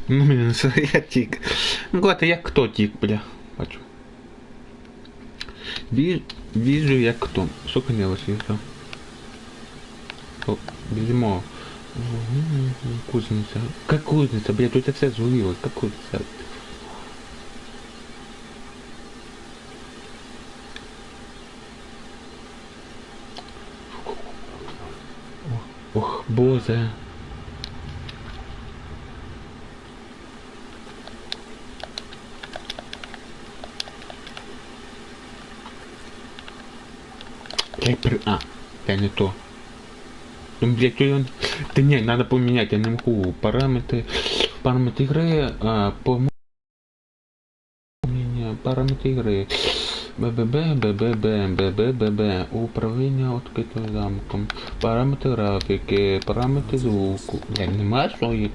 Ну, блин, я тик. Ну, говорите, як хто тик, бля. Бачу. Вижу, як хто. Що конялось, вижу. О, безмо. Кузнеца. Как кузнеца, блядь, тут все злилось. Как кузнеца? Ох, боже. А, это не то. Ну, блядь, он... Да не, надо поменять, я не могу. Параметры игры, параметры игры. ББ. Управление открытым замком. Параметры графики, параметры звуку. Бля, нема своих.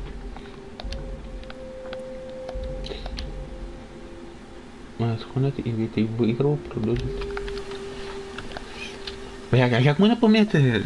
Схонати і війти в ігру продовжити. Як можна поміняти?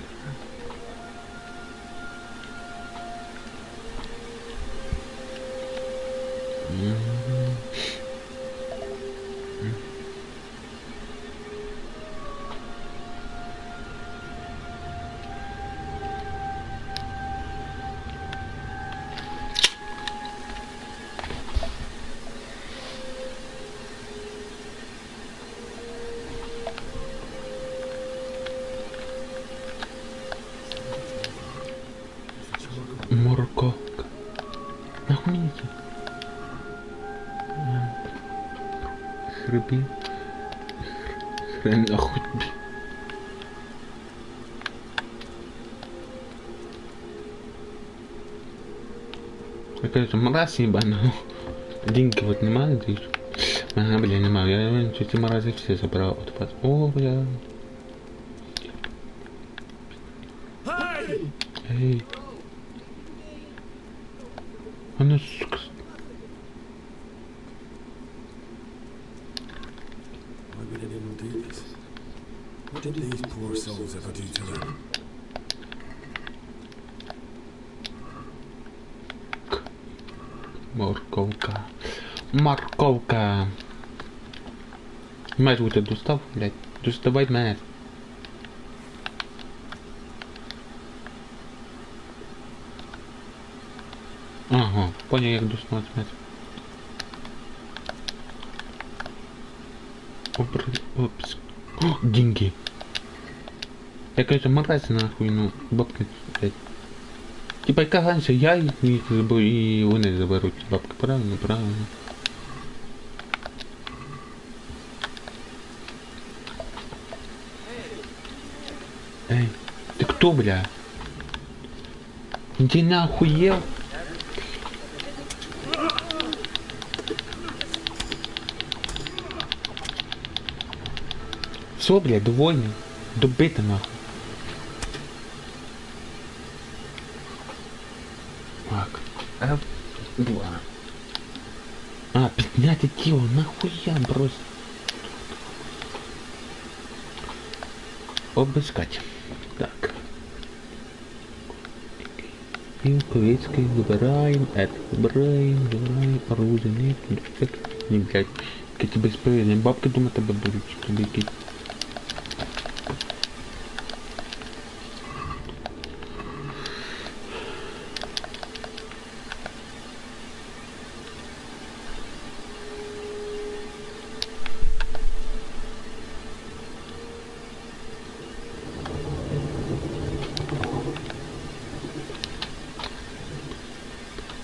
Морковка. Нахуйте. Хребет. Хрен нахуй. Какая-то мразь ебаная. Деньги вот немало здесь. Ага, бля, немало. Я эти мразы все забрал. О, бля. Эй. Она, сука. Why would anyone do this? What did these poor souls ever do to them? Морковка. Морковка. Мать, вот эту став, блядь. Доставай мать. Ага, понял, як доставать мать. Опс. О, деньги. Якась мразь нахуй, ну, бабки, блядь. Типа, яка раньше я їх заберу, і вони заберуть бабки. Правильно, правильно. Эй, ты кто, бля? Ты нахуел? Все, бля, довольно. Добито нахуй. Так. F2. А, поднять тело, нахуя брось. Обыскать. Так. Квесты, выбираем, это выбираем, оружие, нет, не, блядь. Какие бесполезные бабки думают об будут, чтобы какие.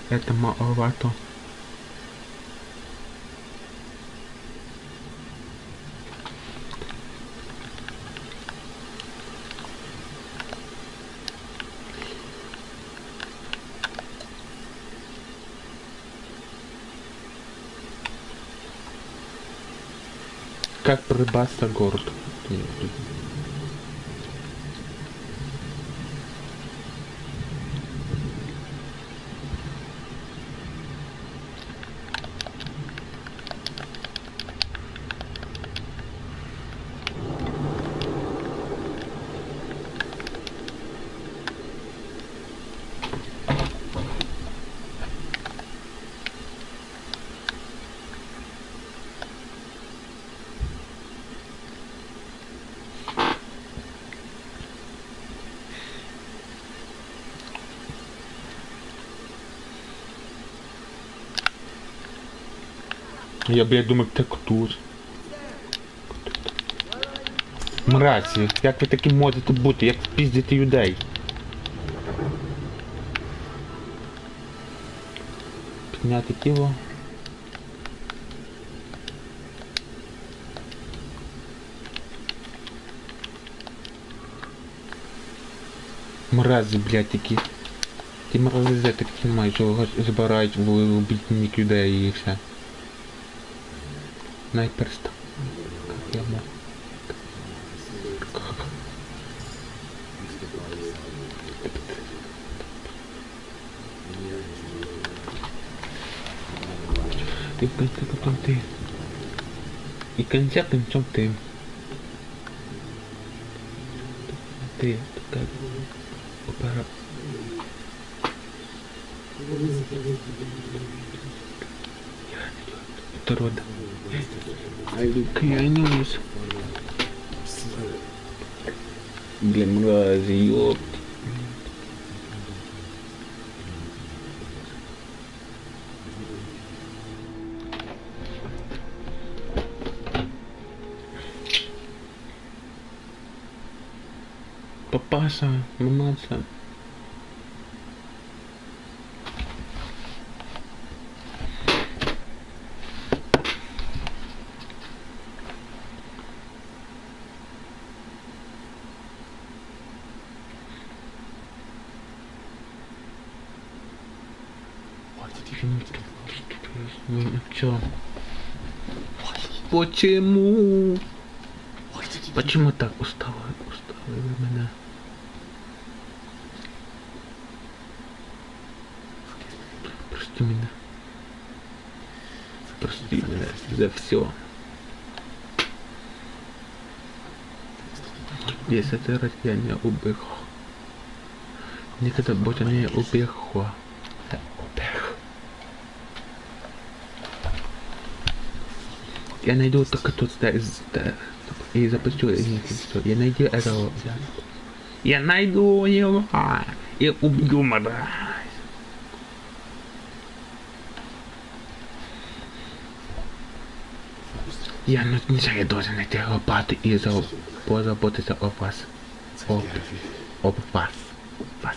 Это маловато. Как прибавиться город? Я, блядь, думаю, так тут. Мразі, як ви такі можете бути? Як піздити людей? Підняти тіло. Мразі, блядь, такі. Ті мрази такі немає, що збирають в обітник людей і все. Найперста. Как я мог? Ты потом ты. И концом ты. Ты как опера. Это рода. Клянусь. Блин, мрази, ёпт. Папаша, мамаша. Чё? Почему? Почему так устала меня? Прости меня. Прости меня за все. Если это раз я не убег. Никогда больше не убегла. Я найду только тут и запущу я найду этого. Я найду его и убью мразь. Я не знаю, я должен найти лопату и позаботиться о вас. Об вас. Вас.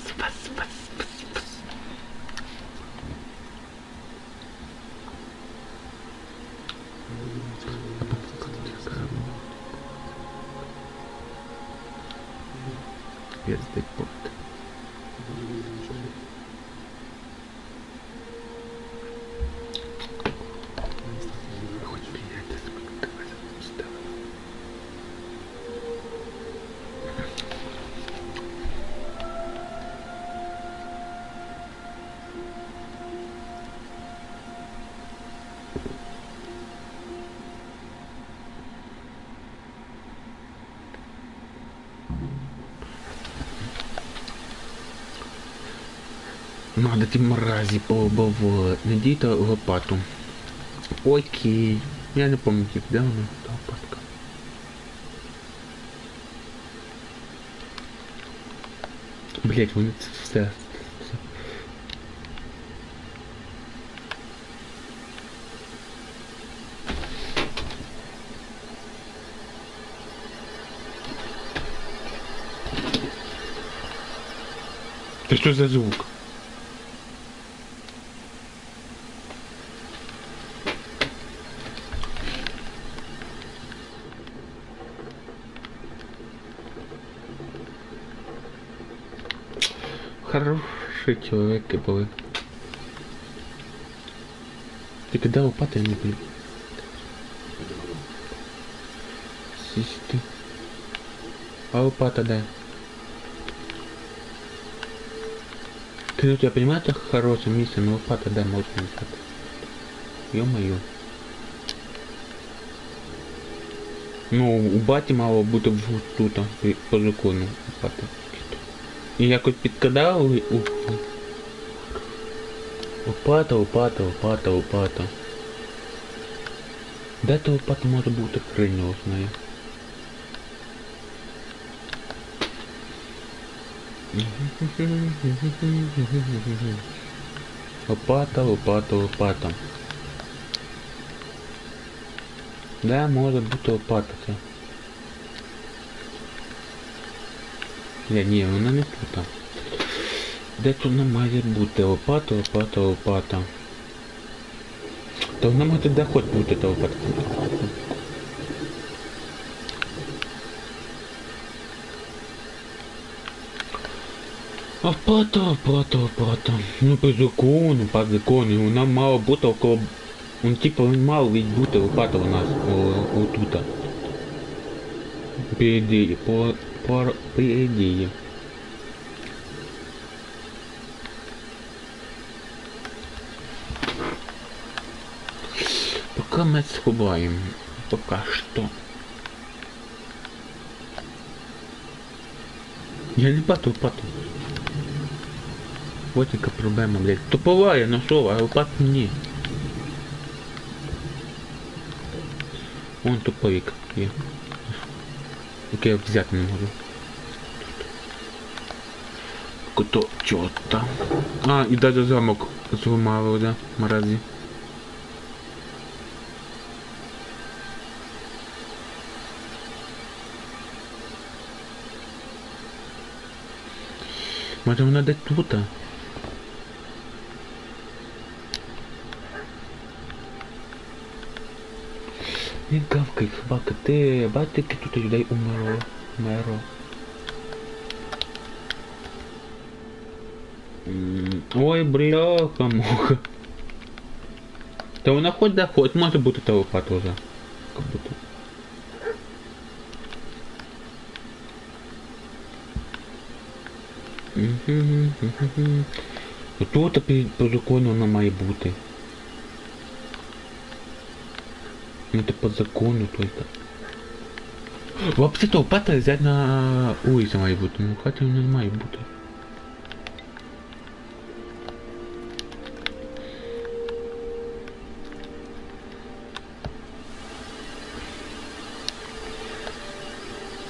Here's the boat. Надо ті мразі поубивати. Найдіть лопату. Окей. Я не пам'ятаю, де вона, та лопатка. Блять, вони це все. Це що за звук? Хороші чоловіки були. Тільки де лопата, я не буду. Сісти. А лопата де? Я понимаю, это хорошее место, но лопата, да, можно взять. Ё-моё. Ну, у баті мало бути вот тут, по закону лопата. І якось підкидали. Лопата, лопата, лопата, лопата. Де та лопата може бути, хрень його знає. Лопата, лопата, лопата. Де може бути лопата ця? Ні, вона не тут. Де тут вона має бути? Лопата, лопата, лопата. Та вона може де хоч бути та лопата. Лопата, лопата, лопата. Ну по закону. Вона мала бути около... Он типа він мав бути лопата у нас отута. По ідеї, по ідеї. Пока мы сховаем. Пока что. Я не бачу лопату. Вот яка проблема, блядь. Топова я нашов, а лопату ні. Вон топовик є. Який я взяти не можу. Кото чорта. А, і даже замок зламали, да, мразі. Може вона десь тут? Не гавкай, собака, ти бачите, які тут людей умерло. Ой, бляха-муха. Та вона хоч да хоч, може бути та лопата вже. Как будто. Тут по закону вона має бути. Ну это по закону только. Вообще-то лопата взять на улице має бути, ну хотя вона не має бути.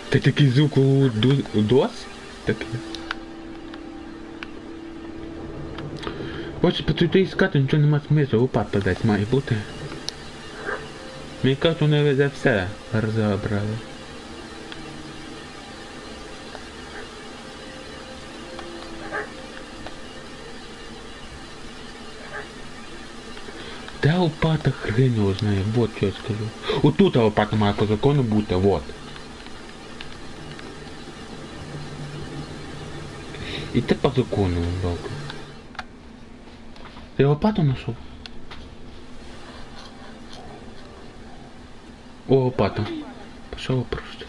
Та такий звук у дос? Такий. Хочеш потім іскати, нічого нема смислу, лопата десь має бути. Мені кажуть, вони за все розібрали. Де лопата хрень його знає, вот що я скажу. Отут лопата має по закону бути, вот. І те по закону, балка. Ти лопату знайшов? О, лопата. Пошел просто.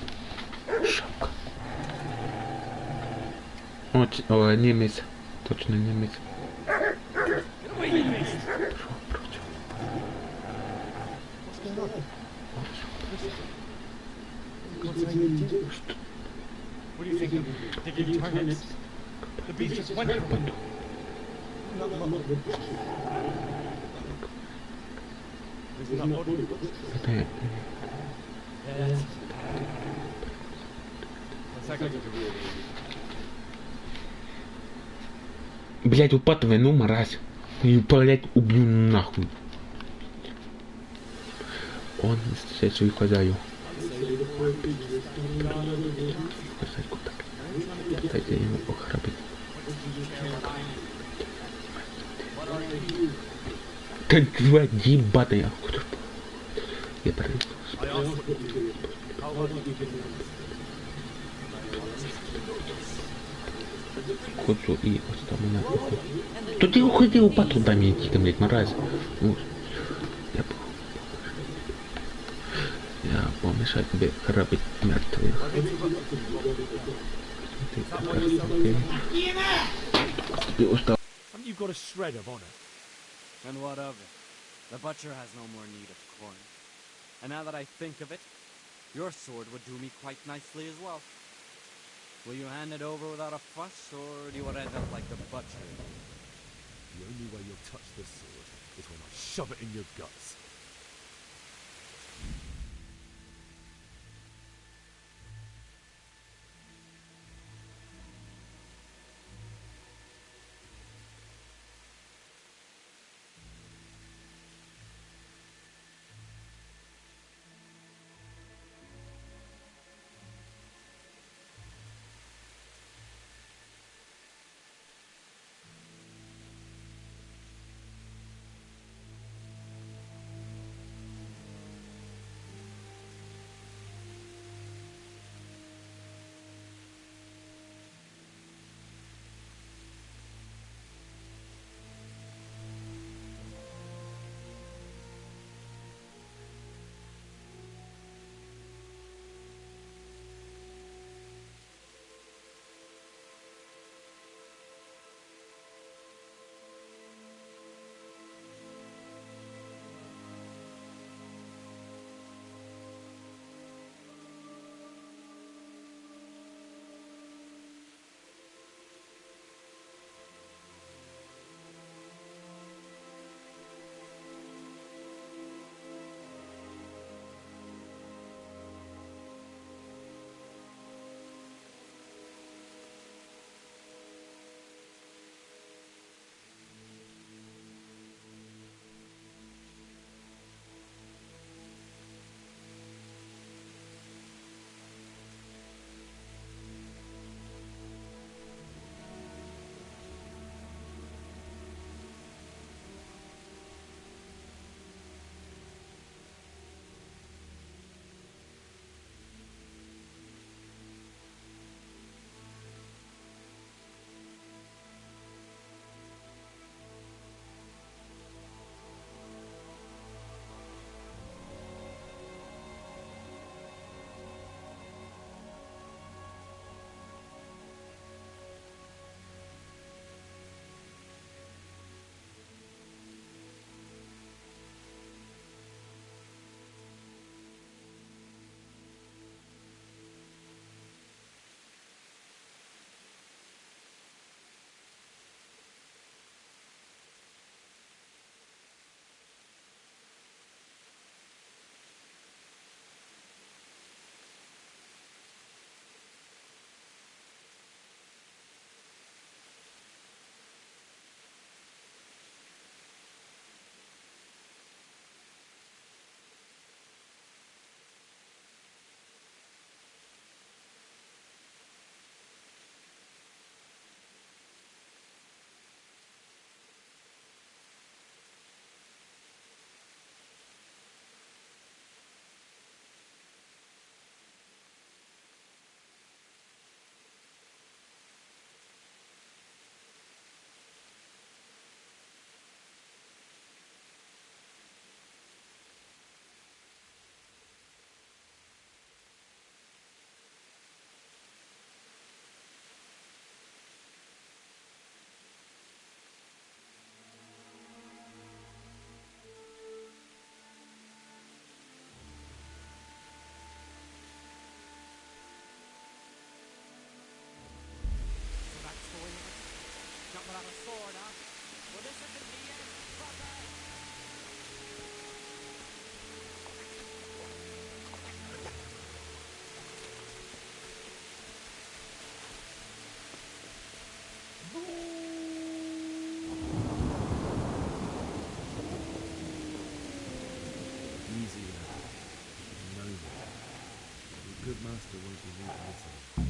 Шапка. О, немец. Точно немец. Пошел против. on. Listen. God's saying you did. What do you think? Did you turn it? The beast just went from it. Not much. It's not what we Это... Yes. What's that got to do with it? Блять, упатывай, ну, мразь. И, блять, убью нахуй. Он встречает своих хозяев. Кусать так. Дайте ему похрапить. Как звать, ебаный охоту. Я прыгну. Хочу и оставлю. То ты уходил потом, дай мне идти, блядь, мразь. Я помешаю тебе храбить мертвых. Ты устал. Haven't you got a shred of honor? And what of it? The butcher has no more need of corn. And now that I think of it, your sword would do me quite nicely as well. Will you hand it over without a fuss, or do you want to end up like the butcher? The only way you'll touch this sword is when I shove it in your guts. easy and noble. Your good master won't be leaving this alone.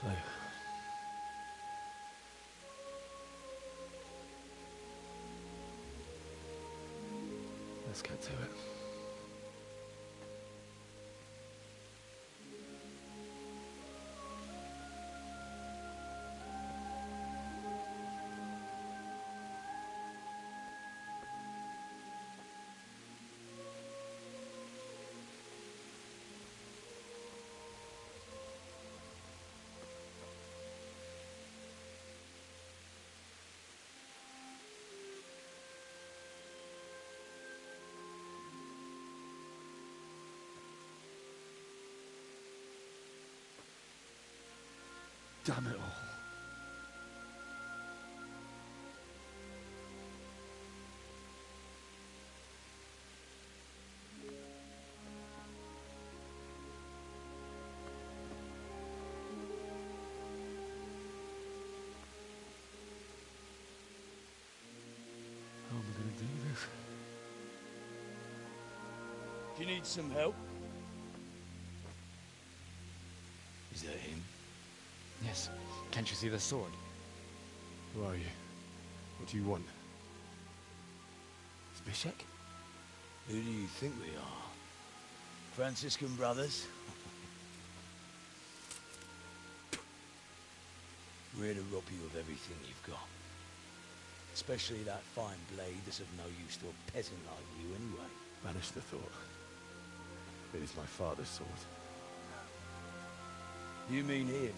So, let's get to it. Damn it all. How am I going to do this? Do you need some help? Is that him? Yes. Can't you see the sword? Who are you? What do you want? Zbyszek? Who do you think we are? Franciscan brothers? We're here to rob you of everything you've got. Especially that fine blade that's of no use to a peasant like you anyway. Banish the thought. It is my father's sword. You mean him?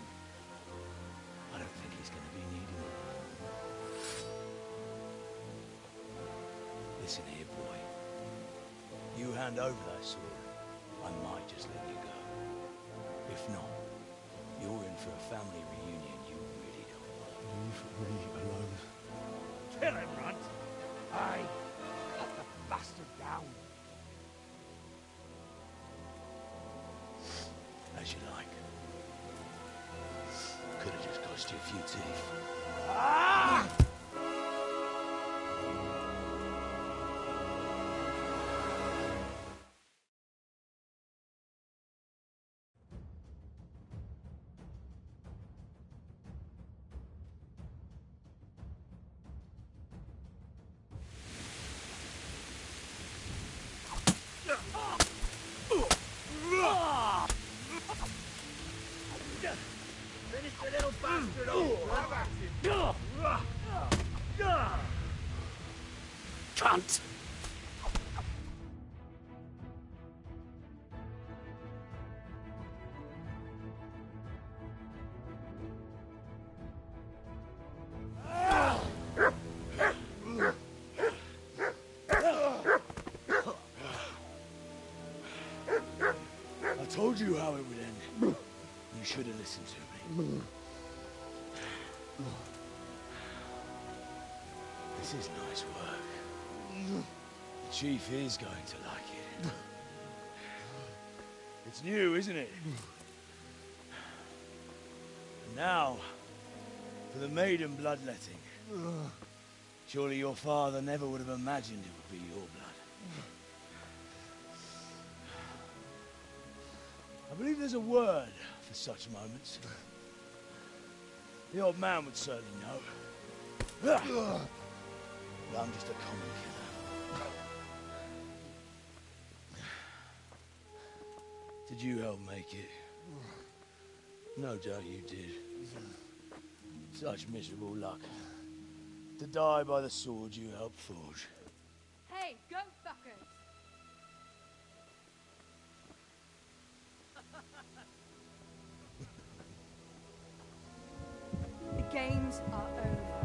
I don't think he's going to be needing it. Listen here, boy. You hand over that sword, I might just let you go. If not, you're in for a family reunion you really don't want. Leave me alone. Kill him, Runt! Aye, cut the bastard down. As you like. Could have just cost you a few teeth. Ah! Finish the little bastard off! Cunt! told you how it would end. You should have listened to me. This is nice work. The chief is going to like it. It's new, isn't it? And now, for the maiden bloodletting. Surely your father never would have imagined it would be your blood. I believe there's a word for such moments. The old man would certainly know. But I'm just a common killer. Did you help make it? No doubt you did. Such miserable luck. To die by the sword you helped forge. Hey, go fuckers! The games are over.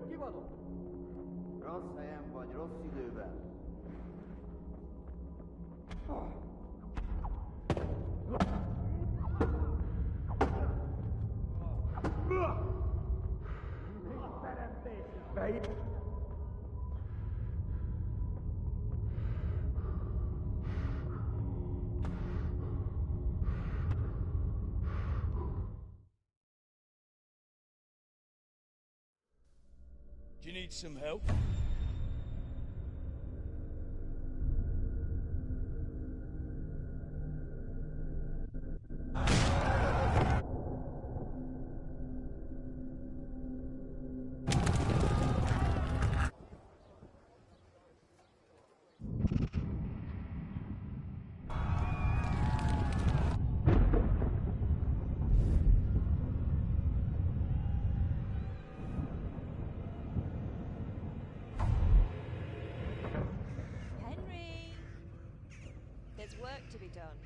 Ki van ott? Rossz helyen vagy, rossz időben. Do you need some help? Henry! There's work to be done.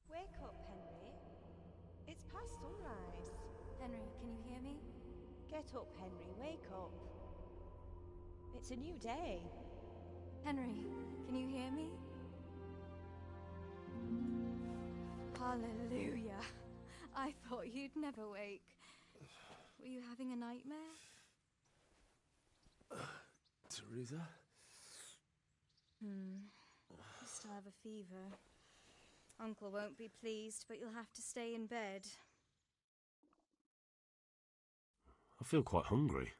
Wake up, Henry. It's past sunrise. Henry, can you hear me? Get up, Henry. Wake up. It's a new day. Henry, can you hear me? Hallelujah. I thought you'd never wake. Were you having a nightmare? Teresa? You still have a fever. Uncle won't be pleased, but you'll have to stay in bed. I feel quite hungry.